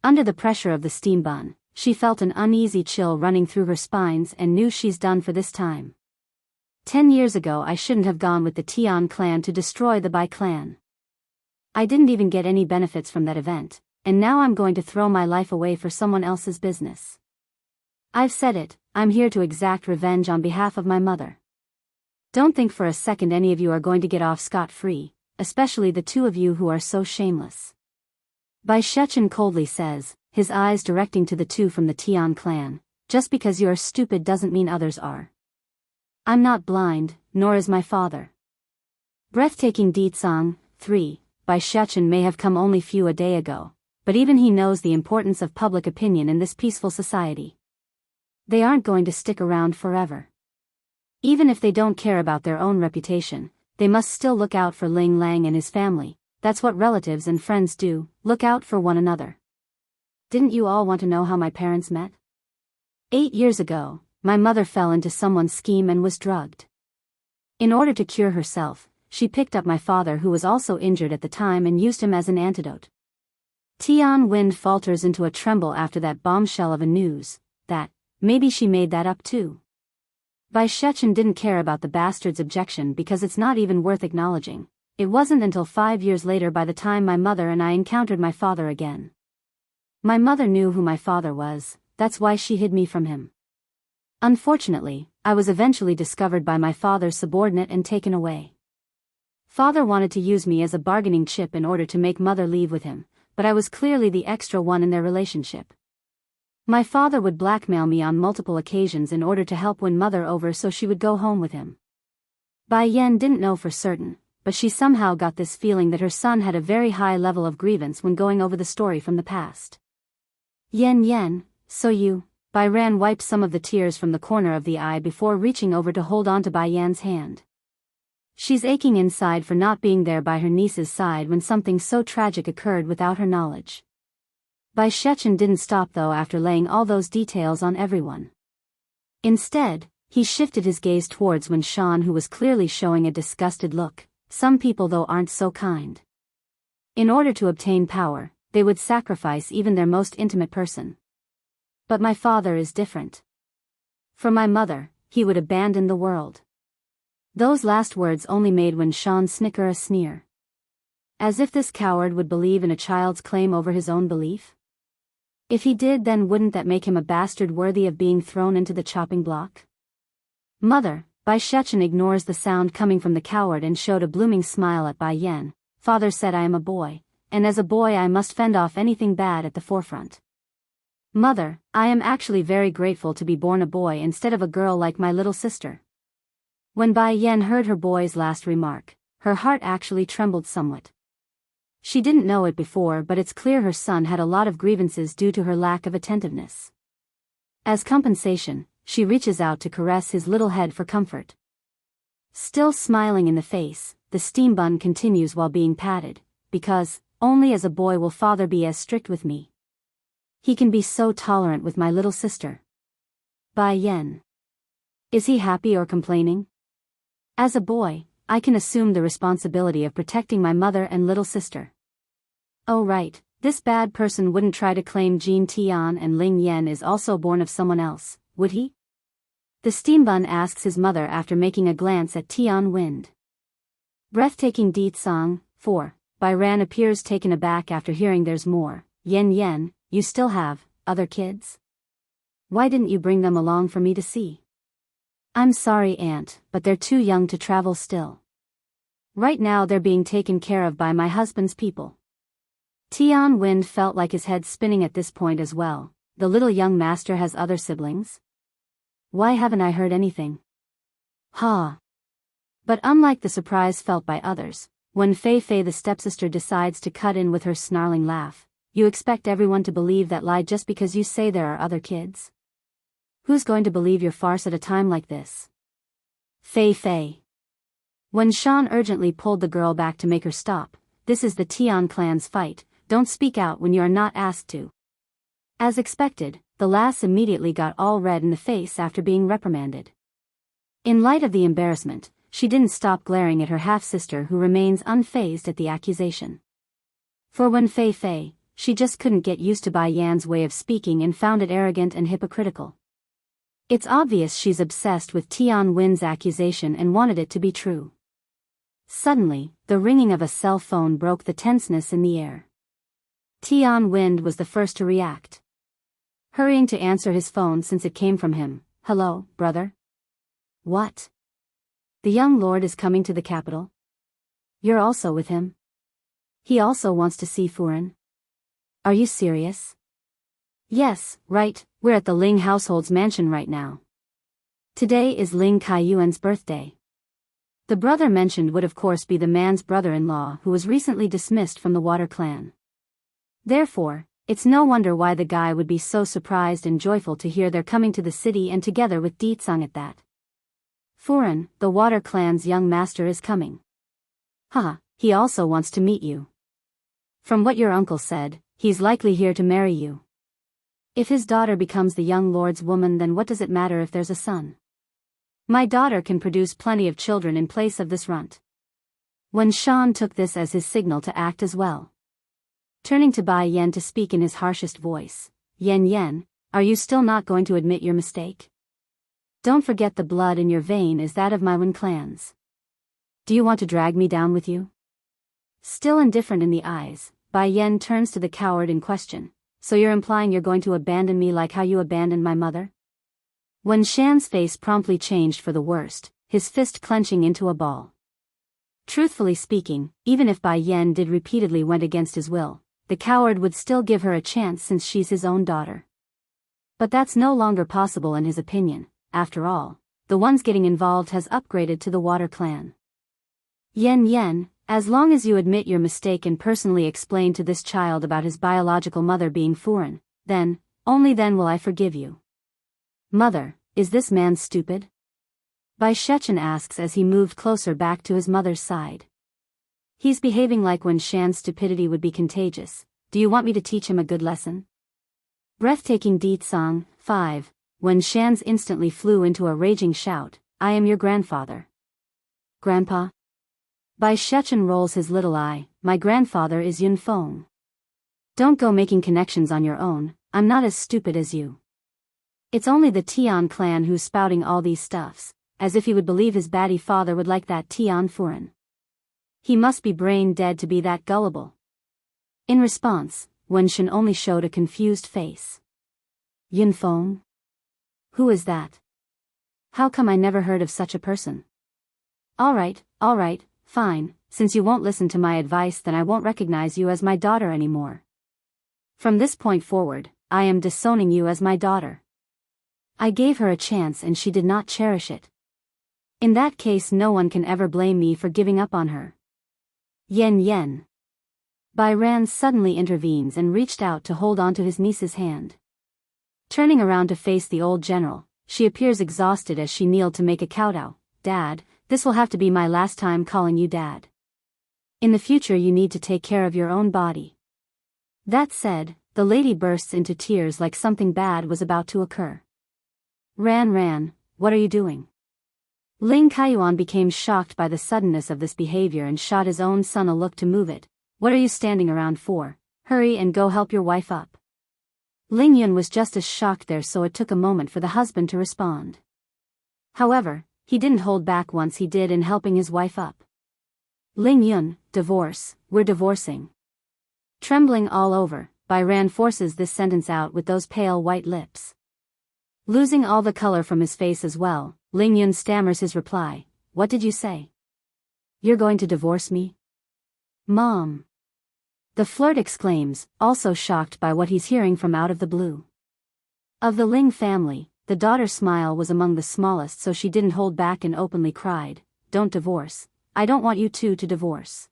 Under the pressure of the steam bun, she felt an uneasy chill running through her spines and knew she's done for this time. 10 years ago I shouldn't have gone with the Tian clan to destroy the Bai clan. I didn't even get any benefits from that event, and now I'm going to throw my life away for someone else's business. I've said it, I'm here to exact revenge on behalf of my mother. Don't think for a second any of you are going to get off scot-free, especially the 2 of you who are so shameless. Bai Shechen coldly says, his eyes directing to the 2 from the Tian clan. Just because you're stupid doesn't mean others are. I'm not blind, nor is my father. Breathtaking Ditsang, 3, Bai Shechen may have come only few a day ago, but even he knows the importance of public opinion in this peaceful society. They aren't going to stick around forever. Even if they don't care about their own reputation, they must still look out for Ling Lang and his family. That's what relatives and friends do, look out for one another. Didn't you all want to know how my parents met? 8 years ago, my mother fell into someone's scheme and was drugged. In order to cure herself, she picked up my father who was also injured at the time and used him as an antidote. Tian Wind falters into a tremble after that bombshell of a news, that, maybe she made that up too. Bai Shechen didn't care about the bastard's objection because it's not even worth acknowledging. It wasn't until 5 years later by the time my mother and I encountered my father again. My mother knew who my father was, that's why she hid me from him. Unfortunately, I was eventually discovered by my father's subordinate and taken away. Father wanted to use me as a bargaining chip in order to make mother leave with him, but I was clearly the extra one in their relationship. My father would blackmail me on multiple occasions in order to help win mother over so she would go home with him. Bai Yan didn't know for certain, but she somehow got this feeling that her son had a very high level of grievance when going over the story from the past. Yen, so you... Bai Ran wiped some of the tears from the corner of the eye before reaching over to hold on to Bai Yan's hand. She's aching inside for not being there by her niece's side when something so tragic occurred without her knowledge. Bai Shechen didn't stop though after laying all those details on everyone. Instead, he shifted his gaze towards Wen Shan, who was clearly showing a disgusted look. Some people though aren't so kind. In order to obtain power, they would sacrifice even their most intimate person. But my father is different. For my mother, he would abandon the world. Those last words only made Wen Shan snicker a sneer. As if this coward would believe in a child's claim over his own belief? If he did, then wouldn't that make him a bastard worthy of being thrown into the chopping block? Mother, Bai Shechen ignores the sound coming from the coward and showed a blooming smile at Bai Yan. Father said I am a boy, and as a boy I must fend off anything bad at the forefront. Mother, I am actually very grateful to be born a boy instead of a girl like my little sister. When Bai Yan heard her boy's last remark, her heart actually trembled somewhat. She didn't know it before, but it's clear her son had a lot of grievances due to her lack of attentiveness. As compensation, she reaches out to caress his little head for comfort. Still smiling in the face, the steam bun continues while being patted, because, only as a boy will father be as strict with me. He can be so tolerant with my little sister. Bai Yan. Is he happy or complaining? As a boy, I can assume the responsibility of protecting my mother and little sister. Oh right, this bad person wouldn't try to claim Jin Tian and Ling Yan is also born of someone else, would he? The steam bun asks his mother after making a glance at Tian Wind. Breathtaking Ditsang, 4, Bai Ran appears taken aback after hearing there's more. Yen, you still have other kids? Why didn't you bring them along for me to see? I'm sorry, Aunt, but they're too young to travel still. Right now they're being taken care of by my husband's people. Tian Wind felt like his head spinning at this point as well. The little young master has other siblings? Why haven't I heard anything? But unlike the surprise felt by others, when Fei Fei the stepsister decides to cut in with her snarling laugh, you expect everyone to believe that lie just because you say there are other kids? Who's going to believe your farce at a time like this? Fei Fei. When Shan urgently pulled the girl back to make her stop, this is the Tian clan's fight, don't speak out when you are not asked to. As expected, the lass immediately got all red in the face after being reprimanded. In light of the embarrassment, she didn't stop glaring at her half-sister who remains unfazed at the accusation. For when Fei Fei, she just couldn't get used to Bai Yan's way of speaking and found it arrogant and hypocritical. It's obvious she's obsessed with Tian Wen's accusation and wanted it to be true. Suddenly, the ringing of a cell phone broke the tenseness in the air. Tian Wen was the first to react. Hurrying to answer his phone since it came from him. Hello, brother? What? The young lord is coming to the capital? You're also with him? He also wants to see Furen? Are you serious? Yes, right, we're at the Ling household's mansion right now. Today is Ling Kaiyuan's birthday. The brother mentioned would of course be the man's brother-in-law who was recently dismissed from the Water clan. Therefore, it's no wonder why the guy would be so surprised and joyful to hear they're coming to the city and together with Ditsang at that. Furen, the Water clan's young master is coming. Haha, he also wants to meet you. From what your uncle said, he's likely here to marry you. If his daughter becomes the young lord's woman, then what does it matter if there's a son? My daughter can produce plenty of children in place of this runt. When Shan took this as his signal to act as well. Turning to Bai Yan to speak in his harshest voice, Yen, are you still not going to admit your mistake? Don't forget the blood in your vein is that of my Wen clans. Do you want to drag me down with you? Still indifferent in the eyes, Bai Yan turns to the coward in question. So you're implying you're going to abandon me like how you abandoned my mother? When Shan's face promptly changed for the worst, his fist clenching into a ball. Truthfully speaking, even if Bai Yan did repeatedly went against his will, the coward would still give her a chance since she's his own daughter. But that's no longer possible in his opinion. After all, the ones getting involved has upgraded to the Water clan. Yen, as long as you admit your mistake and personally explain to this child about his biological mother being Furen, then, only then will I forgive you. Mother, is this man stupid? Bai Shechen asks as he moved closer back to his mother's side. He's behaving like when Shan's stupidity would be contagious. Do you want me to teach him a good lesson? Breathtaking Ditsang, 5. When Shan's instantly flew into a raging shout, I am your grandfather. Grandpa? Bai Shechen rolls his little eye, my grandfather is Yun Feng. Don't go making connections on your own, I'm not as stupid as you. It's only the Tian clan who's spouting all these stuffs, as if he would believe his baddie father would like that Tian Furen. He must be brain dead to be that gullible. In response, Wen Shen only showed a confused face. Yun Feng? Who is that? How come I never heard of such a person? Alright, fine, since you won't listen to my advice then I won't recognize you as my daughter anymore. From this point forward, I am disowning you as my daughter. I gave her a chance and she did not cherish it. In that case no one can ever blame me for giving up on her. Yen. Bai Ran suddenly intervenes and reached out to hold onto his niece's hand. Turning around to face the old general, she appears exhausted as she kneeled to make a kowtow. Dad, this will have to be my last time calling you Dad. In the future you need to take care of your own body. That said, the lady bursts into tears like something bad was about to occur. Ran, what are you doing? Ling Kaiyuan became shocked by the suddenness of this behavior and shot his own son a look to move it. What are you standing around for? Hurry and go help your wife up. Ling Yun was just as shocked there, so it took a moment for the husband to respond. However, he didn't hold back once he did in helping his wife up. Ling Yun, divorce, we're divorcing. Trembling all over, Bai Ran forces this sentence out with those pale white lips. Losing all the color from his face as well, Ling Yun stammers his reply, what did you say? You're going to divorce me? Mom. The flirt exclaims, also shocked by what he's hearing from out of the blue. Of the Ling family, the daughter's smile was among the smallest, so she didn't hold back and openly cried, don't divorce, I don't want you two to divorce.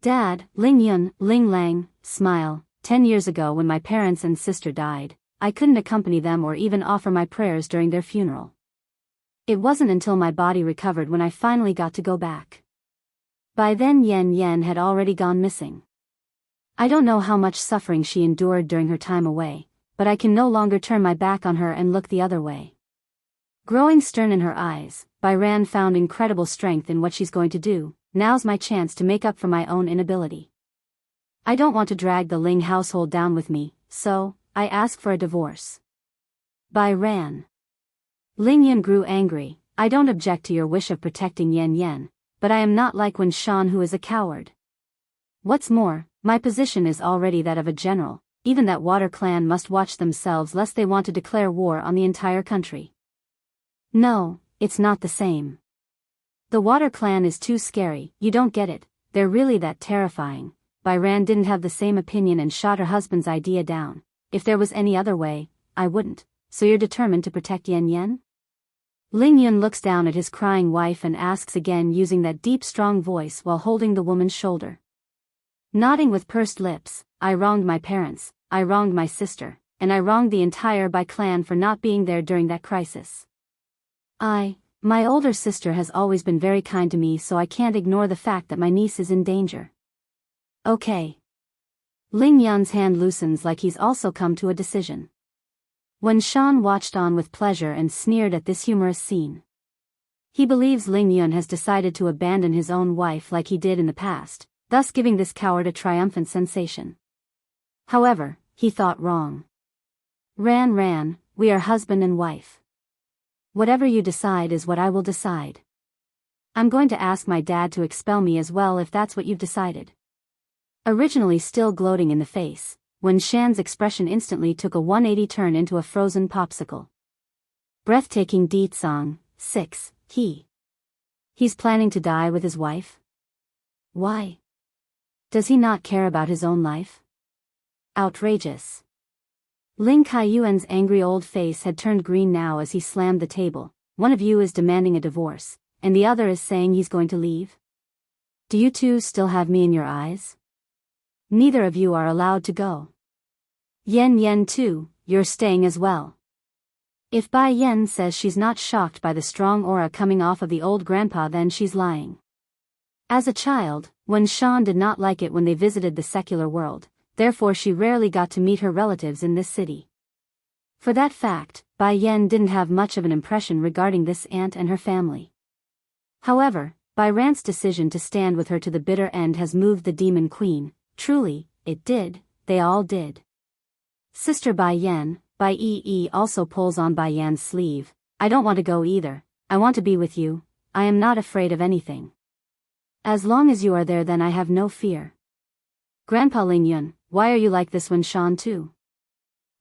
Dad, Ling Yun, Ling Lang, smile, 10 years ago when my parents and sister died, I couldn't accompany them or even offer my prayers during their funeral. It wasn't until my body recovered when I finally got to go back. By then Yen Yen had already gone missing. I don't know how much suffering she endured during her time away, but I can no longer turn my back on her and look the other way. Growing stern in her eyes, Byran found incredible strength in what she's going to do. Now's my chance to make up for my own inability. I don't want to drag the Ling household down with me, so I ask for a divorce. Byran. Ling Yun grew angry. I don't object to your wish of protecting Yen Yen, but I am not like Wen Shan, who is a coward. What's more, my position is already that of a general. Even that water clan must watch themselves lest they want to declare war on the entire country. No, it's not the same. The water clan is too scary. You don't get it, they're really that terrifying. Byran didn't have the same opinion and shot her husband's idea down. If there was any other way, I wouldn't. So you're determined to protect Yen Yen? Ling Yun looks down at his crying wife and asks again, using that deep strong voice while holding the woman's shoulder. Nodding with pursed lips, I wronged my parents, I wronged my sister, and I wronged the entire Bai clan for not being there during that crisis. My older sister has always been very kind to me, so I can't ignore the fact that my niece is in danger. Okay. Ling Yun's hand loosens like he's also come to a decision. Wen Shan watched on with pleasure and sneered at this humorous scene. He believes Ling Yun has decided to abandon his own wife like he did in the past, thus giving this coward a triumphant sensation. However, he thought wrong. Ran, we are husband and wife. Whatever you decide is what I will decide. I'm going to ask my dad to expel me as well if that's what you've decided. Originally still gloating in the face, Wen Shan's expression instantly took a 180 turn into a frozen popsicle. Breathtaking Deet Song, 6, He's planning to die with his wife? Why? Does he not care about his own life? Outrageous. Ling Kaiyuan's angry old face had turned green now as he slammed the table. One of you is demanding a divorce, and the other is saying he's going to leave? Do you two still have me in your eyes? Neither of you are allowed to go. Yen Yen too, you're staying as well. If Bai Yen says she's not shocked by the strong aura coming off of the old grandpa, then she's lying. As a child, Wen Shan did not like it when they visited the secular world, therefore she rarely got to meet her relatives in this city. For that fact, Bai Yen didn't have much of an impression regarding this aunt and her family. However, Bai Ran's decision to stand with her to the bitter end has moved the Demon Queen. Truly, it did, they all did. Sister Bai Yen, Bai Yi also pulls on Bai Yan's sleeve. I don't want to go either, I want to be with you, I am not afraid of anything. As long as you are there, then I have no fear. Grandpa Ling Yun, why are you like this? Wen Shan too?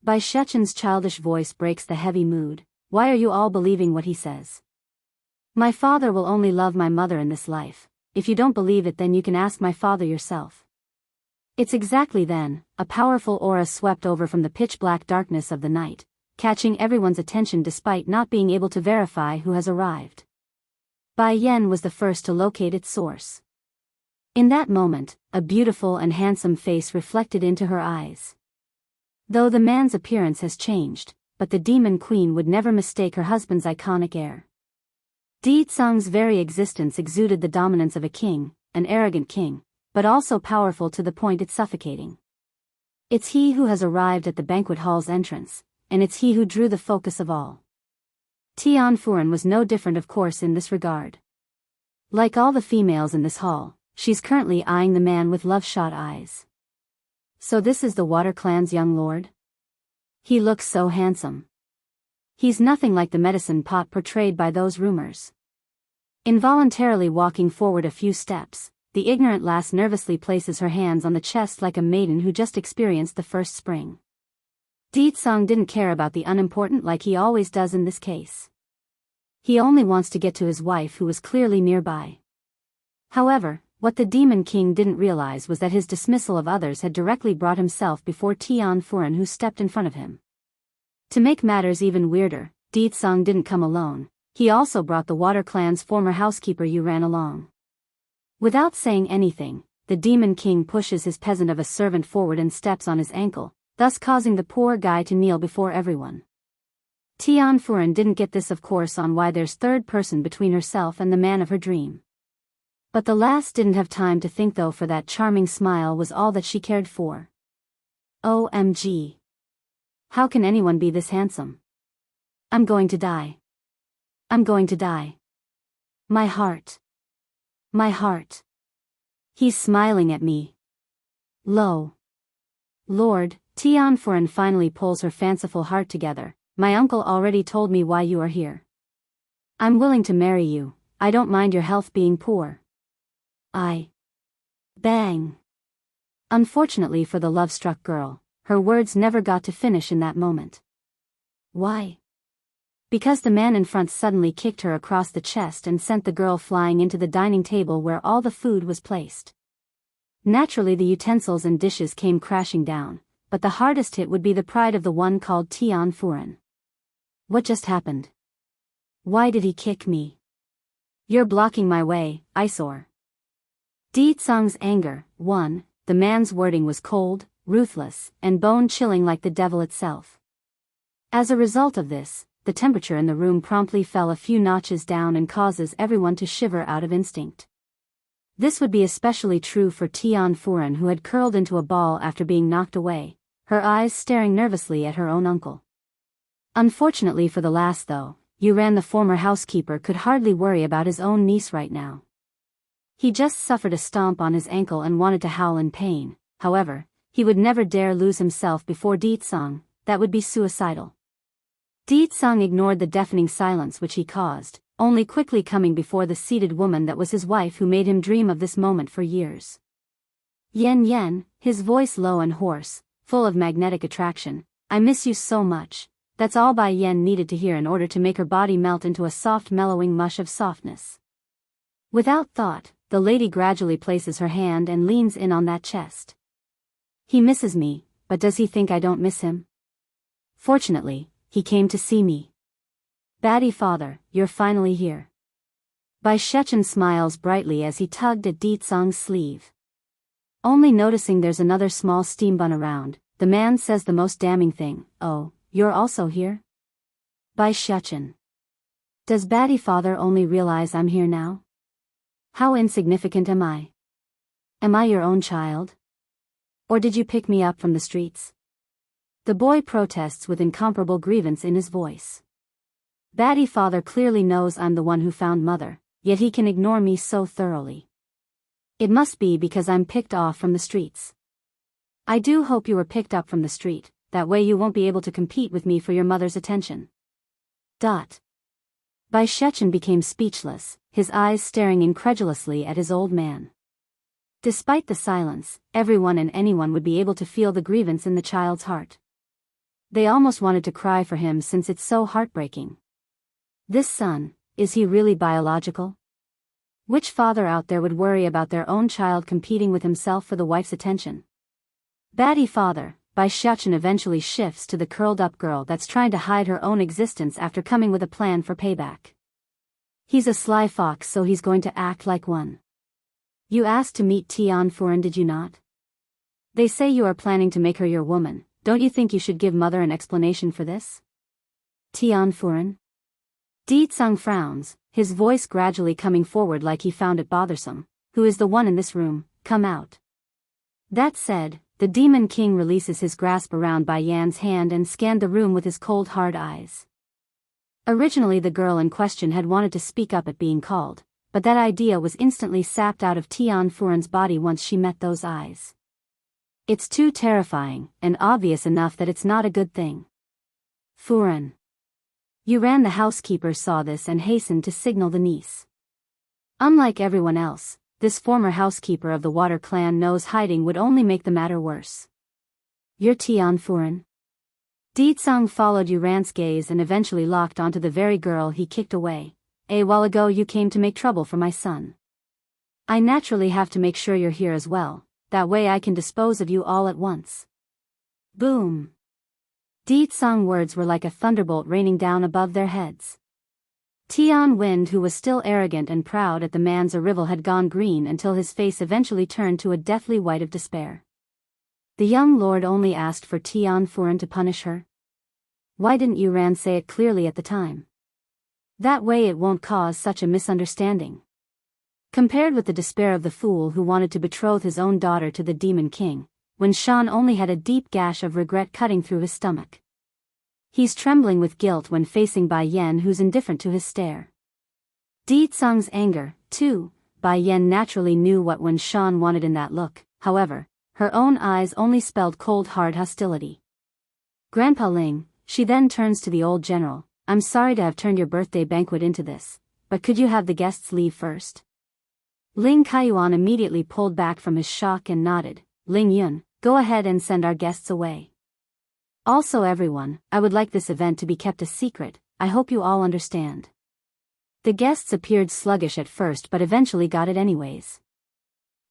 Bai Shechen's childish voice breaks the heavy mood. Why are you all believing what he says? My father will only love my mother in this life. If you don't believe it, then you can ask my father yourself. It's exactly then, a powerful aura swept over from the pitch-black darkness of the night, catching everyone's attention despite not being able to verify who has arrived. Bai Yen was the first to locate its source. In that moment, a beautiful and handsome face reflected into her eyes. Though the man's appearance has changed, but the Demon Queen would never mistake her husband's iconic air. Deet Song's very existence exuded the dominance of a king, an arrogant king, but also powerful to the point it's suffocating. It's he who has arrived at the banquet hall's entrance, and it's he who drew the focus of all. Tian Furen was no different, of course, in this regard. Like all the females in this hall, she's currently eyeing the man with love-shot eyes. So this is the Water Clan's young lord? He looks so handsome. He's nothing like the medicine pot portrayed by those rumors. Involuntarily walking forward a few steps, the ignorant lass nervously places her hands on the chest like a maiden who just experienced the first spring. Deet Song didn't care about the unimportant like he always does in this case. He only wants to get to his wife, who was clearly nearby. However, what the Demon King didn't realize was that his dismissal of others had directly brought himself before Tian Furen, who stepped in front of him. To make matters even weirder, Deet Song didn't come alone, he also brought the Water Clan's former housekeeper Yu Ran along. Without saying anything, the Demon King pushes his peasant of a servant forward and steps on his ankle, thus causing the poor guy to kneel before everyone. Tian Furen didn't get this, of course, on why there's third person between herself and the man of her dream. But the lass didn't have time to think though, for that charming smile was all that she cared for. OMG. How can anyone be this handsome? I'm going to die. I'm going to die. My heart. My heart. He's smiling at me. Lo. Lord, Tian Furen finally pulls her fanciful heart together. My uncle already told me why you are here. I'm willing to marry you. I don't mind your health being poor. Bang. Unfortunately for the love-struck girl, her words never got to finish in that moment. Why? Because the man in front suddenly kicked her across the chest and sent the girl flying into the dining table where all the food was placed. Naturally, the utensils and dishes came crashing down, but the hardest hit would be the pride of the one called Tian Furen. What just happened? Why did he kick me? You're blocking my way, eyesore. Di Tsang's anger, won. The man's wording was cold, ruthless, and bone-chilling like the devil itself. As a result of this, the temperature in the room promptly fell a few notches down and causes everyone to shiver out of instinct. This would be especially true for Tian Furen, who had curled into a ball after being knocked away, her eyes staring nervously at her own uncle. Unfortunately for the lass though, Yuran, the former housekeeper, could hardly worry about his own niece right now. He just suffered a stomp on his ankle and wanted to howl in pain. However, he would never dare lose himself before Di Tsang. That would be suicidal. Di Tsang ignored the deafening silence which he caused, only quickly coming before the seated woman that was his wife, who made him dream of this moment for years. Yen Yen, his voice low and hoarse, full of magnetic attraction. I miss you so much. That's all Bai Yen needed to hear in order to make her body melt into a soft mellowing mush of softness. Without thought, the lady gradually places her hand and leans in on that chest. He misses me, but does he think I don't miss him? Fortunately, he came to see me. Baddie father, you're finally here. Bai Shechen smiles brightly as he tugged at Di Tsang's sleeve. Only noticing there's another small steam bun around, the man says the most damning thing. Oh, you're also here? Bai Shechen. Does Baddie father only realize I'm here now? How insignificant am I? Am I your own child? Or did you pick me up from the streets? The boy protests with incomparable grievance in his voice. Baddie father clearly knows I'm the one who found mother, yet he can ignore me so thoroughly. It must be because I'm picked off from the streets. I do hope you were picked up from the street, that way you won't be able to compete with me for your mother's attention. Bai Shechen became speechless, his eyes staring incredulously at his old man. Despite the silence, everyone and anyone would be able to feel the grievance in the child's heart. They almost wanted to cry for him since it's so heartbreaking. This son, is he really biological? Which father out there would worry about their own child competing with himself for the wife's attention? Baddie father, Bai Shechen eventually shifts to the curled-up girl that's trying to hide her own existence after coming with a plan for payback. He's a sly fox, so he's going to act like one. You asked to meet Tian Furen, did you not? They say you are planning to make her your woman. Don't you think you should give mother an explanation for this? Tian Furen? Di Tsang frowns, his voice gradually coming forward like he found it bothersome. Who is the one in this room? Come out. That said, the Demon King releases his grasp around Bai Yan's hand and scanned the room with his cold hard eyes. Originally the girl in question had wanted to speak up at being called, but that idea was instantly sapped out of Tian Furen's body once she met those eyes. It's too terrifying, and obvious enough that it's not a good thing. Furen. Yuran, the housekeeper, saw this and hastened to signal the niece. Unlike everyone else, this former housekeeper of the Water Clan knows hiding would only make the matter worse. You're Tian Furen? Di Tsang followed Yuran's gaze and eventually locked onto the very girl he kicked away. A while ago you came to make trouble for my son. I naturally have to make sure you're here as well, that way I can dispose of you all at once. Boom. Di Tsang's words were like a thunderbolt raining down above their heads. Tian Wind, who was still arrogant and proud at the man's arrival, had gone green until his face eventually turned to a deathly white of despair. The young lord only asked for Tian Furen to punish her. Why didn't you Ran say it clearly at the time? That way it won't cause such a misunderstanding. Compared with the despair of the fool who wanted to betroth his own daughter to the Demon King, Wen Shan only had a deep gash of regret cutting through his stomach. He's trembling with guilt when facing Bai Yan, who's indifferent to his stare. Di Tsung's anger, too. Bai Yan naturally knew what Wen Shan wanted in that look, however, her own eyes only spelled cold hard hostility. Grandpa Ling, she then turns to the old general, I'm sorry to have turned your birthday banquet into this, but could you have the guests leave first? Ling Kaiyuan immediately pulled back from his shock and nodded. Ling Yun, go ahead and send our guests away. Also everyone, I would like this event to be kept a secret, I hope you all understand. The guests appeared sluggish at first but eventually got it anyways.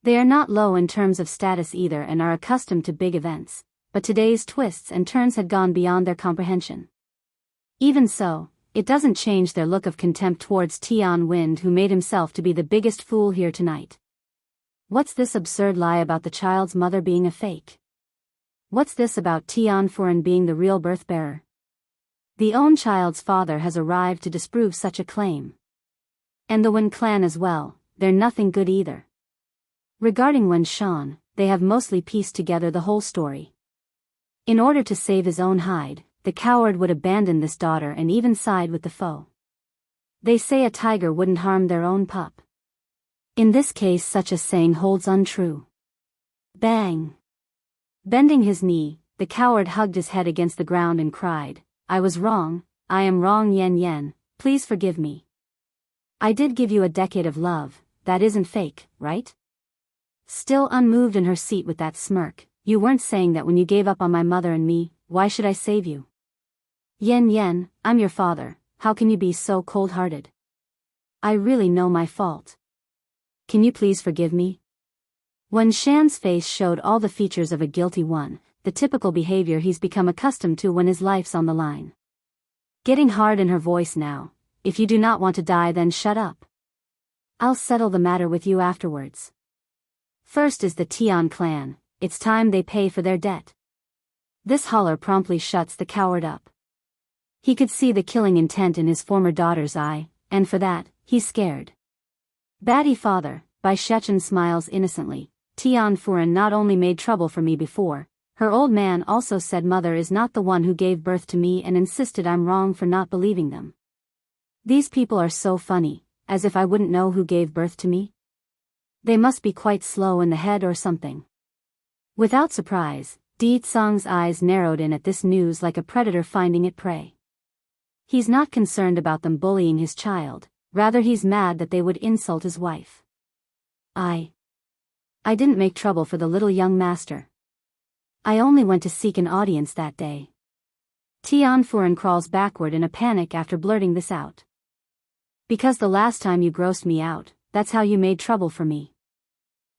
They are not low in terms of status either and are accustomed to big events, but today's twists and turns had gone beyond their comprehension. Even so, it doesn't change their look of contempt towards Tian Wind, who made himself to be the biggest fool here tonight. What's this absurd lie about the child's mother being a fake? What's this about Tian Furen being the real birth bearer? The own child's father has arrived to disprove such a claim. And the Wen clan as well, they're nothing good either. Regarding Wen Shan, they have mostly pieced together the whole story. In order to save his own hide, the coward would abandon this daughter and even side with the foe. They say a tiger wouldn't harm their own pup. In this case such a saying holds untrue. Bang! Bending his knee, the coward hugged his head against the ground and cried, I was wrong, I am wrong Yen Yen, please forgive me. I did give you a decade of love, that isn't fake, right? Still unmoved in her seat with that smirk, you weren't saying that when you gave up on my mother and me, why should I save you? Yen Yen, I'm your father, how can you be so cold-hearted? I really know my fault. Can you please forgive me? Wen Shan's face showed all the features of a guilty one, the typical behavior he's become accustomed to when his life's on the line. Getting hard in her voice now, if you do not want to die then shut up. I'll settle the matter with you afterwards. First is the Tian clan, it's time they pay for their debt. This holler promptly shuts the coward up. He could see the killing intent in his former daughter's eye, and for that, he's scared. Batty father, Bai Shechen smiles innocently, Tian Furen not only made trouble for me before, her old man also said mother is not the one who gave birth to me and insisted I'm wrong for not believing them. These people are so funny, as if I wouldn't know who gave birth to me. They must be quite slow in the head or something. Without surprise, Di Tsung's eyes narrowed in at this news like a predator finding its prey. He's not concerned about them bullying his child, rather he's mad that they would insult his wife. I didn't make trouble for the little young master. I only went to seek an audience that day. Tian Furen crawls backward in a panic after blurting this out. Because the last time you grossed me out, that's how you made trouble for me.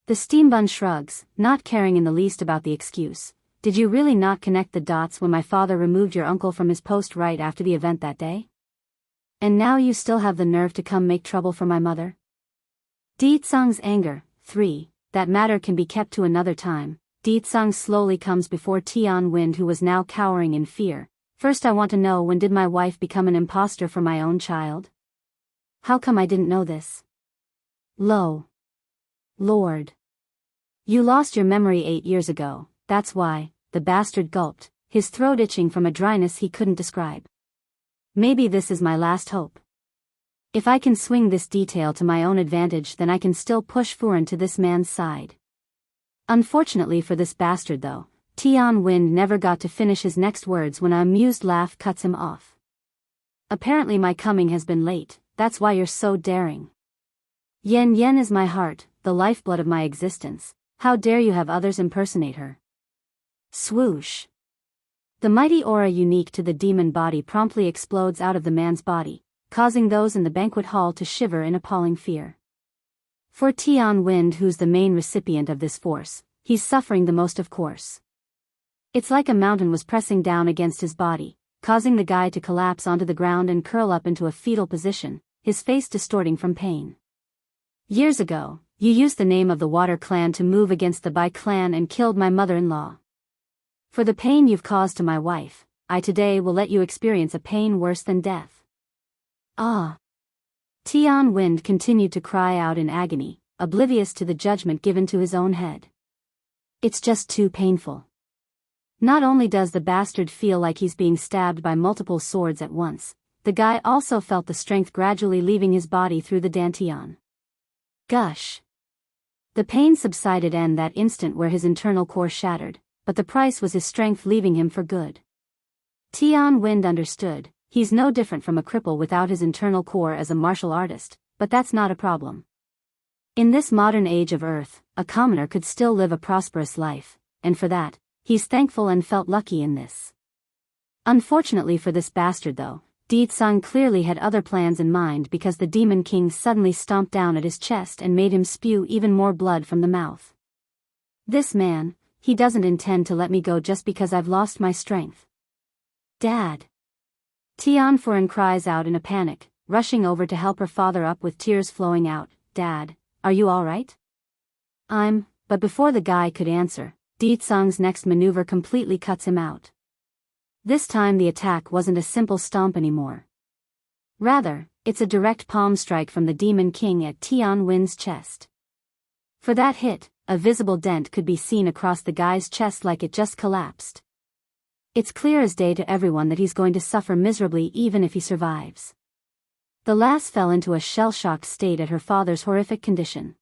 The steambun shrugs, not caring in the least about the excuse. Did you really not connect the dots when my father removed your uncle from his post right after the event that day? And now you still have the nerve to come make trouble for my mother? Di Tsung's anger, 3, that matter can be kept to another time. Di Tsung slowly comes before Tian Wind, who was now cowering in fear. First I want to know, when did my wife become an imposter for my own child? How come I didn't know this? Lord. You lost your memory 8 years ago, that's why, the bastard gulped, his throat itching from a dryness he couldn't describe. Maybe this is my last hope. If I can swing this detail to my own advantage, then I can still push Furen to this man's side. Unfortunately for this bastard though, Tian Wind never got to finish his next words when an amused laugh cuts him off. Apparently my coming has been late, that's why you're so daring. Yen Yen is my heart, the lifeblood of my existence, how dare you have others impersonate her? Swoosh. The mighty aura unique to the demon body promptly explodes out of the man's body, causing those in the banquet hall to shiver in appalling fear. For Tian Wind, who's the main recipient of this force, he's suffering the most of course. It's like a mountain was pressing down against his body, causing the guy to collapse onto the ground and curl up into a fetal position, his face distorting from pain. Years ago, you used the name of the Water Clan to move against the Bai clan and killed my mother-in-law. For the pain you've caused to my wife, I today will let you experience a pain worse than death. Ah! Tian Wind continued to cry out in agony, oblivious to the judgment given to his own head. It's just too painful. Not only does the bastard feel like he's being stabbed by multiple swords at once, the guy also felt the strength gradually leaving his body through the dantian. Gush! The pain subsided in that instant where his internal core shattered, but the price was his strength leaving him for good. Tian Wind understood, he's no different from a cripple without his internal core as a martial artist, but that's not a problem. In this modern age of Earth, a commoner could still live a prosperous life, and for that, he's thankful and felt lucky in this. Unfortunately for this bastard though, Di-tsang clearly had other plans in mind because the Demon King suddenly stomped down at his chest and made him spew even more blood from the mouth. This man, he doesn't intend to let me go just because I've lost my strength. Dad! Tian Furen cries out in a panic, rushing over to help her father up with tears flowing out. Dad, are you alright? But before the guy could answer, Di-tsang's next maneuver completely cuts him out. This time the attack wasn't a simple stomp anymore. Rather, it's a direct palm strike from the Demon King at Tian Win's chest. For that hit, a visible dent could be seen across the guy's chest like it just collapsed. It's clear as day to everyone that he's going to suffer miserably even if he survives. The lass fell into a shell-shocked state at her father's horrific condition.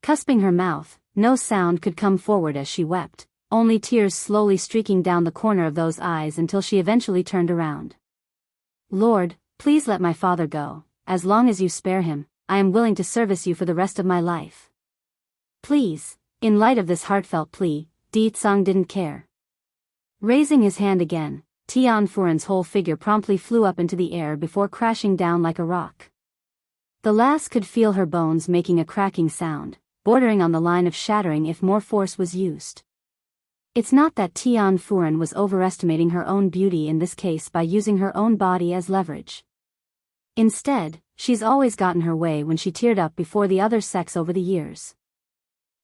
Cusping her mouth, no sound could come forward as she wept, only tears slowly streaking down the corner of those eyes until she eventually turned around. Lord, please let my father go. As long as you spare him, I am willing to service you for the rest of my life. Please. In light of this heartfelt plea, Di-tsang didn't care. Raising his hand again, Tian Furen's whole figure promptly flew up into the air before crashing down like a rock. The lass could feel her bones making a cracking sound, bordering on the line of shattering if more force was used. It's not that Tian Furen was overestimating her own beauty in this case by using her own body as leverage. Instead, she's always gotten her way when she teared up before the other sex over the years.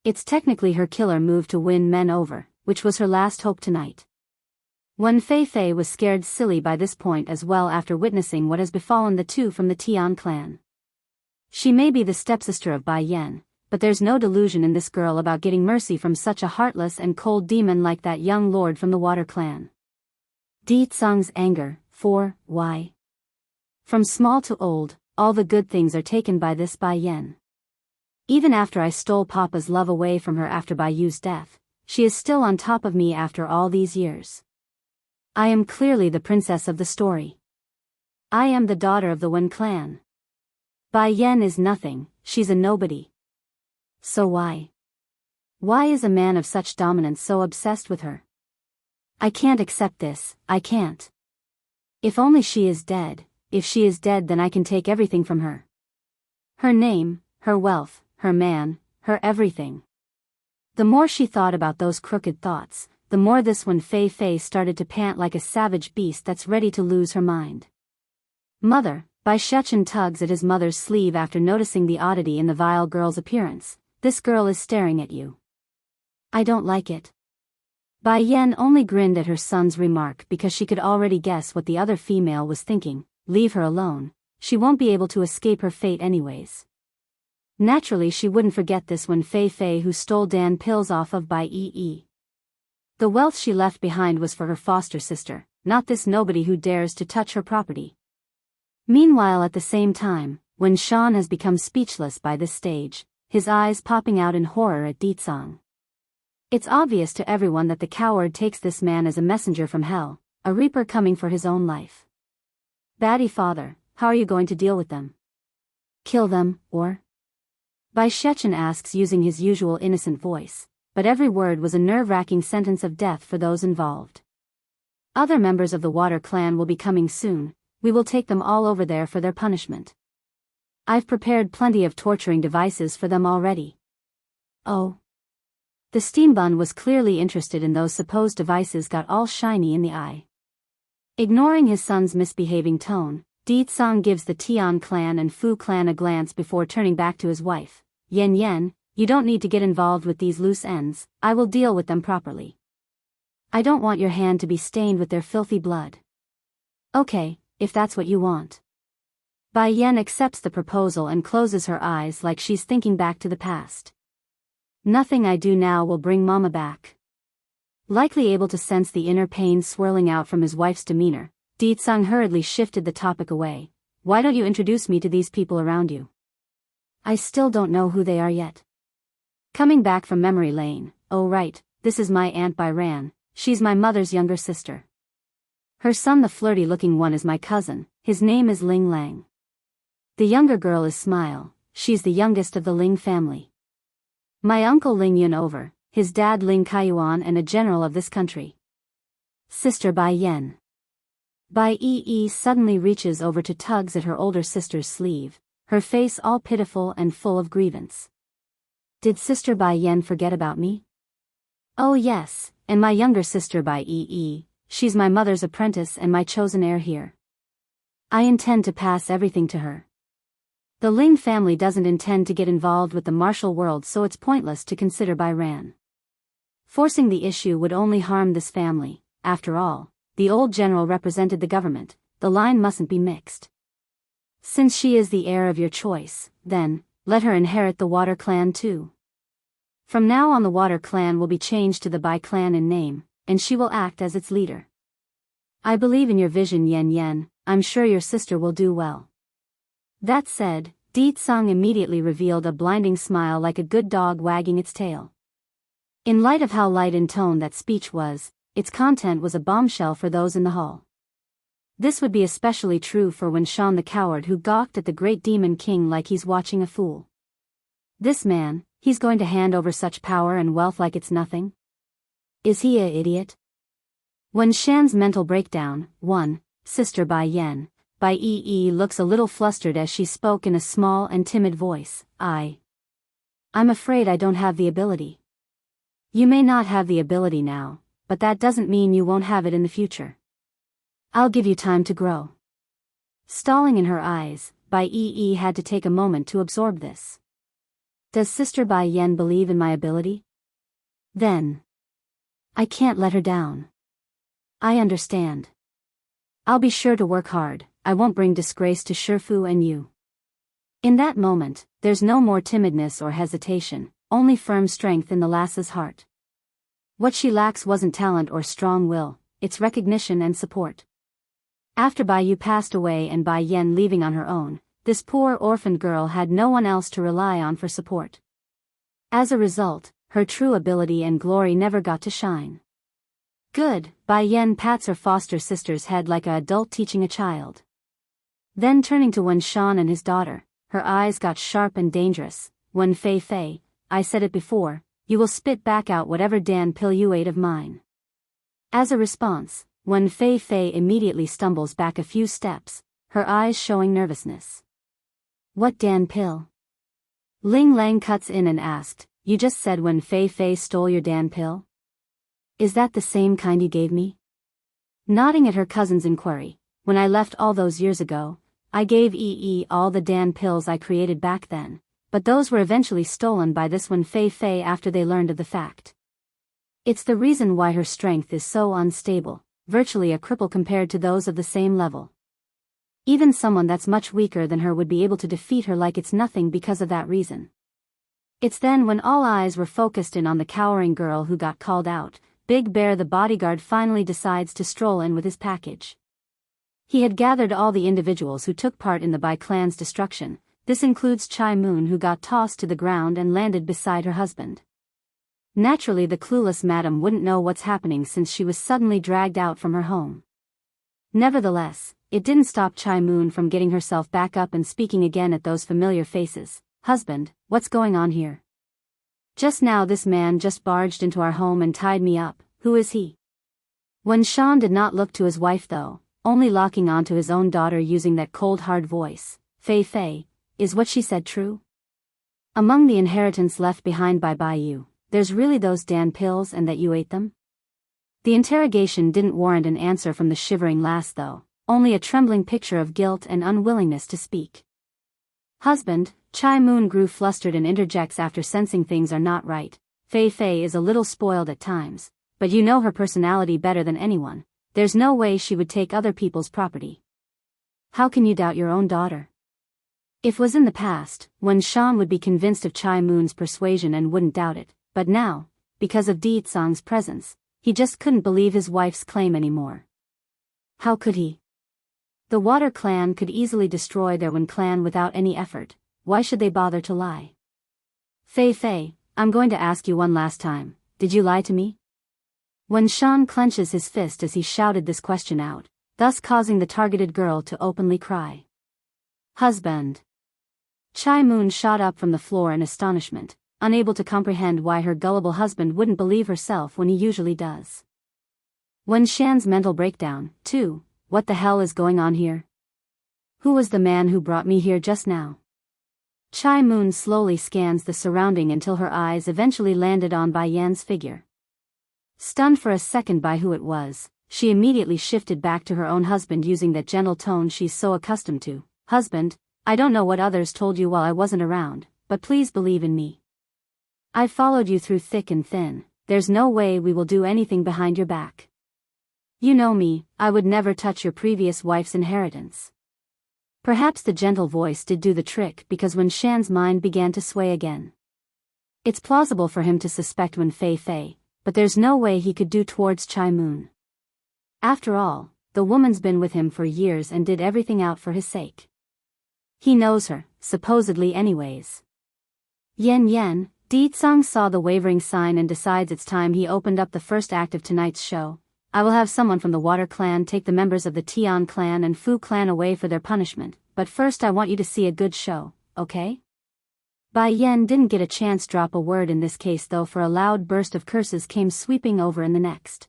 It's technically her killer move to win men over, which was her last hope tonight. Wen Fei was scared silly by this point as well after witnessing what has befallen the two from the Tian clan. She may be the stepsister of Bai Yan, but there's no delusion in this girl about getting mercy from such a heartless and cold demon like that young lord from the Water clan. Di-tsang's anger, why? From small to old, all the good things are taken by this Bai Yan. Even after I stole Papa's love away from her after Bai Yu's death, she is still on top of me after all these years. I am clearly the princess of the story. I am the daughter of the Wen clan. Bai Yan is nothing, she's a nobody. So why? Why is a man of such dominance so obsessed with her? I can't accept this, I can't. If only she is dead, if she is dead then I can take everything from her. Her name, her wealth, her man, her everything. The more she thought about those crooked thoughts, the more this Wen Fei started to pant like a savage beast that's ready to lose her mind. Mother, Bai Shechen tugs at his mother's sleeve after noticing the oddity in the vile girl's appearance. This girl is staring at you. I don't like it. Bai Yan only grinned at her son's remark because she could already guess what the other female was thinking. Leave her alone, she won't be able to escape her fate anyways. Naturally she wouldn't forget this Wen Fei who stole Dan pills off of Bai Yi. The wealth she left behind was for her foster sister, not this nobody who dares to touch her property. Meanwhile at the same time, when Sean has become speechless by this stage, his eyes popping out in horror at Di-tsang. It's obvious to everyone that the coward takes this man as a messenger from hell, a reaper coming for his own life. Baddie father, how are you going to deal with them? Kill them, or? Bai Shechen asks using his usual innocent voice, but every word was a nerve-wracking sentence of death for those involved. Other members of the Water clan will be coming soon, we will take them all over there for their punishment. I've prepared plenty of torturing devices for them already. Oh. The steam bun was clearly interested in those supposed devices got all shiny in the eye. Ignoring his son's misbehaving tone, Di-tsang gives the Tian clan and Fu clan a glance before turning back to his wife. Yen, you don't need to get involved with these loose ends, I will deal with them properly. I don't want your hand to be stained with their filthy blood. Okay, if that's what you want. Bai Yen accepts the proposal and closes her eyes like she's thinking back to the past. Nothing I do now will bring Mama back. Likely able to sense the inner pain swirling out from his wife's demeanor, Di-tsang hurriedly shifted the topic away. Why don't you introduce me to these people around you? I still don't know who they are yet. Coming back from memory lane, oh right, this is my Aunt Bai Ran, she's my mother's younger sister. Her son, the flirty-looking one, is my cousin, his name is Ling Lang. The younger girl is Smile, she's the youngest of the Ling family. My uncle Ling Yun over, his dad Ling Kaiyuan and a general of this country. Sister Bai Yen. Bai Yi suddenly reaches over to tugs at her older sister's sleeve, her face all pitiful and full of grievance. Did Sister Bai Yen forget about me? Oh yes, and my younger sister Bai Yi, she's my mother's apprentice and my chosen heir here. I intend to pass everything to her. The Ling family doesn't intend to get involved with the martial world, so it's pointless to consider Bai Ran. Forcing the issue would only harm this family. After all, the old general represented the government, the line mustn't be mixed. Since she is the heir of your choice, then, let her inherit the Water Clan too. From now on the Water Clan will be changed to the Bai Clan in name, and she will act as its leader. I believe in your vision, Yen Yen, I'm sure your sister will do well. That said, Di-tsang immediately revealed a blinding smile like a good dog wagging its tail. In light of how light in tone that speech was, its content was a bombshell for those in the hall. This would be especially true for Wen Shan the coward who gawked at the great demon king like he's watching a fool. This man, he's going to hand over such power and wealth like it's nothing? Is he a idiot? Wen Shan's mental breakdown. 1. Sister Bai Yen. Bai Yi looks a little flustered as she spoke in a small and timid voice. I'm afraid I don't have the ability. You may not have the ability now, but that doesn't mean you won't have it in the future. I'll give you time to grow. Stalling in her eyes, Bai Yi had to take a moment to absorb this. Does Sister Bai Yen believe in my ability? Then I can't let her down. I understand. I'll be sure to work hard, I won't bring disgrace to Shifu and you. In that moment, there's no more timidness or hesitation, only firm strength in the lass's heart. What she lacks wasn't talent or strong will, it's recognition and support. After Bai Yu passed away and Bai Yen leaving on her own, this poor orphaned girl had no one else to rely on for support. As a result, her true ability and glory never got to shine. Good, Bai Yen pats her foster sister's head like an adult teaching a child. Then turning to Wen Shan and his daughter, her eyes got sharp and dangerous. Wen Fei, I said it before, you will spit back out whatever Dan pill you ate of mine. As a response, Wen Fei immediately stumbles back a few steps, her eyes showing nervousness. What Dan pill? Ling Lang cuts in and asked, you just said Wen Fei stole your Dan pill? Is that the same kind you gave me? Nodding at her cousin's inquiry, when I left all those years ago, I gave all the Dan pills I created back then, but those were eventually stolen by this Wen Fei after they learned of the fact. It's the reason why her strength is so unstable, virtually a cripple compared to those of the same level. Even someone that's much weaker than her would be able to defeat her like it's nothing because of that reason. It's then when all eyes were focused in on the cowering girl who got called out, Big Bear the bodyguard finally decides to stroll in with his package. He had gathered all the individuals who took part in the Bai clan's destruction. This includes Chai Moon, who got tossed to the ground and landed beside her husband. Naturally, the clueless madam wouldn't know what's happening since she was suddenly dragged out from her home. Nevertheless, it didn't stop Chai Moon from getting herself back up and speaking again at those familiar faces. Husband, what's going on here? Just now this man just barged into our home and tied me up. Who is he? Wen Shan did not look to his wife though, only locking onto his own daughter using that cold hard voice. Fei, is what she said true? Among the inheritance left behind by Bai Yu, there's really those Dan pills and that you ate them? The interrogation didn't warrant an answer from the shivering lass though, only a trembling picture of guilt and unwillingness to speak. Husband, Chai Moon grew flustered and interjects after sensing things are not right. Fei is a little spoiled at times, but you know her personality better than anyone. There's no way she would take other people's property. How can you doubt your own daughter? If was in the past, when Shan would be convinced of Chai Moon's persuasion and wouldn't doubt it, but now, because of Di Tsang's presence, he just couldn't believe his wife's claim anymore. How could he? The Water Clan could easily destroy their Wen clan without any effort. Why should they bother to lie? Fei Fei, I'm going to ask you one last time, did you lie to me? When Shan clenches his fist as he shouted this question out, thus causing the targeted girl to openly cry. Husband. Chai Moon shot up from the floor in astonishment, unable to comprehend why her gullible husband wouldn't believe herself when he usually does. When Shan's mental breakdown, too, what the hell is going on here? Who was the man who brought me here just now? Chai Moon slowly scans the surrounding until her eyes eventually landed on Bai Yan's figure. Stunned for a second by who it was, she immediately shifted back to her own husband using that gentle tone she's so accustomed to. Husband, I don't know what others told you while I wasn't around, but please believe in me. I've followed you through thick and thin, there's no way we will do anything behind your back. You know me, I would never touch your previous wife's inheritance. Perhaps the gentle voice did do the trick because when Shan's mind began to sway again. It's plausible for him to suspect Wen Fei Fei, but there's no way he could do towards Chai Moon. After all, the woman's been with him for years and did everything out for his sake. He knows her, supposedly anyways. Yen, Di Tsang saw the wavering sign and decides it's time he opened up the first act of tonight's show. I will have someone from the Water Clan take the members of the Tian Clan and Fu Clan away for their punishment, but first I want you to see a good show, okay? Bai Yan didn't get a chance to drop a word in this case though, for a loud burst of curses came sweeping over in the next.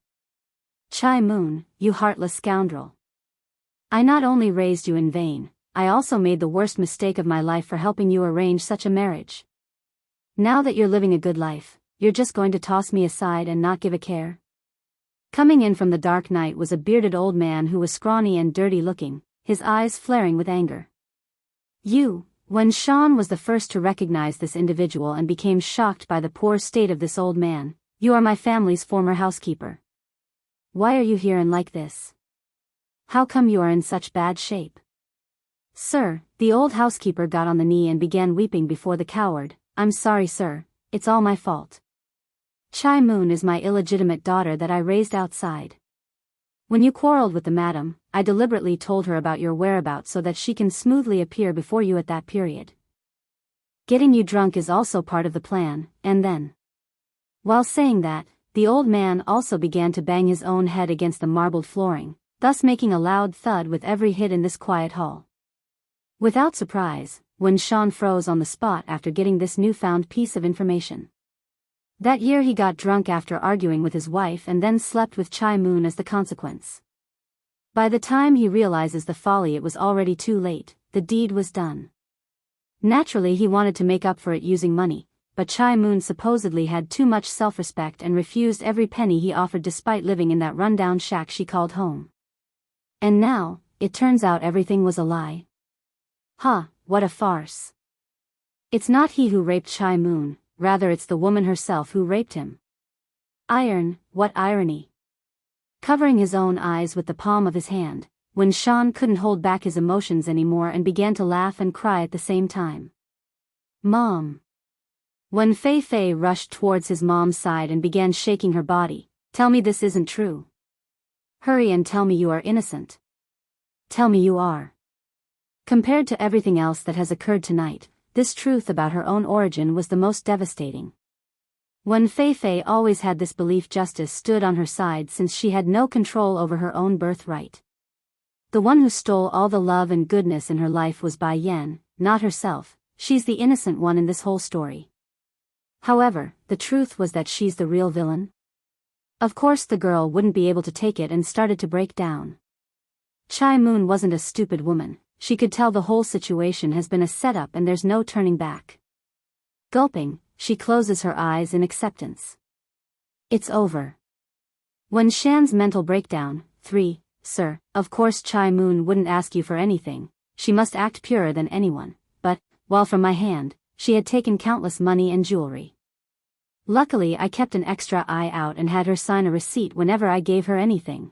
Chai Moon, you heartless scoundrel. I not only raised you in vain, I also made the worst mistake of my life for helping you arrange such a marriage. Now that you're living a good life, you're just going to toss me aside and not give a care? Coming in from the dark night was a bearded old man who was scrawny and dirty looking, his eyes flaring with anger. When Shan was the first to recognize this individual and became shocked by the poor state of this old man, you are my family's former housekeeper. Why are you here and like this? How come you are in such bad shape? Sir, the old housekeeper got on the knee and began weeping before the coward. I'm sorry sir, it's all my fault. Chai Moon is my illegitimate daughter that I raised outside. When you quarreled with the madam, I deliberately told her about your whereabouts so that she can smoothly appear before you at that period. Getting you drunk is also part of the plan, and then. While saying that, the old man also began to bang his own head against the marbled flooring, thus making a loud thud with every hit in this quiet hall. Without surprise, when Shan froze on the spot after getting this newfound piece of information. That year he got drunk after arguing with his wife and then slept with Chai Moon as the consequence. By the time he realizes the folly, it was already too late, the deed was done. Naturally he wanted to make up for it using money, but Chai Moon supposedly had too much self-respect and refused every penny he offered despite living in that rundown shack she called home. And now, it turns out everything was a lie. What a farce. It's not he who raped Chai Moon, rather it's the woman herself who raped him. What irony. Covering his own eyes with the palm of his hand, when Shan couldn't hold back his emotions anymore and began to laugh and cry at the same time. Mom. When Fei Fei rushed towards his mom's side and began shaking her body, tell me this isn't true. Hurry and tell me you are innocent. Tell me you are. Compared to everything else that has occurred tonight, this truth about her own origin was the most devastating. When Fei Fei always had this belief justice stood on her side since she had no control over her own birthright. The one who stole all the love and goodness in her life was Bai Yan, not herself. She's the innocent one in this whole story. However, the truth was that she's the real villain. Of course the girl wouldn't be able to take it and started to break down. Chai Moon wasn't a stupid woman. She could tell the whole situation has been a setup and there's no turning back. Gulping, she closes her eyes in acceptance. It's over. When Shan's mental breakdown, 3, Sir, of course Chai Moon wouldn't ask you for anything, she must act purer than anyone, but, while from my hand, she had taken countless money and jewelry. Luckily I kept an extra eye out and had her sign a receipt whenever I gave her anything.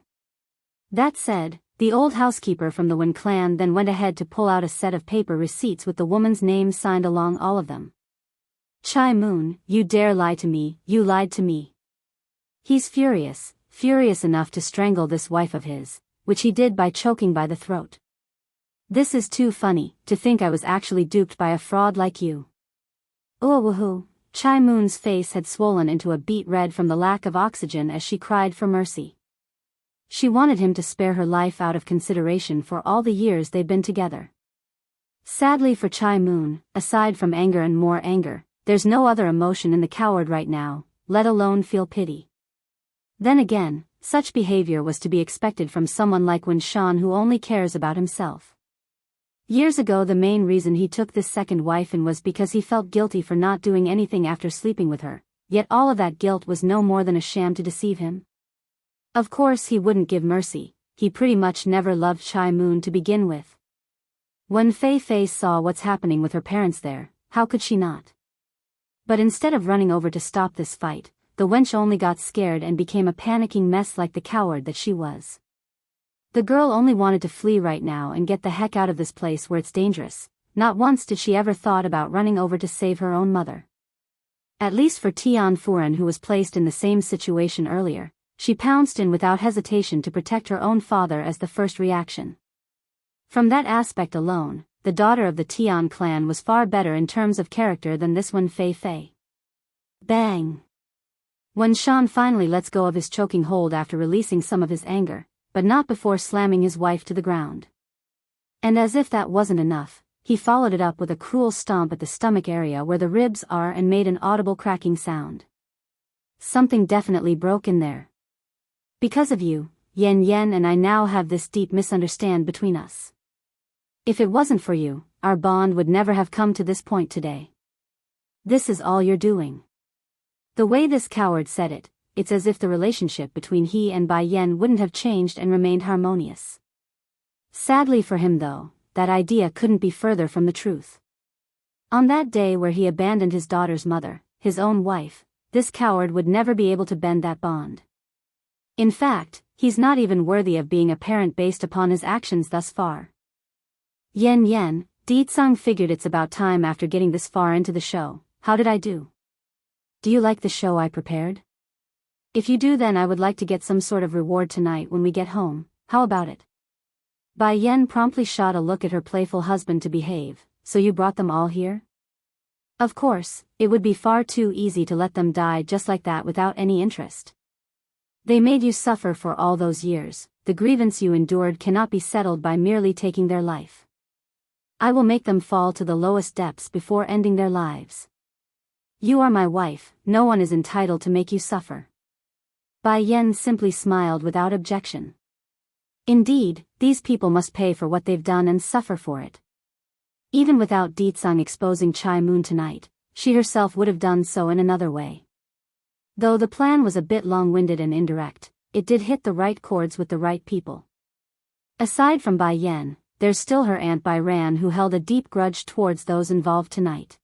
That said, the old housekeeper from the Wen clan then went ahead to pull out a set of paper receipts with the woman's name signed along all of them. Chai Moon, you dare lie to me, you lied to me. He's furious enough to strangle this wife of his, which he did by choking by the throat. This is too funny, to think I was actually duped by a fraud like you. Woohoo! Chai Moon's face had swollen into a beet red from the lack of oxygen as she cried for mercy. She wanted him to spare her life out of consideration for all the years they'd been together. Sadly for Chai Moon, aside from anger and more anger, there's no other emotion in the coward right now, let alone feel pity. Then again, such behavior was to be expected from someone like Wen Shan who only cares about himself. Years ago the main reason he took this second wife in was because he felt guilty for not doing anything after sleeping with her, yet all of that guilt was no more than a sham to deceive him. Of course he wouldn't give mercy, he pretty much never loved Chai Moon to begin with. When Fei Fei saw what's happening with her parents there, how could she not? But instead of running over to stop this fight, the wench only got scared and became a panicking mess like the coward that she was. The girl only wanted to flee right now and get the heck out of this place where it's dangerous. Not once did she ever thought about running over to save her own mother. At least for Tian Furen, who was placed in the same situation earlier, she pounced in without hesitation to protect her own father as the first reaction. From that aspect alone, the daughter of the Tian clan was far better in terms of character than this one Fei Fei. Bang! Wen Shan finally lets go of his choking hold after releasing some of his anger, but not before slamming his wife to the ground. And as if that wasn't enough, he followed it up with a cruel stomp at the stomach area where the ribs are and made an audible cracking sound. Something definitely broke in there. Because of you, Yen Yen and I now have this deep misunderstanding between us. If it wasn't for you, our bond would never have come to this point today. This is all you're doing. The way this coward said it, it's as if the relationship between he and Bai Yen wouldn't have changed and remained harmonious. Sadly for him though, that idea couldn't be further from the truth. On that day where he abandoned his daughter's mother, his own wife, this coward would never be able to bend that bond. In fact, he's not even worthy of being a parent based upon his actions thus far. Yen Yen, Di-tsang figured it's about time after getting this far into the show. How did I do? Do you like the show I prepared? If you do, then I would like to get some sort of reward tonight when we get home. How about it? Bai Yen promptly shot a look at her playful husband to behave. So you brought them all here? Of course, it would be far too easy to let them die just like that without any interest. They made you suffer for all those years. The grievance you endured cannot be settled by merely taking their life. I will make them fall to the lowest depths before ending their lives. You are my wife, no one is entitled to make you suffer. Bai Yen simply smiled without objection. Indeed, these people must pay for what they've done and suffer for it. Even without Di-tsang exposing Chai Moon tonight, she herself would have done so in another way. Though the plan was a bit long-winded and indirect, it did hit the right chords with the right people. Aside from Bai Yen, there's still her aunt Bai Ran, who held a deep grudge towards those involved tonight.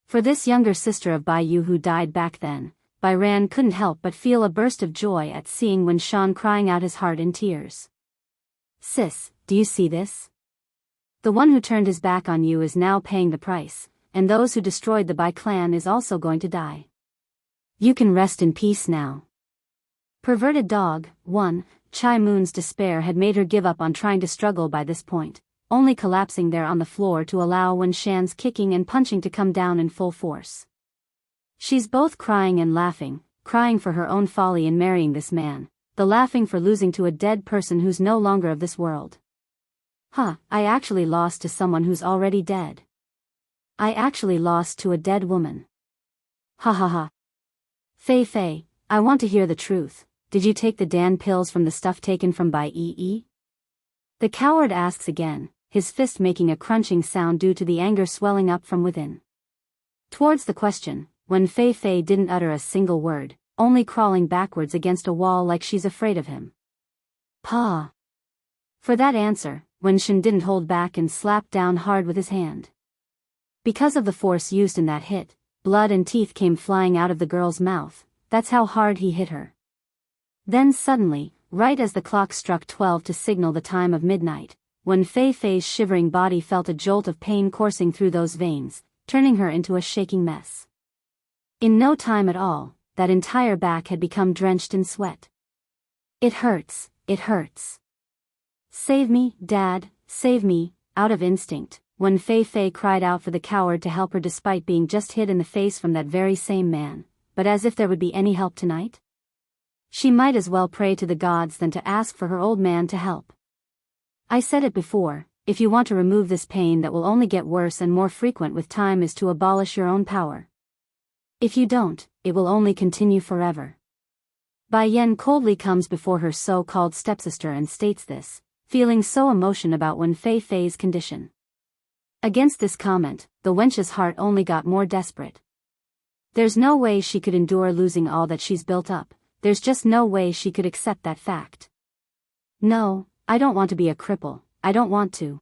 For this younger sister of Bai Yu who died back then, Bai Ran couldn't help but feel a burst of joy at seeing Wen Shan crying out his heart in tears. Sis, do you see this? The one who turned his back on you is now paying the price, and those who destroyed the Bai clan is also going to die. You can rest in peace now. Perverted dog. 1. Chai Moon's despair had made her give up on trying to struggle by this point, only collapsing there on the floor to allow Wen Shan's kicking and punching to come down in full force. She's both crying and laughing, crying for her own folly in marrying this man, the laughing for losing to a dead person who's no longer of this world. I actually lost to someone who's already dead. I actually lost to a dead woman. Ha ha ha. Fei Fei, I want to hear the truth. Did you take the Dan pills from the stuff taken from Bai Yi? The coward asks again, his fist making a crunching sound due to the anger swelling up from within. Towards the question, when Fei Fei didn't utter a single word, only crawling backwards against a wall like she's afraid of him. Pa. For that answer, Wen Shan didn't hold back and slapped down hard with his hand. Because of the force used in that hit, blood and teeth came flying out of the girl's mouth. That's how hard he hit her. Then suddenly, right as the clock struck 12 to signal the time of midnight, when Fei Fei's shivering body felt a jolt of pain coursing through those veins, turning her into a shaking mess. In no time at all, that entire back had become drenched in sweat. It hurts, it hurts. Save me, Dad, save me, out of instinct, when Fei Fei cried out for the coward to help her despite being just hit in the face from that very same man, but as if there would be any help tonight? She might as well pray to the gods than to ask for her old man to help. I said it before, if you want to remove this pain that will only get worse and more frequent with time is to abolish your own power. If you don't, it will only continue forever. Bai Yan coldly comes before her so-called stepsister and states this, feeling so emotion about Wen Fei Fei's condition. Against this comment, the wench's heart only got more desperate. There's no way she could endure losing all that she's built up, there's just no way she could accept that fact. No, I don't want to be a cripple, I don't want to.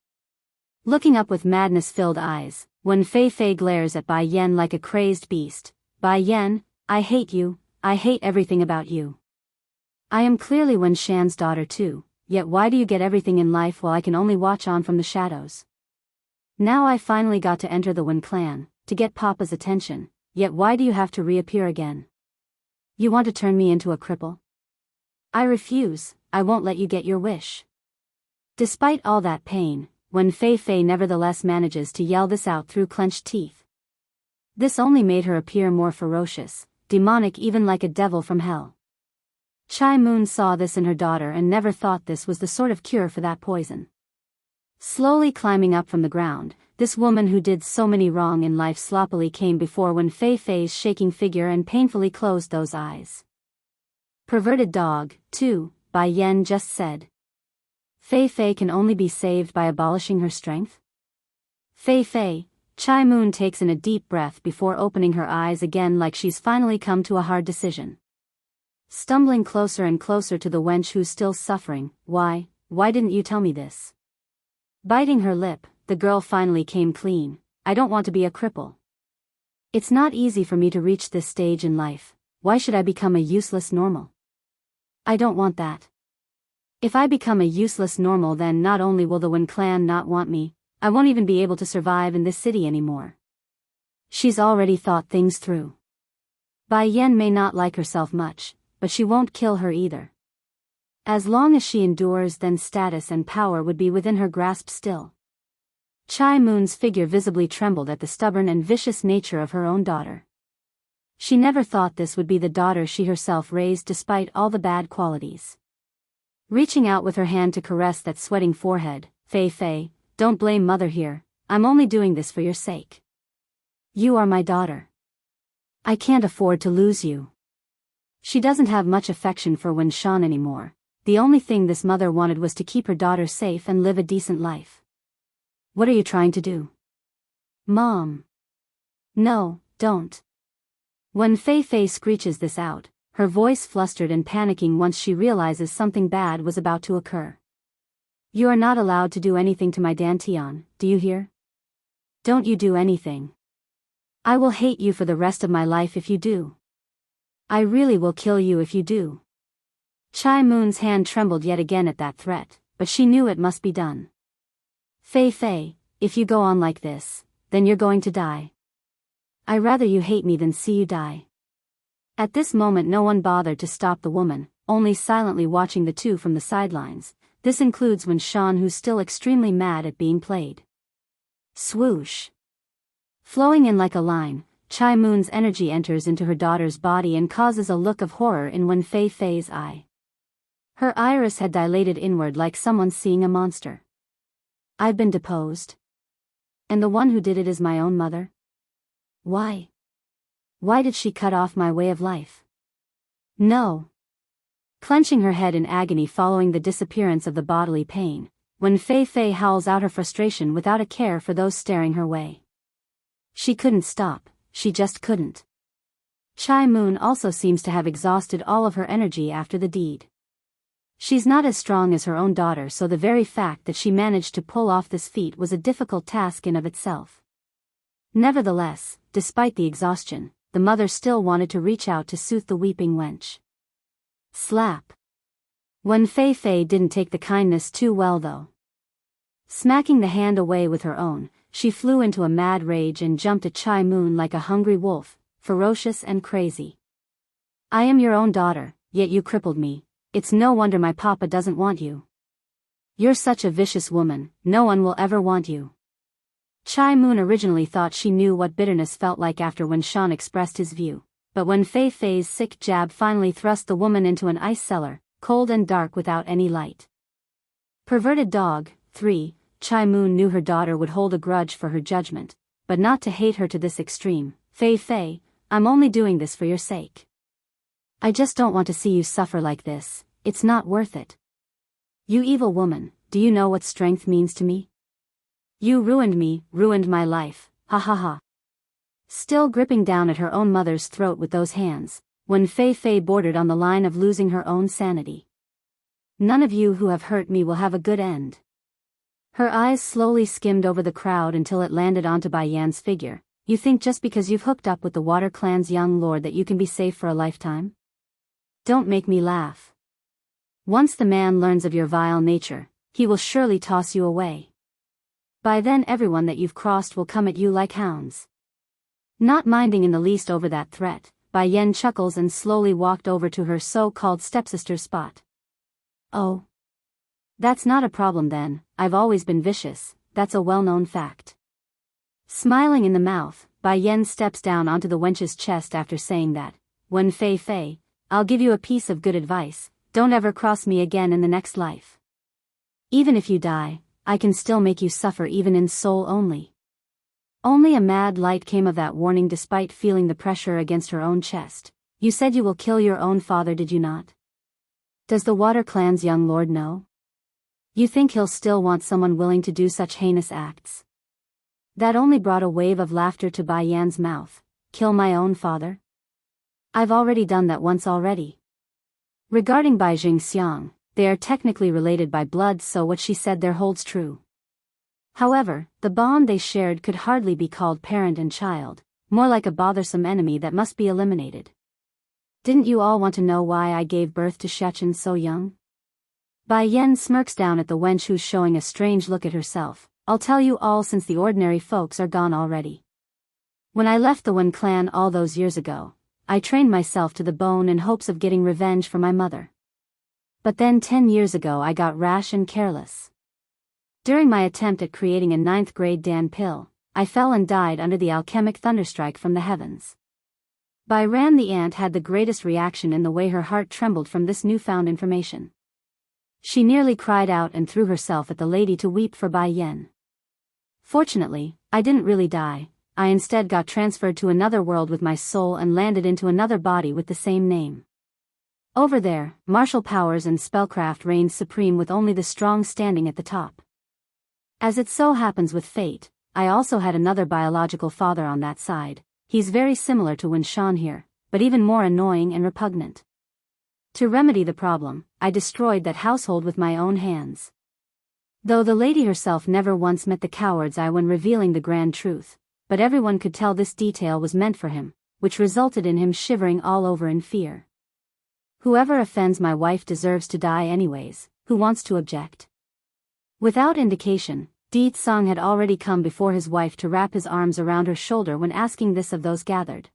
Looking up with madness-filled eyes, Wen Fei Fei glares at Bai Yan like a crazed beast. Bai Yan, I hate you, I hate everything about you. I am clearly Wen Shan's daughter too, yet why do you get everything in life while I can only watch on from the shadows? Now I finally got to enter the Wen clan, to get Papa's attention, yet why do you have to reappear again? You want to turn me into a cripple? I refuse, I won't let you get your wish. Despite all that pain, Wen Fei Fei nevertheless manages to yell this out through clenched teeth. This only made her appear more ferocious, demonic, even like a devil from hell. Chai Moon saw this in her daughter and never thought this was the sort of cure for that poison. Slowly climbing up from the ground, this woman who did so many wrong in life sloppily came before Wen Fei Fei's shaking figure and painfully closed those eyes. Perverted dog, too, Bai Yan just said. Fei Fei can only be saved by abolishing her strength? Fei Fei, Chai Moon takes in a deep breath before opening her eyes again like she's finally come to a hard decision. Stumbling closer and closer to the wench who's still suffering, why didn't you tell me this? Biting her lip, the girl finally came clean. I don't want to be a cripple. It's not easy for me to reach this stage in life, why should I become a useless normal? I don't want that. If I become a useless normal, then not only will the Wen clan not want me, I won't even be able to survive in this city anymore. She's already thought things through. Bai Yan may not like herself much, but she won't kill her either. As long as she endures, then status and power would be within her grasp still. Chai Moon's figure visibly trembled at the stubborn and vicious nature of her own daughter. She never thought this would be the daughter she herself raised despite all the bad qualities. Reaching out with her hand to caress that sweating forehead, Fei Fei, don't blame mother here, I'm only doing this for your sake. You are my daughter. I can't afford to lose you. She doesn't have much affection for Wen Shan anymore. The only thing this mother wanted was to keep her daughter safe and live a decent life. What are you trying to do? Mom. No, don't. When Fei Fei screeches this out, her voice flustered and panicking once she realizes something bad was about to occur. You are not allowed to do anything to my Dantian, do you hear? Don't you do anything. I will hate you for the rest of my life if you do. I really will kill you if you do. Chai Moon's hand trembled yet again at that threat, but she knew it must be done. Fei Fei, if you go on like this, then you're going to die. I rather you hate me than see you die. At this moment no one bothered to stop the woman, only silently watching the two from the sidelines. This includes Wen Shan, who's still extremely mad at being played. Swoosh. Flowing in like a line, Chai Moon's energy enters into her daughter's body and causes a look of horror in Wen Fei Fei's eye. Her iris had dilated inward like someone seeing a monster. I've been deposed. And the one who did it is my own mother? Why? Why did she cut off my way of life? No. Clenching her head in agony following the disappearance of the bodily pain, Wen Fei Fei howls out her frustration without a care for those staring her way. She couldn't stop, she just couldn't. Chai Moon also seems to have exhausted all of her energy after the deed. She's not as strong as her own daughter, so the very fact that she managed to pull off this feat was a difficult task in of itself. Nevertheless, despite the exhaustion, the mother still wanted to reach out to soothe the weeping wench. Slap. Wen Fei didn't take the kindness too well though. Smacking the hand away with her own, she flew into a mad rage and jumped at Chai Moon like a hungry wolf, ferocious and crazy. I am your own daughter, yet you crippled me. It's no wonder my papa doesn't want you. You're such a vicious woman, no one will ever want you. Chai Moon originally thought she knew what bitterness felt like after when Shan expressed his view, but when Fei's sick jab finally thrust the woman into an ice cellar, cold and dark without any light. Perverted dog. 3. Chai Moon knew her daughter would hold a grudge for her judgment, but not to hate her to this extreme. Fei, I'm only doing this for your sake. I just don't want to see you suffer like this, it's not worth it. You evil woman, do you know what strength means to me? You ruined me, ruined my life, ha ha ha. Still gripping down at her own mother's throat with those hands, when Fei bordered on the line of losing her own sanity. None of you who have hurt me will have a good end. Her eyes slowly skimmed over the crowd until it landed onto Bai Yan's figure. You think just because you've hooked up with the Water Clan's young lord that you can be safe for a lifetime? Don't make me laugh. Once the man learns of your vile nature, he will surely toss you away. By then everyone that you've crossed will come at you like hounds. Not minding in the least over that threat, Bai Yan chuckles and slowly walked over to her so-called stepsister's spot. Oh. That's not a problem then, I've always been vicious, that's a well-known fact. Smiling in the mouth, Bai Yan steps down onto the wench's chest after saying that, Wen Fei, I'll give you a piece of good advice, don't ever cross me again in the next life. Even if you die, I can still make you suffer even in soul only. Only a mad light came of that warning despite feeling the pressure against her own chest. You said you will kill your own father, did you not? Does the Water Clan's young lord know? You think he'll still want someone willing to do such heinous acts? That only brought a wave of laughter to Bai Yan's mouth. Kill my own father? I've already done that once already. Regarding Bai Jingxiang, they are technically related by blood, so what she said there holds true. However, the bond they shared could hardly be called parent and child, more like a bothersome enemy that must be eliminated. Didn't you all want to know why I gave birth to Xiachen so young? Bai Yan smirks down at the wench who's showing a strange look at herself. I'll tell you all since the ordinary folks are gone already. When I left the Wen clan all those years ago, I trained myself to the bone in hopes of getting revenge for my mother. But then 10 years ago I got rash and careless. During my attempt at creating a 9th grade Dan pill, I fell and died under the alchemic thunderstrike from the heavens. Bai Ran the ant had the greatest reaction in the way her heart trembled from this newfound information. She nearly cried out and threw herself at the lady to weep for Bai Yan. Fortunately, I didn't really die, I instead got transferred to another world with my soul and landed into another body with the same name. Over there, martial powers and spellcraft reigned supreme with only the strong standing at the top. As it so happens with fate, I also had another biological father on that side. He's very similar to Wen Shan here, but even more annoying and repugnant. To remedy the problem, I destroyed that household with my own hands. Though the lady herself never once met the coward's eye when revealing the grand truth, but everyone could tell this detail was meant for him, which resulted in him shivering all over in fear. Whoever offends my wife deserves to die anyways, who wants to object? Without indication, Di Tsang had already come before his wife to wrap his arms around her shoulder when asking this of those gathered.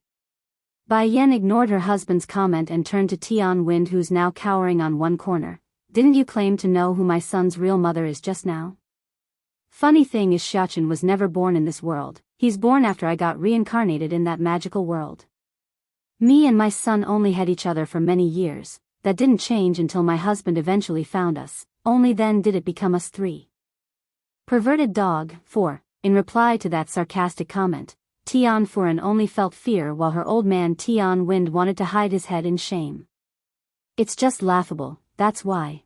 Bai Yan ignored her husband's comment and turned to Tian Wind, who's now cowering on one corner. Didn't you claim to know who my son's real mother is just now? Funny thing is Xiachen was never born in this world, he's born after I got reincarnated in that magical world. Me and my son only had each other for many years, that didn't change until my husband eventually found us, only then did it become us three. Perverted dog. 4. In reply to that sarcastic comment, Tian Furen only felt fear while her old man Tian Wind wanted to hide his head in shame. It's just laughable, that's why.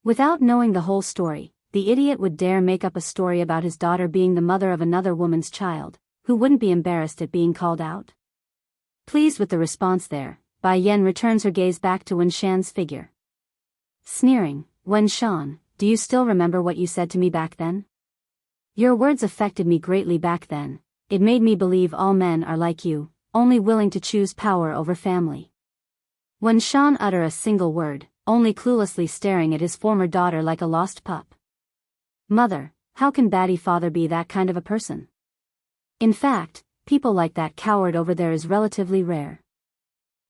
Without knowing the whole story, the idiot would dare make up a story about his daughter being the mother of another woman's child, who wouldn't be embarrassed at being called out. Pleased with the response there, Bai Yan returns her gaze back to Wen Shan's figure. Sneering, Wen Shan, do you still remember what you said to me back then? Your words affected me greatly back then, it made me believe all men are like you, only willing to choose power over family. When Shan uttered a single word, only cluelessly staring at his former daughter like a lost pup. Mother, how can Batty father be that kind of a person? In fact, people like that coward over there is relatively rare.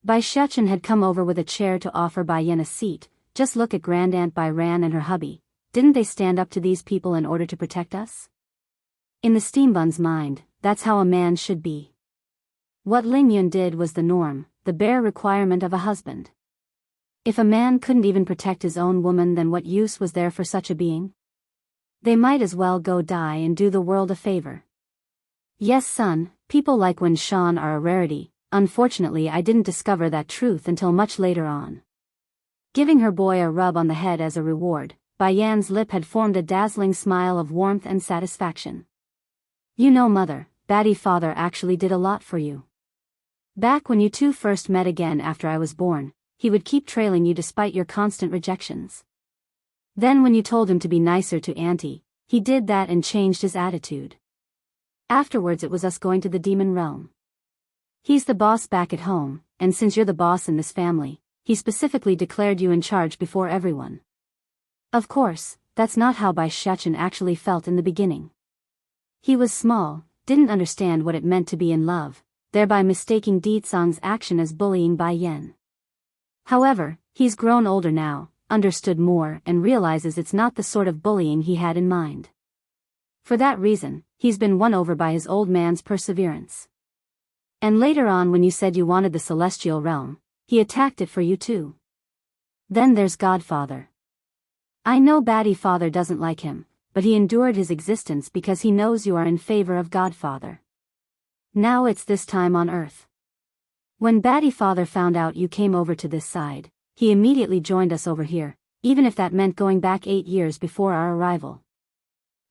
Bai Shechen had come over with a chair to offer Bai Yen a seat. Just look at Grandaunt Bai Ran and her hubby. Didn't they stand up to these people in order to protect us? In the steambun's mind, that's how a man should be. What Ling Yun did was the norm, the bare requirement of a husband. If a man couldn't even protect his own woman, then what use was there for such a being? They might as well go die and do the world a favor. Yes, son, people like Wen Shan are a rarity. Unfortunately, I didn't discover that truth until much later on. Giving her boy a rub on the head as a reward, Bai Yan's lip had formed a dazzling smile of warmth and satisfaction. You know, mother, Batty father actually did a lot for you. Back when you two first met again after I was born, he would keep trailing you despite your constant rejections. Then when you told him to be nicer to Auntie, he did that and changed his attitude. Afterwards it was us going to the demon realm. He's the boss back at home, and since you're the boss in this family, he specifically declared you in charge before everyone. Of course, that's not how Bai Shechen actually felt in the beginning. He was small, didn't understand what it meant to be in love, thereby mistaking Ditsang's action as bullying Bai Yen. However, he's grown older now, understood more, and realizes it's not the sort of bullying he had in mind. For that reason, he's been won over by his old man's perseverance. And later on, when you said you wanted the celestial realm, he attacked it for you too. Then there's Godfather. I know Batty father doesn't like him, but he endured his existence because he knows you are in favor of Godfather. Now it's this time on Earth. When Batty father found out you came over to this side, he immediately joined us over here, even if that meant going back 8 years before our arrival.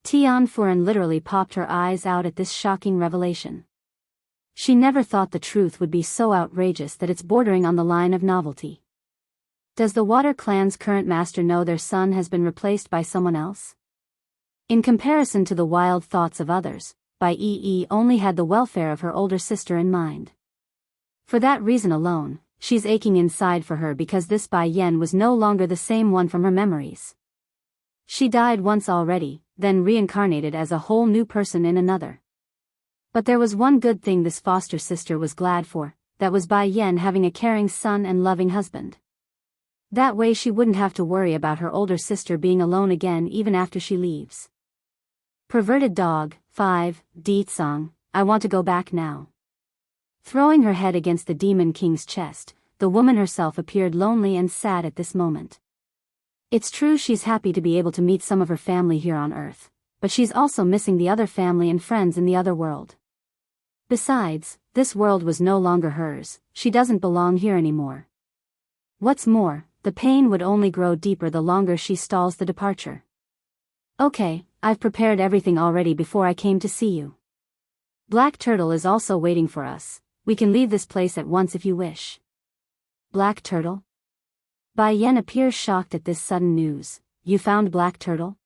Tian Furen literally popped her eyes out at this shocking revelation. She never thought the truth would be so outrageous that it's bordering on the line of novelty. Does the Water Clan's current master know their son has been replaced by someone else? In comparison to the wild thoughts of others, Bai Yi only had the welfare of her older sister in mind. For that reason alone, she's aching inside for her because this Bai Yen was no longer the same one from her memories. She died once already, then reincarnated as a whole new person in another. But there was one good thing this foster sister was glad for, that was Bai Yen having a caring son and loving husband. That way she wouldn't have to worry about her older sister being alone again even after she leaves. Perverted dog. 5. Ditsang, I want to go back now. Throwing her head against the Demon King's chest, the woman herself appeared lonely and sad at this moment. It's true she's happy to be able to meet some of her family here on Earth, but she's also missing the other family and friends in the other world. Besides, this world was no longer hers, she doesn't belong here anymore. What's more, the pain would only grow deeper the longer she stalls the departure. Okay, I've prepared everything already before I came to see you. Black Turtle is also waiting for us. We can leave this place at once if you wish. Black Turtle? Bai Yen appears shocked at this sudden news. You found Black Turtle?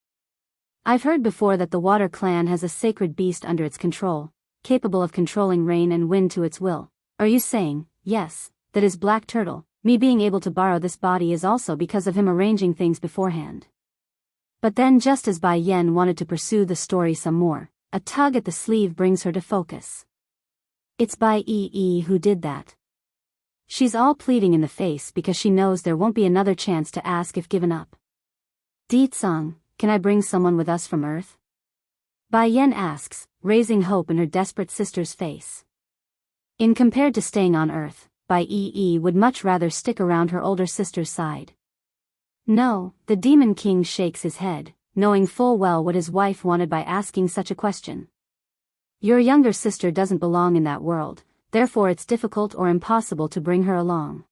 I've heard before that the Water Clan has a sacred beast under its control, capable of controlling rain and wind to its will. Are you saying, yes, that is Black Turtle? Me being able to borrow this body is also because of him arranging things beforehand. But then just as Bai Yen wanted to pursue the story some more, a tug at the sleeve brings her to focus. It's Bai Yi who did that. She's all pleading in the face because she knows there won't be another chance to ask if given up. Ditsang, can I bring someone with us from Earth? Bai Yen asks, raising hope in her desperate sister's face. In compared to staying on Earth, Bai Yi would much rather stick around her older sister's side. No, the Demon King shakes his head, knowing full well what his wife wanted by asking such a question. Your younger sister doesn't belong in that world, therefore it's difficult or impossible to bring her along.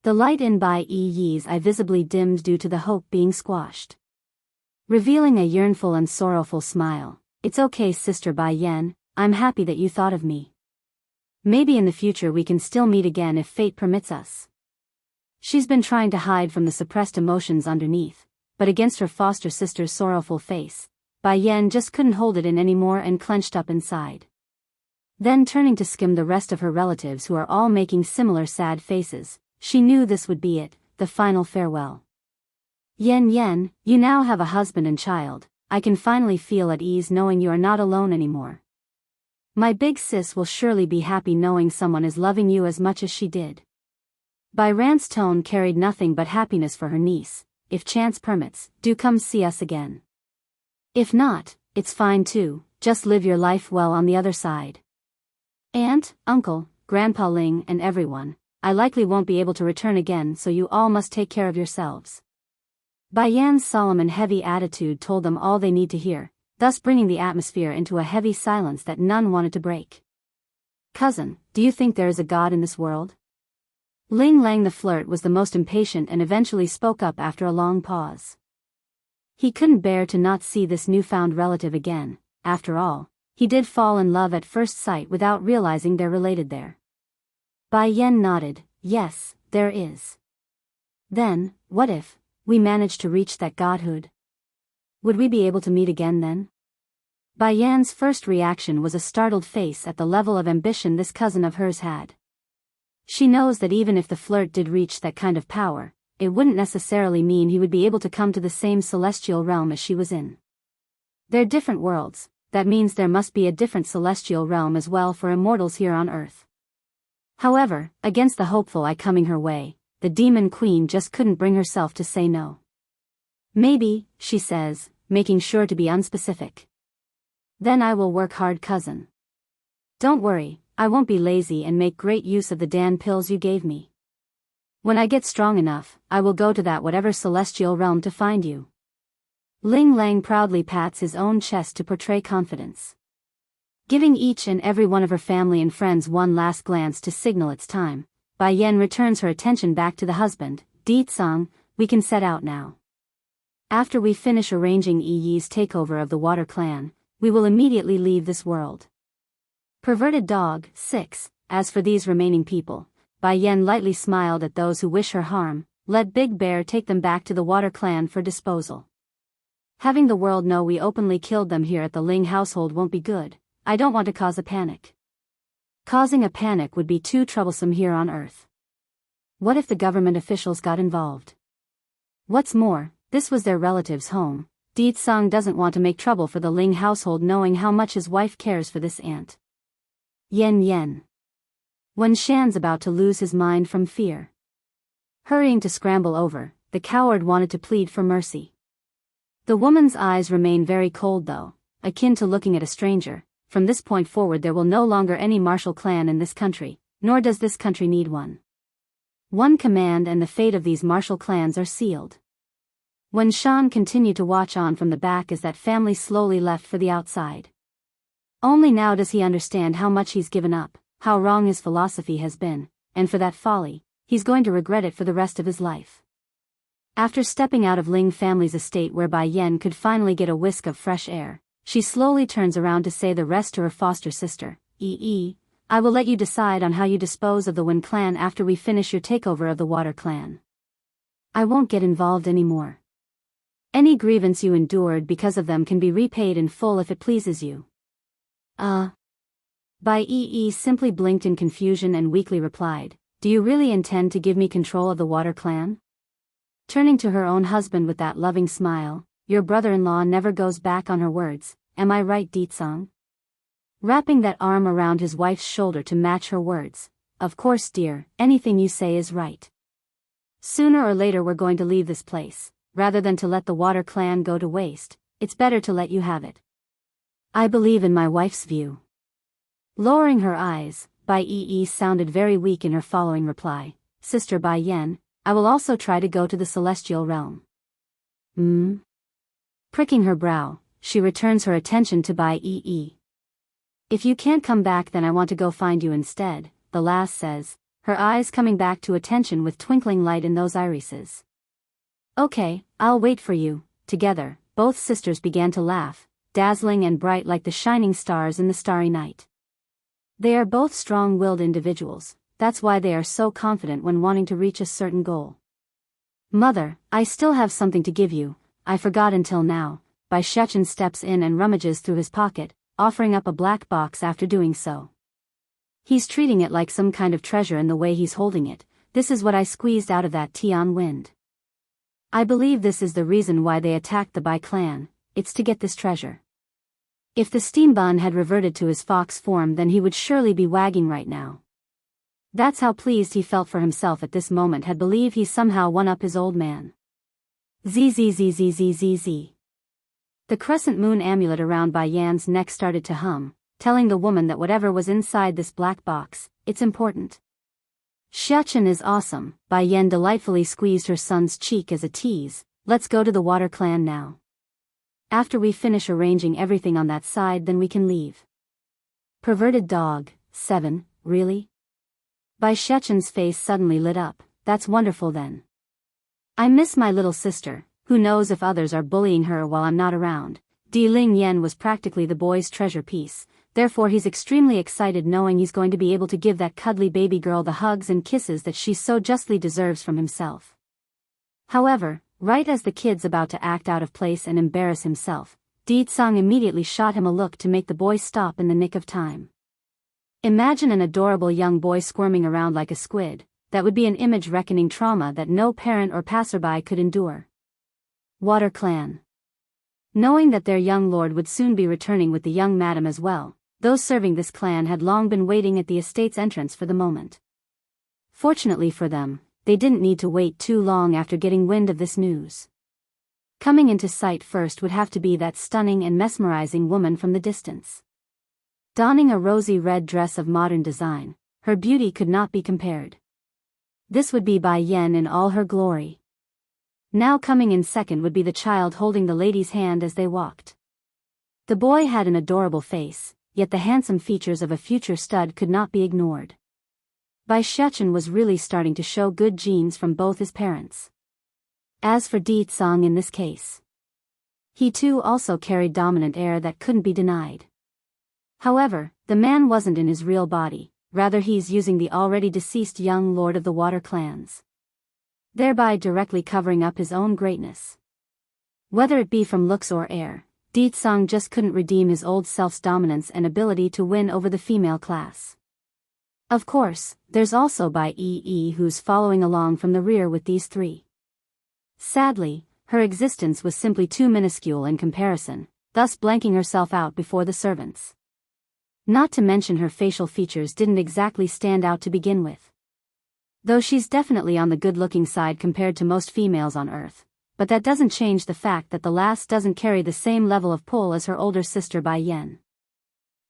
The light in Bai Yi's eye visibly dimmed due to the hope being squashed. Revealing a yearnful and sorrowful smile, it's okay Sister Bai Yen, I'm happy that you thought of me. Maybe in the future we can still meet again if fate permits us. She's been trying to hide from the suppressed emotions underneath, but against her foster sister's sorrowful face, Bai Yen just couldn't hold it in anymore and clenched up inside. Then turning to skim the rest of her relatives who are all making similar sad faces, she knew this would be it, the final farewell. Yen, you now have a husband and child. I can finally feel at ease knowing you are not alone anymore. My big sis will surely be happy knowing someone is loving you as much as she did. Bai Ran's tone carried nothing but happiness for her niece. If chance permits, do come see us again. If not, it's fine too, just live your life well on the other side. Aunt, uncle, Grandpa Ling and everyone, I likely won't be able to return again, so you all must take care of yourselves. Bai Yan's solemn and heavy attitude told them all they need to hear, thus bringing the atmosphere into a heavy silence that none wanted to break. Cousin, do you think there is a god in this world? Ling Lang the flirt was the most impatient and eventually spoke up after a long pause. He couldn't bear to not see this newfound relative again. After all, he did fall in love at first sight without realizing they're related there. Bai Yan nodded, yes, there is. Then, what if we managed to reach that godhood? Would we be able to meet again then? Bai Yan's first reaction was a startled face at the level of ambition this cousin of hers had. She knows that even if the flirt did reach that kind of power, it wouldn't necessarily mean he would be able to come to the same celestial realm as she was in. They're different worlds, that means there must be a different celestial realm as well for immortals here on Earth. However, against the hopeful eye coming her way, the demon queen just couldn't bring herself to say no. Maybe, she says, making sure to be unspecific. Then I will work hard, cousin. Don't worry, I won't be lazy and make great use of the Dan pills you gave me. When I get strong enough, I will go to that whatever celestial realm to find you. Ling Lang proudly pats his own chest to portray confidence. Giving each and every one of her family and friends one last glance to signal it's time, Bai Yan returns her attention back to the husband. Di Tsang, we can set out now. After we finish arranging Yi Yi's takeover of the Water Clan, we will immediately leave this world. Perverted dog. 6. As for these remaining people, Bai Yan lightly smiled at those who wish her harm. Let Big Bear take them back to the Water Clan for disposal. Having the world know we openly killed them here at the Ling household won't be good. I don't want to cause a panic. Causing a panic would be too troublesome here on Earth. What if the government officials got involved? What's more, this was their relative's home. Di Tsang doesn't want to make trouble for the Ling household knowing how much his wife cares for this aunt. Yen. When Shan's about to lose his mind from fear. Hurrying to scramble over, the coward wanted to plead for mercy. The woman's eyes remain very cold though, akin to looking at a stranger. From this point forward there will no longer any martial clan in this country, nor does this country need one. One command and the fate of these martial clans are sealed. When Shan continued to watch on from the back as that family slowly left for the outside. Only now does he understand how much he's given up, how wrong his philosophy has been, and for that folly, he's going to regret it for the rest of his life. After stepping out of Ling family's estate where Bai Yan could finally get a whisk of fresh air, she slowly turns around to say the rest to her foster sister. I will let you decide on how you dispose of the Wen clan after we finish your takeover of the Water clan. I won't get involved anymore. Any grievance you endured because of them can be repaid in full if it pleases you. Bai simply blinked in confusion and weakly replied, do you really intend to give me control of the Water clan? Turning to her own husband with that loving smile, your brother-in-law never goes back on her words, am I right, Di Tsang? Wrapping that arm around his wife's shoulder to match her words, of course dear, anything you say is right. Sooner or later we're going to leave this place, rather than to let the Water clan go to waste, it's better to let you have it. I believe in my wife's view. Lowering her eyes, Bai sounded very weak in her following reply, Sister Bai Yan, I will also try to go to the celestial realm. Pricking her brow, she returns her attention to Bai If you can't come back then I want to go find you instead, the lass says, her eyes coming back to attention with twinkling light in those irises. Okay, I'll wait for you. Together, both sisters began to laugh, dazzling and bright like the shining stars in the starry night. They are both strong-willed individuals, that's why they are so confident when wanting to reach a certain goal. Mother, I still have something to give you, I forgot until now. Bai Shechen steps in and rummages through his pocket, offering up a black box after doing so. He's treating it like some kind of treasure in the way he's holding it. This is what I squeezed out of that Tian wind. I believe this is the reason why they attacked the Bai clan. It's to get this treasure. If the steam bun had reverted to his fox form, then he would surely be wagging right now. That's how pleased he felt for himself at this moment, had believed he somehow won up his old man. Zzzzzzzzz. The crescent moon amulet around Bai Yan's neck started to hum, telling the woman that whatever was inside this black box, it's important. Xiachen is awesome. Bai Yan delightfully squeezed her son's cheek as a tease. Let's go to the water clan now. After we finish arranging everything on that side, then we can leave. Perverted dog. 7, really? Bai Shechen's face suddenly lit up. That's wonderful then. I miss my little sister. Who knows if others are bullying her while I'm not around. Di Ling Yan was practically the boy's treasure piece, therefore he's extremely excited knowing he's going to be able to give that cuddly baby girl the hugs and kisses that she so justly deserves from himself. However, right as the kid's about to act out of place and embarrass himself, Di Tsang immediately shot him a look to make the boy stop in the nick of time. Imagine an adorable young boy squirming around like a squid. That would be an image-reckoning trauma that no parent or passerby could endure. Water Clan. Knowing that their young lord would soon be returning with the young madam as well, those serving this clan had long been waiting at the estate's entrance for the moment. Fortunately for them, they didn't need to wait too long after getting wind of this news. Coming into sight first would have to be that stunning and mesmerizing woman from the distance. Donning a rosy red dress of modern design, her beauty could not be compared. This would be Bai Yan in all her glory. Now coming in second would be the child holding the lady's hand as they walked. The boy had an adorable face, yet the handsome features of a future stud could not be ignored. Bai Shechen was really starting to show good genes from both his parents. As for Di Tsang in this case, he too also carried dominant air that couldn't be denied. However, the man wasn't in his real body, rather he's using the already deceased young lord of the water clans, thereby directly covering up his own greatness. Whether it be from looks or air, Di Tsang just couldn't redeem his old self's dominance and ability to win over the female class. Of course, there's also Bai Yi who's following along from the rear with these three. Sadly, her existence was simply too minuscule in comparison, thus blanking herself out before the servants. Not to mention her facial features didn't exactly stand out to begin with. Though she's definitely on the good-looking side compared to most females on Earth, but that doesn't change the fact that the last doesn't carry the same level of pull as her older sister Bai Yan.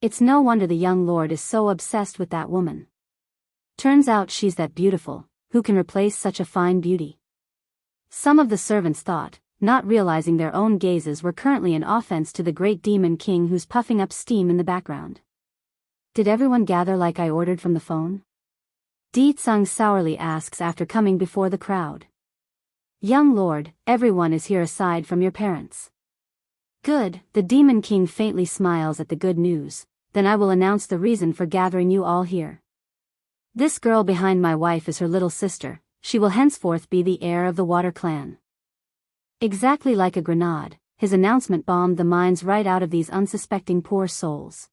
It's no wonder the young lord is so obsessed with that woman. Turns out she's that beautiful, who can replace such a fine beauty? Some of the servants thought, not realizing their own gazes were currently an offense to the great demon king who's puffing up steam in the background. Did everyone gather like I ordered from the phone? Di Tsang sourly asks after coming before the crowd. Young lord, everyone is here aside from your parents. Good, the demon king faintly smiles at the good news, then I will announce the reason for gathering you all here. This girl behind my wife is her little sister, she will henceforth be the heir of the water clan. Exactly like a grenade, his announcement bombed the minds right out of these unsuspecting poor souls.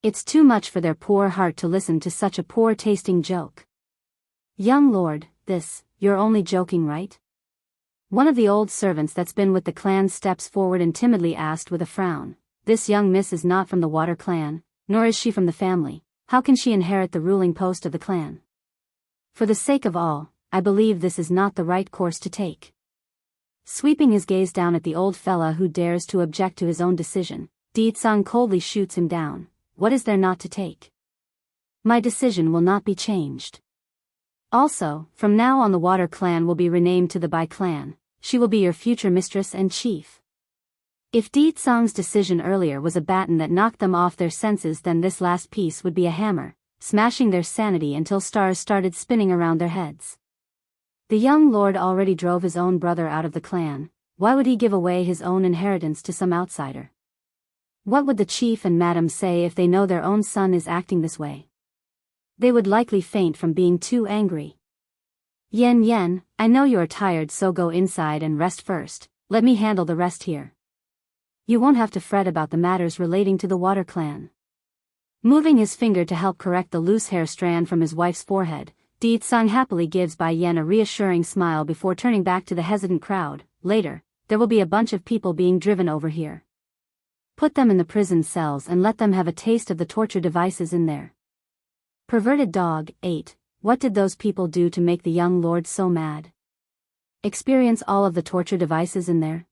It's too much for their poor heart to listen to such a poor-tasting joke. Young lord, you're only joking, right? One of the old servants that's been with the clan steps forward and timidly asked with a frown. This young miss is not from the water clan, nor is she from the family. How can she inherit the ruling post of the clan? For the sake of all, I believe this is not the right course to take. Sweeping his gaze down at the old fella who dares to object to his own decision, Di Tsang coldly shoots him down. What is there not to take? My decision will not be changed. Also, from now on the water clan will be renamed to the Bai clan. She will be your future mistress and chief. If Di Tsang's decision earlier was a baton that knocked them off their senses, then this last piece would be a hammer, smashing their sanity until stars started spinning around their heads. The young lord already drove his own brother out of the clan, why would he give away his own inheritance to some outsider? What would the chief and madam say if they know their own son is acting this way? They would likely faint from being too angry. Yen, I know you are tired, so go inside and rest first, let me handle the rest here. You won't have to fret about the matters relating to the water clan. Moving his finger to help correct the loose hair strand from his wife's forehead, Di-tsang happily gives Bai Yan a reassuring smile before turning back to the hesitant crowd. Later, there will be a bunch of people being driven over here. Put them in the prison cells and let them have a taste of the torture devices in there. Perverted dog. 8. What did those people do to make the young lord so mad? Experience all of the torture devices in there?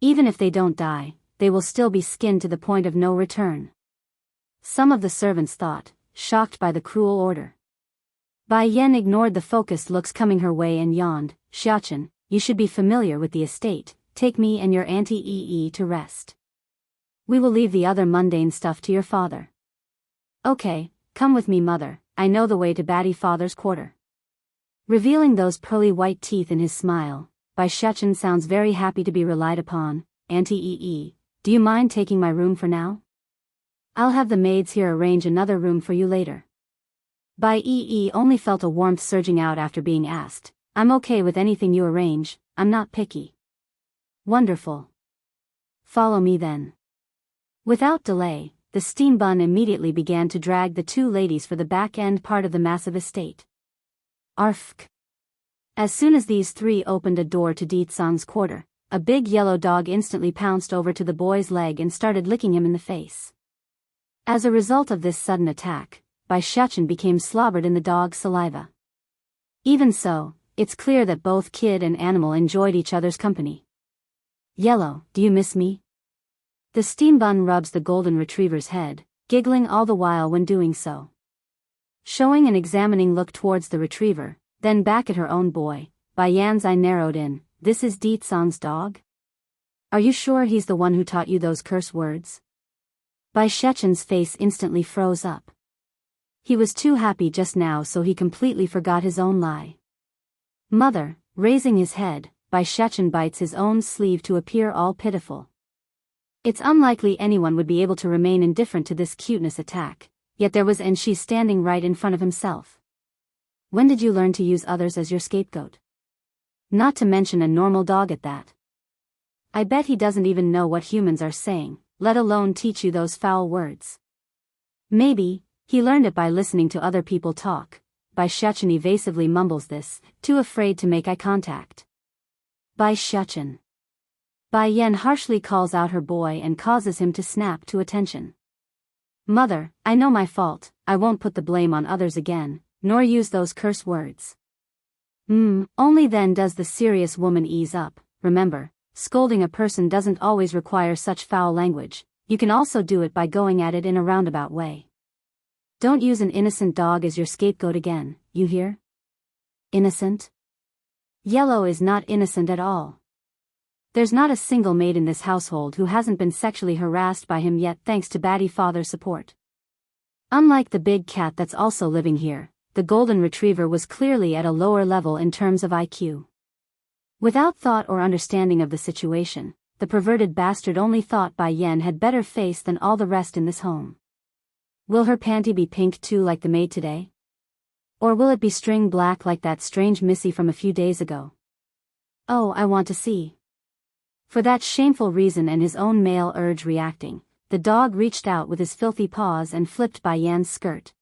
Even if they don't die, they will still be skinned to the point of no return. Some of the servants thought, shocked by the cruel order. Bai Yan ignored the focused looks coming her way and yawned. Xiachen, you should be familiar with the estate. Take me and your Auntie Yi to rest. We will leave the other mundane stuff to your father. Okay, come with me, mother. I know the way to Batty Father's quarter. Revealing those pearly white teeth in his smile, Bai Xiachen sounds very happy to be relied upon. Auntie Yi, do you mind taking my room for now? I'll have the maids here arrange another room for you later. Bai Yi only felt a warmth surging out after being asked. I'm okay with anything you arrange, I'm not picky. Wonderful. Follow me then. Without delay, the steam bun immediately began to drag the two ladies for the back-end part of the massive estate. Arfk. As soon as these three opened a door to Di-tsang's quarter, a big yellow dog instantly pounced over to the boy's leg and started licking him in the face. As a result of this sudden attack, Bai Xiachen became slobbered in the dog's saliva. Even so, it's clear that both kid and animal enjoyed each other's company. Yellow, do you miss me? The steam bun rubs the golden retriever's head, giggling all the while when doing so. Showing an examining look towards the retriever, then back at her own boy, Bai Yan's eye narrowed in. This is Di-tsang's dog? Are you sure he's the one who taught you those curse words? Bai Xiachen's face instantly froze up. He was too happy just now, so he completely forgot his own lie. Mother, raising his head, Bai Xiachen bites his own sleeve to appear all pitiful. It's unlikely anyone would be able to remain indifferent to this cuteness attack, yet there was, and she's standing right in front of himself. When did you learn to use others as your scapegoat? Not to mention a normal dog at that. I bet he doesn't even know what humans are saying, let alone teach you those foul words. Maybe he learned it by listening to other people talk. Bai Xiachen evasively mumbles this, too afraid to make eye contact. Bai Xiachen. Bai Yan harshly calls out her boy and causes him to snap to attention. Mother, I know my fault, I won't put the blame on others again, nor use those curse words. Only then does the serious woman ease up. Remember, scolding a person doesn't always require such foul language, you can also do it by going at it in a roundabout way. Don't use an innocent dog as your scapegoat again, you hear? Innocent? Yellow is not innocent at all. There's not a single maid in this household who hasn't been sexually harassed by him yet, thanks to Batty Father's support. Unlike the big cat that's also living here, the golden retriever was clearly at a lower level in terms of IQ. Without thought or understanding of the situation, the perverted bastard only thought Bai Yan had better face than all the rest in this home. Will her panty be pink too like the maid today? Or will it be string black like that strange missy from a few days ago? Oh, I want to see. For that shameful reason and his own male urge reacting, the dog reached out with his filthy paws and flipped Bai Yan's skirt.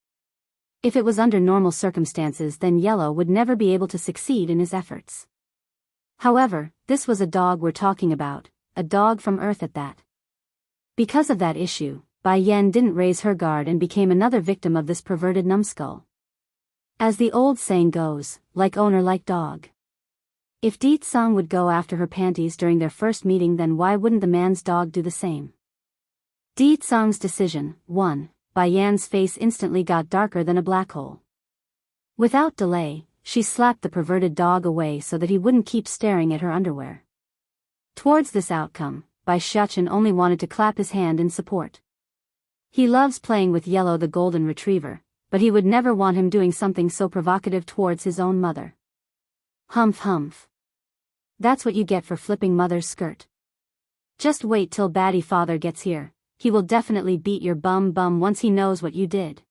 If it was under normal circumstances, then Yellow would never be able to succeed in his efforts. However, this was a dog we're talking about, a dog from Earth at that. Because of that issue, Bai Yan didn't raise her guard and became another victim of this perverted numbskull. As the old saying goes, like owner like dog. If Di-tsang would go after her panties during their first meeting, then why wouldn't the man's dog do the same? Di-tsang's decision. 1. Bai Yan's face instantly got darker than a black hole. Without delay, she slapped the perverted dog away so that he wouldn't keep staring at her underwear. Towards this outcome, Bai Xiachen only wanted to clap his hand in support. He loves playing with Yellow the golden retriever, but he would never want him doing something so provocative towards his own mother. Humph humph. That's what you get for flipping mother's skirt. Just wait till Batty Father gets here, he will definitely beat your bum once he knows what you did.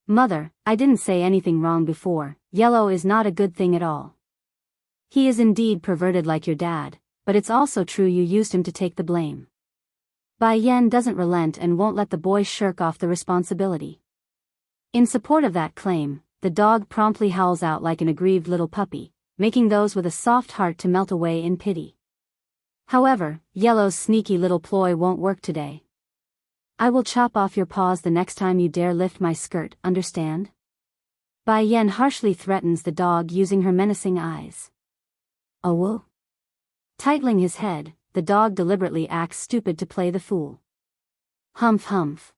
Mother, I didn't say anything wrong before, Yellow is not a good thing at all. He is indeed perverted like your dad, but it's also true you used him to take the blame. Bai Yan doesn't relent and won't let the boy shirk off the responsibility. In support of that claim, the dog promptly howls out like an aggrieved little puppy, making those with a soft heart to melt away in pity. However, Yellow's sneaky little ploy won't work today. I will chop off your paws the next time you dare lift my skirt, understand? Bai Yan harshly threatens the dog using her menacing eyes. Oh. Tightening his head, the dog deliberately acts stupid to play the fool. Humph humph.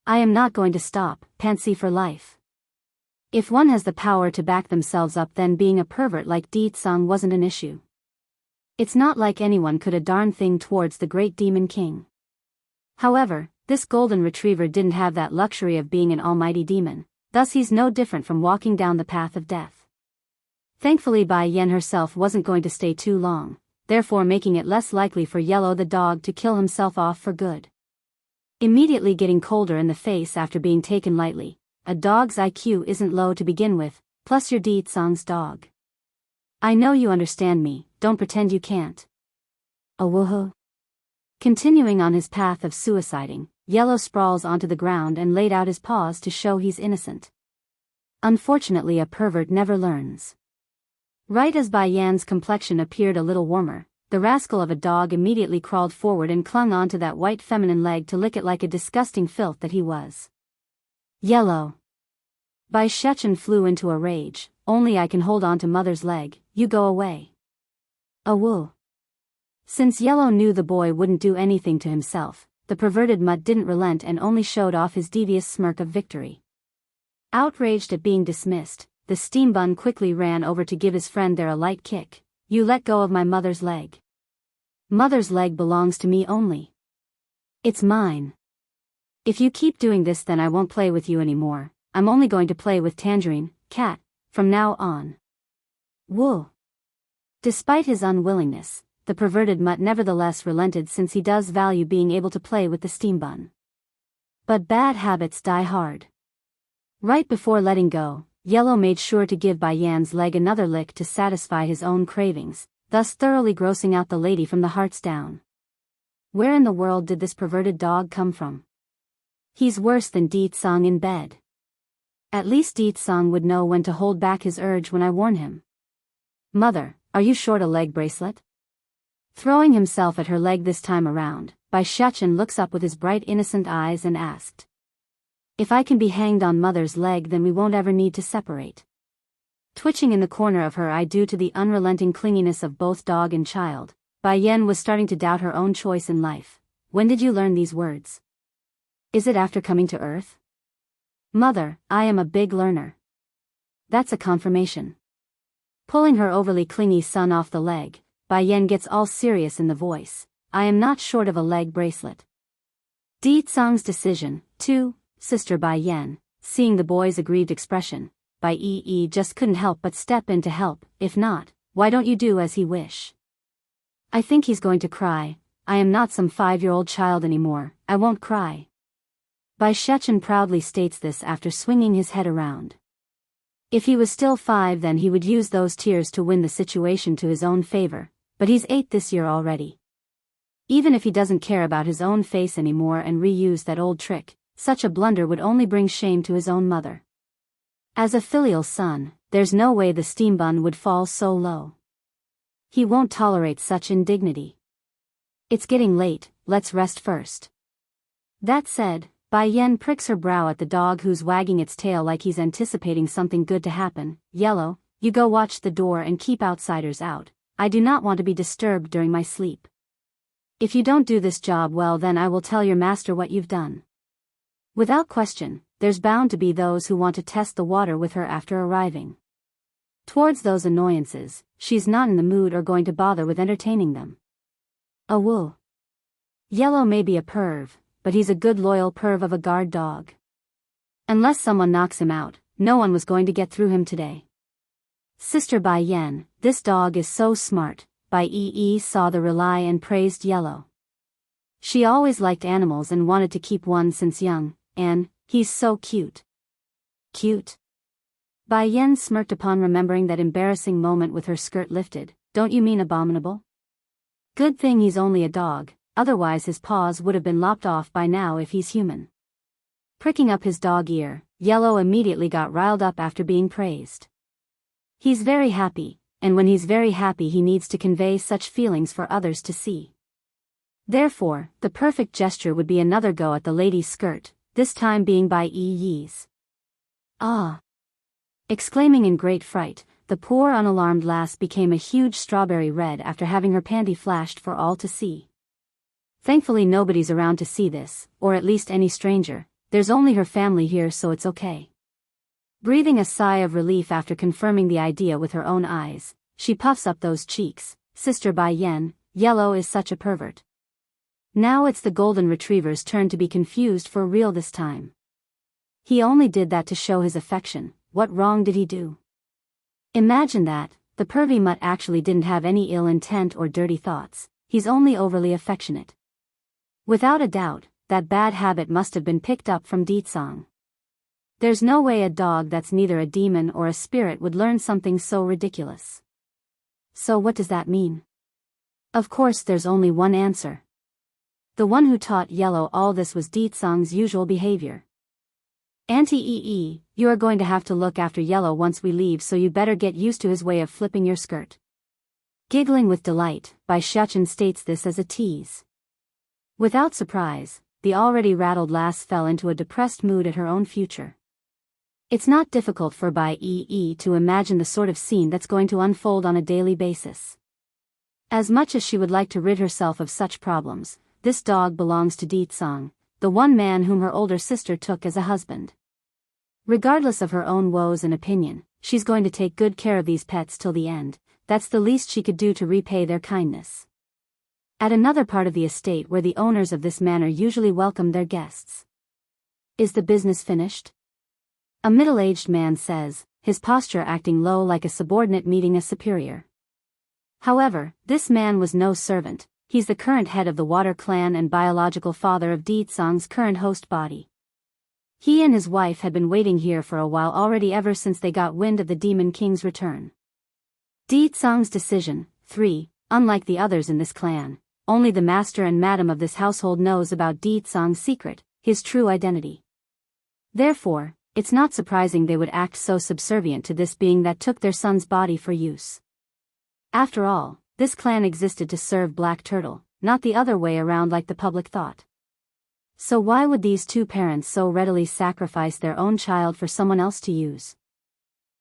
I am not going to stop, pantsy for life. If one has the power to back themselves up, then being a pervert like Di-tsang wasn't an issue. It's not like anyone could a darn thing towards the great demon king. However, this golden retriever didn't have that luxury of being an almighty demon, thus he's no different from walking down the path of death. Thankfully Bai Yan herself wasn't going to stay too long, therefore making it less likely for Yellow the dog to kill himself off for good. Immediately getting colder in the face after being taken lightly, a dog's IQ isn't low to begin with, plus you're Di-tsang's dog. I know you understand me, don't pretend you can't. Oh woohoo. Continuing on his path of suiciding, Yellow sprawls onto the ground and laid out his paws to show he's innocent. Unfortunately a pervert never learns. Right as Bai Yan's complexion appeared a little warmer, the rascal of a dog immediately crawled forward and clung onto that white feminine leg to lick it like a disgusting filth that he was. Yellow. Bai Shechen flew into a rage. Only I can hold on to mother's leg, you go away. Woo. Since Yellow knew the boy wouldn't do anything to himself, the perverted mutt didn't relent and only showed off his devious smirk of victory. Outraged at being dismissed, the steam bun quickly ran over to give his friend there a light kick. You let go of my mother's leg. Mother's leg belongs to me only. It's mine. If you keep doing this then I won't play with you anymore, I'm only going to play with Tangerine, cat, from now on. Woo. Despite his unwillingness, the perverted mutt nevertheless relented since he does value being able to play with the steam bun. But bad habits die hard. Right before letting go, Yellow made sure to give Bai Yan's leg another lick to satisfy his own cravings, thus thoroughly grossing out the lady from the hearts down. Where in the world did this perverted dog come from? He's worse than Di-tsang in bed. At least Di-tsang would know when to hold back his urge when I warn him. Mother, are you short a leg bracelet? Throwing himself at her leg this time around, Bai Shechen looks up with his bright innocent eyes and asked. If I can be hanged on mother's leg then we won't ever need to separate. Twitching in the corner of her eye due to the unrelenting clinginess of both dog and child, Bai Yan was starting to doubt her own choice in life. When did you learn these words? Is it after coming to Earth? Mother, I am a big learner. That's a confirmation. Pulling her overly clingy son off the leg, Bai Yan gets all serious in the voice. I am not short of a leg bracelet. Di-tsang's decision, too, Sister Bai Yan, seeing the boy's aggrieved expression, Bai Yi just couldn't help but step in to help. If not, why don't you do as he wish? I think he's going to cry. I am not some 5-year-old child anymore, I won't cry. Bai Shechen proudly states this after swinging his head around. If he was still 5 then he would use those tears to win the situation to his own favor, but he's 8 this year already. Even if he doesn't care about his own face anymore and reuse that old trick, such a blunder would only bring shame to his own mother. As a filial son, there's no way the steam bun would fall so low. He won't tolerate such indignity. It's getting late, let's rest first. That said, Bai Yan pricks her brow at the dog who's wagging its tail like he's anticipating something good to happen. Yellow, you go watch the door and keep outsiders out. I do not want to be disturbed during my sleep. If you don't do this job well then I will tell your master what you've done. Without question, there's bound to be those who want to test the water with her after arriving. Towards those annoyances, she's not in the mood or going to bother with entertaining them. Woo. Yellow may be a perv, but he's a good loyal perv of a guard dog. Unless someone knocks him out, no one was going to get through him today. Sister Bai Yan, this dog is so smart. Bai Yi saw the rely and praised Yellow. She always liked animals and wanted to keep one since young, and he's so cute. Cute? Bai Yan smirked upon remembering that embarrassing moment with her skirt lifted. Don't you mean abominable? Good thing he's only a dog, otherwise his paws would have been lopped off by now if he's human. Pricking up his dog ear, Yellow immediately got riled up after being praised. He's very happy, and when he's very happy he needs to convey such feelings for others to see. Therefore, the perfect gesture would be another go at the lady's skirt, this time being by Ye's. Ah! Exclaiming in great fright, the poor unalarmed lass became a huge strawberry red after having her panty flashed for all to see. Thankfully nobody's around to see this, or at least any stranger. There's only her family here, so it's okay. Breathing a sigh of relief after confirming the idea with her own eyes, she puffs up those cheeks. Sister by Yen, Yellow is such a pervert. Now it's the golden retriever's turn to be confused for real this time. He only did that to show his affection. What wrong did he do? Imagine that, the pervy mutt actually didn't have any ill intent or dirty thoughts, he's only overly affectionate. Without a doubt, that bad habit must have been picked up from Deetsong. There's no way a dog that's neither a demon or a spirit would learn something so ridiculous. So what does that mean? Of course there's only one answer. The one who taught Yellow all this was Deetsong's usual behavior. Auntie Ee, you are going to have to look after Yellow once we leave, so you better get used to his way of flipping your skirt. Giggling with delight, Bai Shuchen states this as a tease. Without surprise, the already rattled lass fell into a depressed mood at her own future. It's not difficult for Bai Ee to imagine the sort of scene that's going to unfold on a daily basis. As much as she would like to rid herself of such problems, this dog belongs to Deetsong, the one man whom her older sister took as a husband. Regardless of her own woes and opinion, she's going to take good care of these pets till the end. That's the least she could do to repay their kindness. At another part of the estate where the owners of this manor usually welcome their guests. Is the business finished? A middle-aged man says, his posture acting low like a subordinate meeting a superior. However, this man was no servant. He's the current head of the Water Clan and biological father of Deetsong's current host body. He and his wife had been waiting here for a while already, ever since they got wind of the Demon King's return. Deetsong's decision. 3. Unlike the others in this clan, only the master and madam of this household knows about Deetsong's secret, his true identity. Therefore, it's not surprising they would act so subservient to this being that took their son's body for use. After all, this clan existed to serve Black Turtle, not the other way around like the public thought. So why would these two parents so readily sacrifice their own child for someone else to use?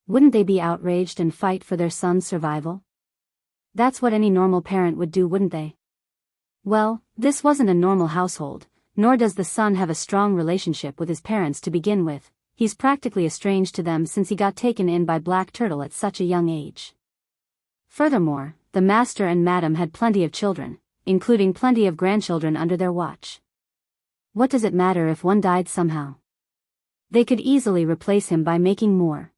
Wouldn't they be outraged and fight for their son's survival? That's what any normal parent would do, wouldn't they? Well, this wasn't a normal household, nor does the son have a strong relationship with his parents to begin with. He's practically estranged to them since he got taken in by Black Turtle at such a young age. Furthermore, the master and madam had plenty of children, including plenty of grandchildren under their watch. What does it matter if one died somehow? They could easily replace him by making more.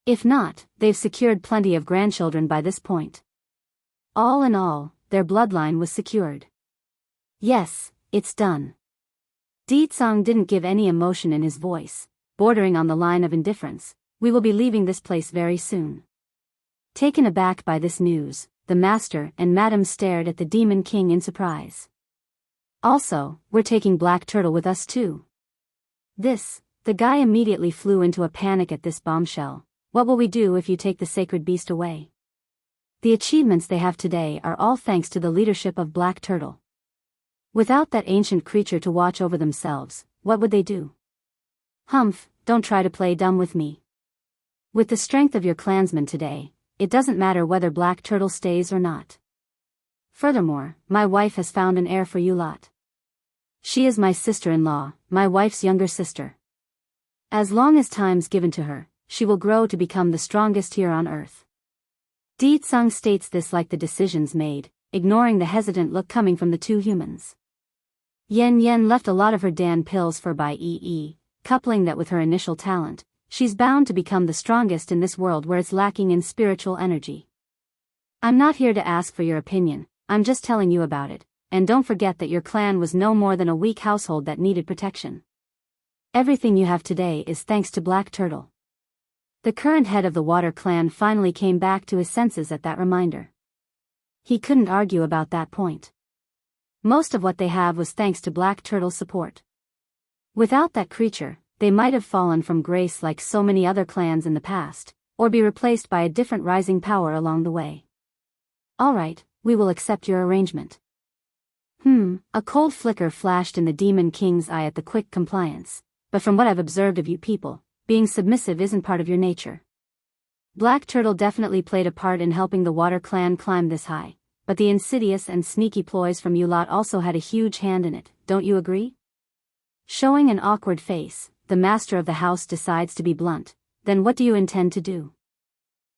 If not, they've secured plenty of grandchildren by this point. All in all, their bloodline was secured. Yes, it's done. Deetsong didn't give any emotion in his voice, bordering on the line of indifference. We will be leaving this place very soon. Taken aback by this news, the master and madam stared at the Demon King in surprise. Also, we're taking Black Turtle with us too. The guy immediately flew into a panic at this bombshell. What will we do if you take the sacred beast away? The achievements they have today are all thanks to the leadership of Black Turtle. Without that ancient creature to watch over themselves, what would they do? Humph, don't try to play dumb with me. With the strength of your clansmen today, it doesn't matter whether Black Turtle stays or not. Furthermore, my wife has found an heir for you lot. She is my sister-in-law, my wife's younger sister. As long as time's given to her, she will grow to become the strongest here on earth. Deetsong states this like the decision's made, ignoring the hesitant look coming from the two humans. Yen left a lot of her Dan pills for Bai Ee, coupling that with her initial talent. She's bound to become the strongest in this world where it's lacking in spiritual energy. I'm not here to ask for your opinion, I'm just telling you about it, and don't forget that your clan was no more than a weak household that needed protection. Everything you have today is thanks to Black Turtle. The current head of the Water Clan finally came back to his senses at that reminder. He couldn't argue about that point. Most of what they have was thanks to Black Turtle's support. Without that creature, they might have fallen from grace like so many other clans in the past, or be replaced by a different rising power along the way. Alright, we will accept your arrangement. A cold flicker flashed in the Demon King's eye at the quick compliance, but from what I've observed of you people, being submissive isn't part of your nature. Black Turtle definitely played a part in helping the Water Clan climb this high, but the insidious and sneaky ploys from you lot also had a huge hand in it, don't you agree? Showing an awkward face, the master of the house decides to be blunt. Then what do you intend to do?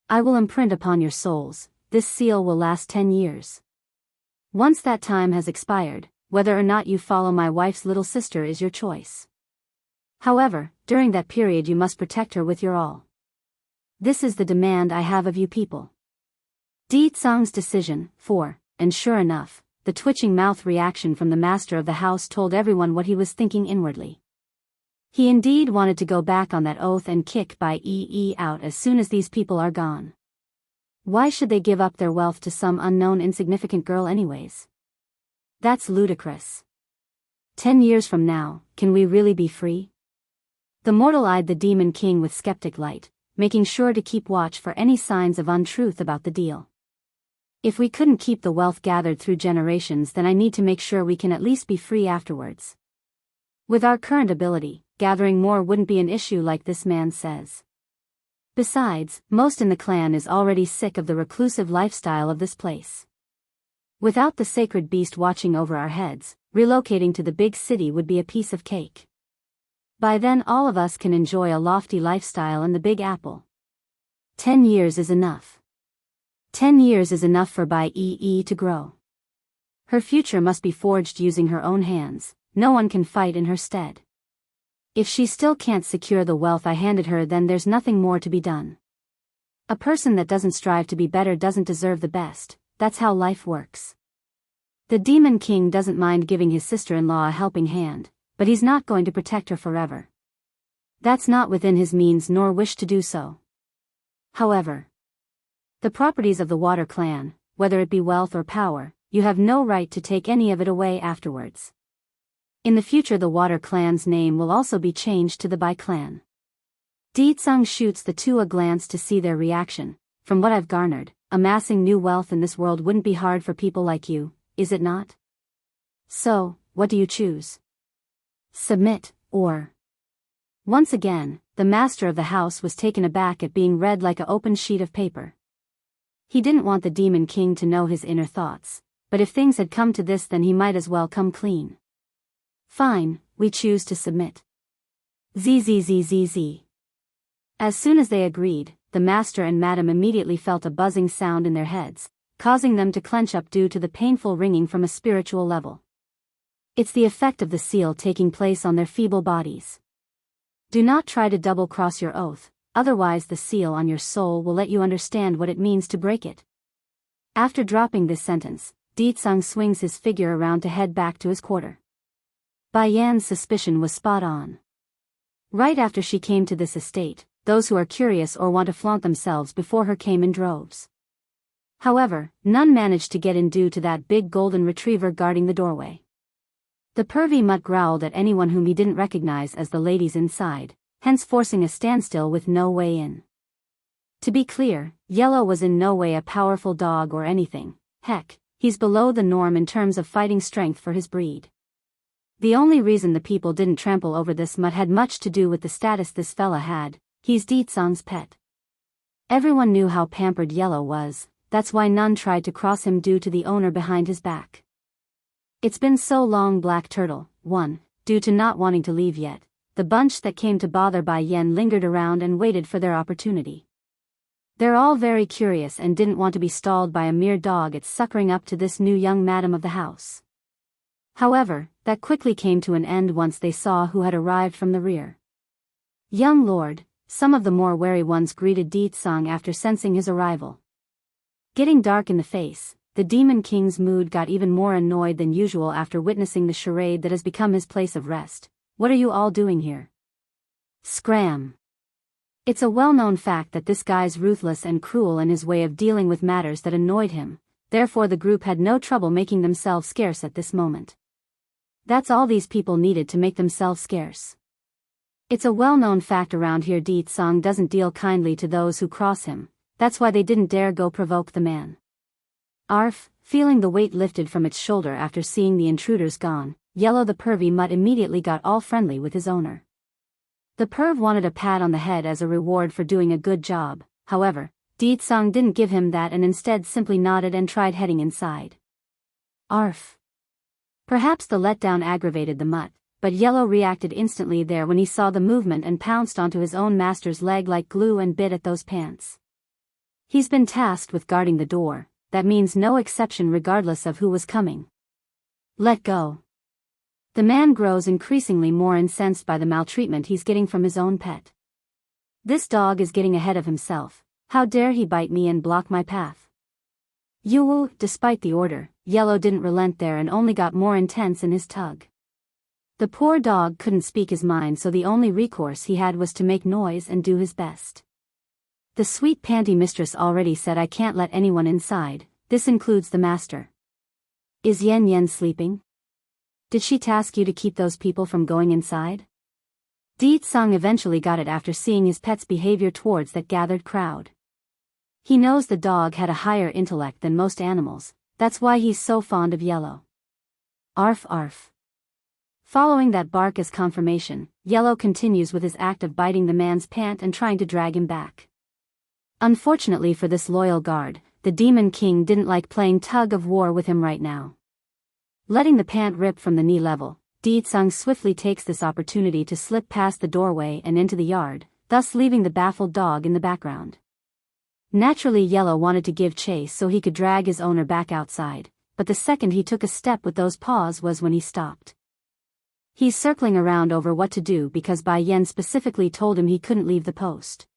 I will imprint upon your souls, this seal will last 10 years. Once that time has expired, whether or not you follow my wife's little sister is your choice. However, during that period you must protect her with your all. This is the demand I have of you people. Di Tsang's decision, and sure enough, the twitching mouth reaction from the master of the house told everyone what he was thinking inwardly. He indeed wanted to go back on that oath and kick Bai Yi out as soon as these people are gone. Why should they give up their wealth to some unknown insignificant girl anyways? That's ludicrous. 10 years from now, can we really be free? The mortal eyed the Demon King with skeptic light, making sure to keep watch for any signs of untruth about the deal. If we couldn't keep the wealth gathered through generations, then I need to make sure we can at least be free afterwards. With our current ability, gathering more wouldn't be an issue like this man says. Besides, most in the clan is already sick of the reclusive lifestyle of this place. Without the sacred beast watching over our heads, relocating to the big city would be a piece of cake. By then all of us can enjoy a lofty lifestyle in the Big Apple. 10 years is enough. 10 years is enough for Bai Yi to grow. Her future must be forged using her own hands, no one can fight in her stead. If she still can't secure the wealth I handed her, then there's nothing more to be done. A person that doesn't strive to be better doesn't deserve the best, that's how life works. The Demon King doesn't mind giving his sister-in-law a helping hand, but he's not going to protect her forever. That's not within his means nor wish to do so. However, the properties of the Water Clan, whether it be wealth or power, you have no right to take any of it away afterwards. In the future the Water Clan's name will also be changed to the Bai Clan. Di Tsang shoots the two a glance to see their reaction. From what I've garnered, amassing new wealth in this world wouldn't be hard for people like you, is it not? So, what do you choose? Submit, or... Once again, the master of the house was taken aback at being read like an open sheet of paper. He didn't want the Demon King to know his inner thoughts, but if things had come to this then he might as well come clean. Fine, we choose to submit. Zzzzz. As soon as they agreed, the master and madam immediately felt a buzzing sound in their heads, causing them to clench up due to the painful ringing from a spiritual level. It's the effect of the seal taking place on their feeble bodies. Do not try to double-cross your oath, otherwise the seal on your soul will let you understand what it means to break it. After dropping this sentence, Di Tsang swings his figure around to head back to his quarter. Bai Yan's suspicion was spot on. Right after she came to this estate, those who are curious or want to flaunt themselves before her came in droves. However, none managed to get in due to that big golden retriever guarding the doorway. The pervy mutt growled at anyone whom he didn't recognize as the ladies inside, hence forcing a standstill with no way in. To be clear, Yellow was in no way a powerful dog or anything. Heck, he's below the norm in terms of fighting strength for his breed. The only reason the people didn't trample over this mutt had much to do with the status this fella had. He's Di Tsang's pet. Everyone knew how pampered Yellow was, that's why none tried to cross him due to the owner behind his back. It's been so long, Black Turtle. Due to not wanting to leave yet, the bunch that came to bother Bai Yan lingered around and waited for their opportunity. They're all very curious and didn't want to be stalled by a mere dog it's suckering up to this new young madam of the house. However, that quickly came to an end once they saw who had arrived from the rear. Young lord, some of the more wary ones greeted Di Tsang after sensing his arrival. Getting dark in the face, the Demon King's mood got even more annoyed than usual after witnessing the charade that has become his place of rest. What are you all doing here? Scram. It's a well-known fact that this guy's ruthless and cruel in his way of dealing with matters that annoyed him, therefore the group had no trouble making themselves scarce at this moment. That's all these people needed to make themselves scarce. It's a well-known fact around here Deet Song doesn't deal kindly to those who cross him, that's why they didn't dare go provoke the man. Arf, feeling the weight lifted from its shoulder after seeing the intruders gone, Yellow the pervy mutt immediately got all friendly with his owner. The perv wanted a pat on the head as a reward for doing a good job, however, Deet Song didn't give him that and instead simply nodded and tried heading inside. Arf. Perhaps the letdown aggravated the mutt, but Yellow reacted instantly there when he saw the movement and pounced onto his own master's leg like glue and bit at those pants. He's been tasked with guarding the door, that means no exception regardless of who was coming. Let go. The man grows increasingly more incensed by the maltreatment he's getting from his own pet. This dog is getting ahead of himself, how dare he bite me and block my path? Despite the order, Yellow didn't relent there and only got more intense in his tug. The poor dog couldn't speak his mind, so the only recourse he had was to make noise and do his best. The sweet panty mistress already said I can't let anyone inside, this includes the master. Is Yen Yen sleeping? Did she task you to keep those people from going inside? Deet Song eventually got it after seeing his pet's behavior towards that gathered crowd. He knows the dog had a higher intellect than most animals, that's why he's so fond of Yellow. Arf arf. Following that bark as confirmation, Yellow continues with his act of biting the man's pant and trying to drag him back. Unfortunately for this loyal guard, the Demon King didn't like playing tug-of-war with him right now. Letting the pant rip from the knee level, Deet Song swiftly takes this opportunity to slip past the doorway and into the yard, thus leaving the baffled dog in the background. Naturally Yellow wanted to give chase so he could drag his owner back outside, but the second he took a step with those paws was when he stopped. He's circling around over what to do because Bai Yen specifically told him he couldn't leave the post.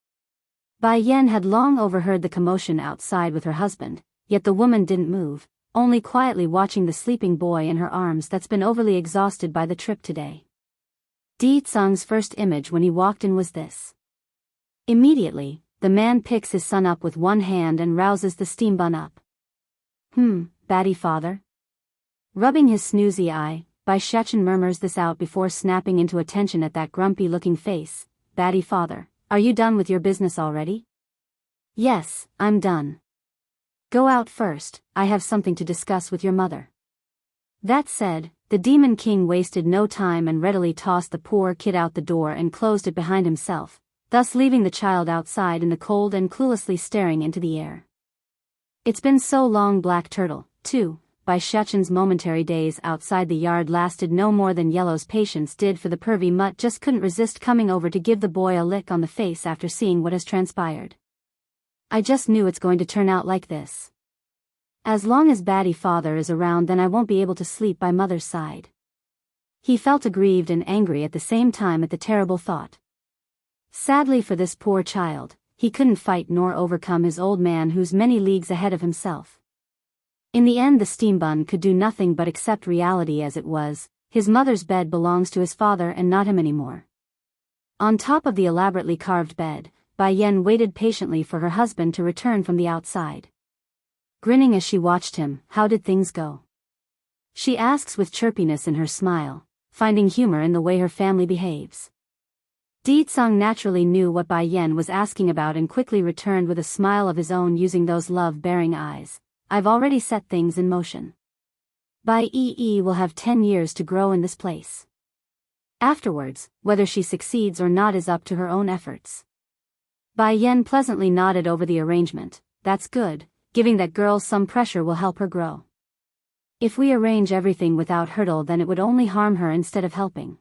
Bai Yen had long overheard the commotion outside with her husband, yet the woman didn't move, only quietly watching the sleeping boy in her arms that's been overly exhausted by the trip today. Deet Song's first image when he walked in was this. Immediately, the man picks his son up with one hand and rouses the steam bun up. Batty father? Rubbing his snoozy eye, Bai Shechen murmurs this out before snapping into attention at that grumpy-looking face. Batty father, are you done with your business already? Yes, I'm done. Go out first, I have something to discuss with your mother. That said, the Demon King wasted no time and readily tossed the poor kid out the door and closed it behind himself, thus leaving the child outside in the cold and cluelessly staring into the air. It's been so long, Black Turtle, too. Bai Shechen's momentary daze outside the yard lasted no more than Yellow's patience did, for the pervy mutt just couldn't resist coming over to give the boy a lick on the face after seeing what has transpired. I just knew it's going to turn out like this. As long as Batty father is around, then I won't be able to sleep by mother's side. He felt aggrieved and angry at the same time at the terrible thought. Sadly for this poor child, he couldn't fight nor overcome his old man who's many leagues ahead of himself. In the end the steam bun could do nothing but accept reality as it was. His mother's bed belongs to his father and not him anymore. On top of the elaborately carved bed, Bai Yen waited patiently for her husband to return from the outside. Grinning as she watched him, how did things go? She asks with chirpiness in her smile, finding humor in the way her family behaves. Deet Song naturally knew what Bai Yen was asking about and quickly returned with a smile of his own using those love-bearing eyes. I've already set things in motion. Bai Yi will have 10 years to grow in this place. Afterwards, whether she succeeds or not is up to her own efforts. Bai Yen pleasantly nodded over the arrangement. That's good, giving that girl some pressure will help her grow. If we arrange everything without hurdle, then it would only harm her instead of helping.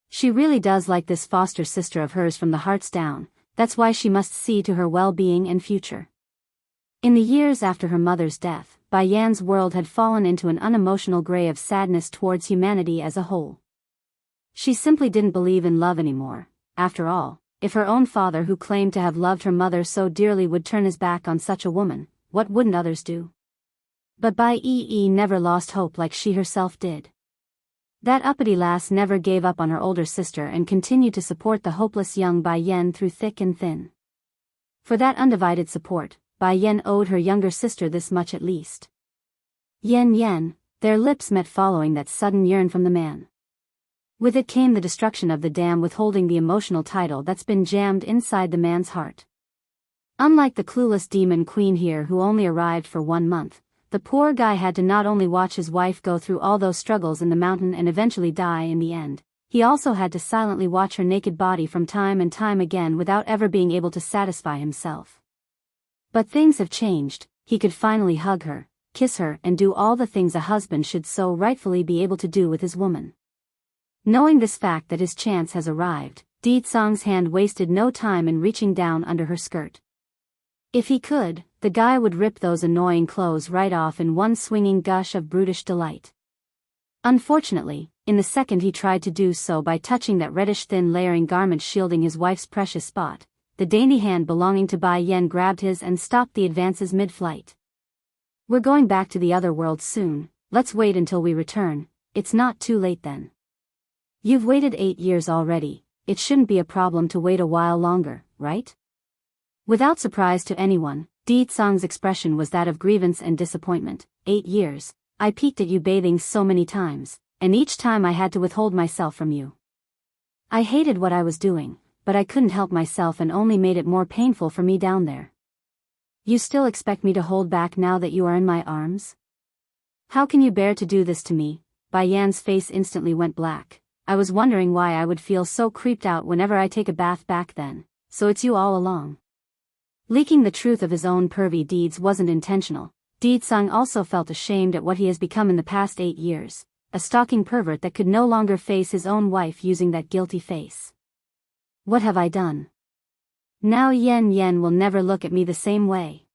She really does like this foster sister of hers from the hearts down, that's why she must see to her well-being and future. In the years after her mother's death, Bai Yan's world had fallen into an unemotional gray of sadness towards humanity as a whole. She simply didn't believe in love anymore. After all, if her own father, who claimed to have loved her mother so dearly, would turn his back on such a woman, what wouldn't others do? But Bai Yi never lost hope like she herself did. That uppity lass never gave up on her older sister and continued to support the hopeless young Bai Yan through thick and thin. For that undivided support, Bai Yan owed her younger sister this much at least. Yen Yen, their lips met following that sudden yearn from the man. With it came the destruction of the dam withholding the emotional title that's been jammed inside the man's heart. Unlike the clueless demon queen here who only arrived for 1 month, the poor guy had to not only watch his wife go through all those struggles in the mountain and eventually die in the end, he also had to silently watch her naked body from time and time again without ever being able to satisfy himself. But things have changed. He could finally hug her, kiss her, and do all the things a husband should so rightfully be able to do with his woman. Knowing this fact that his chance has arrived, Di Tsang's hand wasted no time in reaching down under her skirt. If he could, the guy would rip those annoying clothes right off in one swinging gush of brutish delight. Unfortunately, in the second he tried to do so by touching that reddish thin layering garment shielding his wife's precious spot, the dainty hand belonging to Bai Yan grabbed his and stopped the advances mid-flight. "We're going back to the other world soon, let's wait until we return, it's not too late then. You've waited 8 years already, it shouldn't be a problem to wait a while longer, right?" Without surprise to anyone, Di Tsang's expression was that of grievance and disappointment. 8 years, I peeked at you bathing so many times, and each time I had to withhold myself from you. I hated what I was doing, but I couldn't help myself and only made it more painful for me down there. You still expect me to hold back now that you are in my arms? How can you bear to do this to me? Bai Yan's face instantly went black. I was wondering why I would feel so creeped out whenever I take a bath back then, so it's you all along. Leaking the truth of his own pervy deeds wasn't intentional. Di Tsang also felt ashamed at what he has become in the past 8 years, a stalking pervert that could no longer face his own wife using that guilty face. What have I done? Now Yen Yen will never look at me the same way.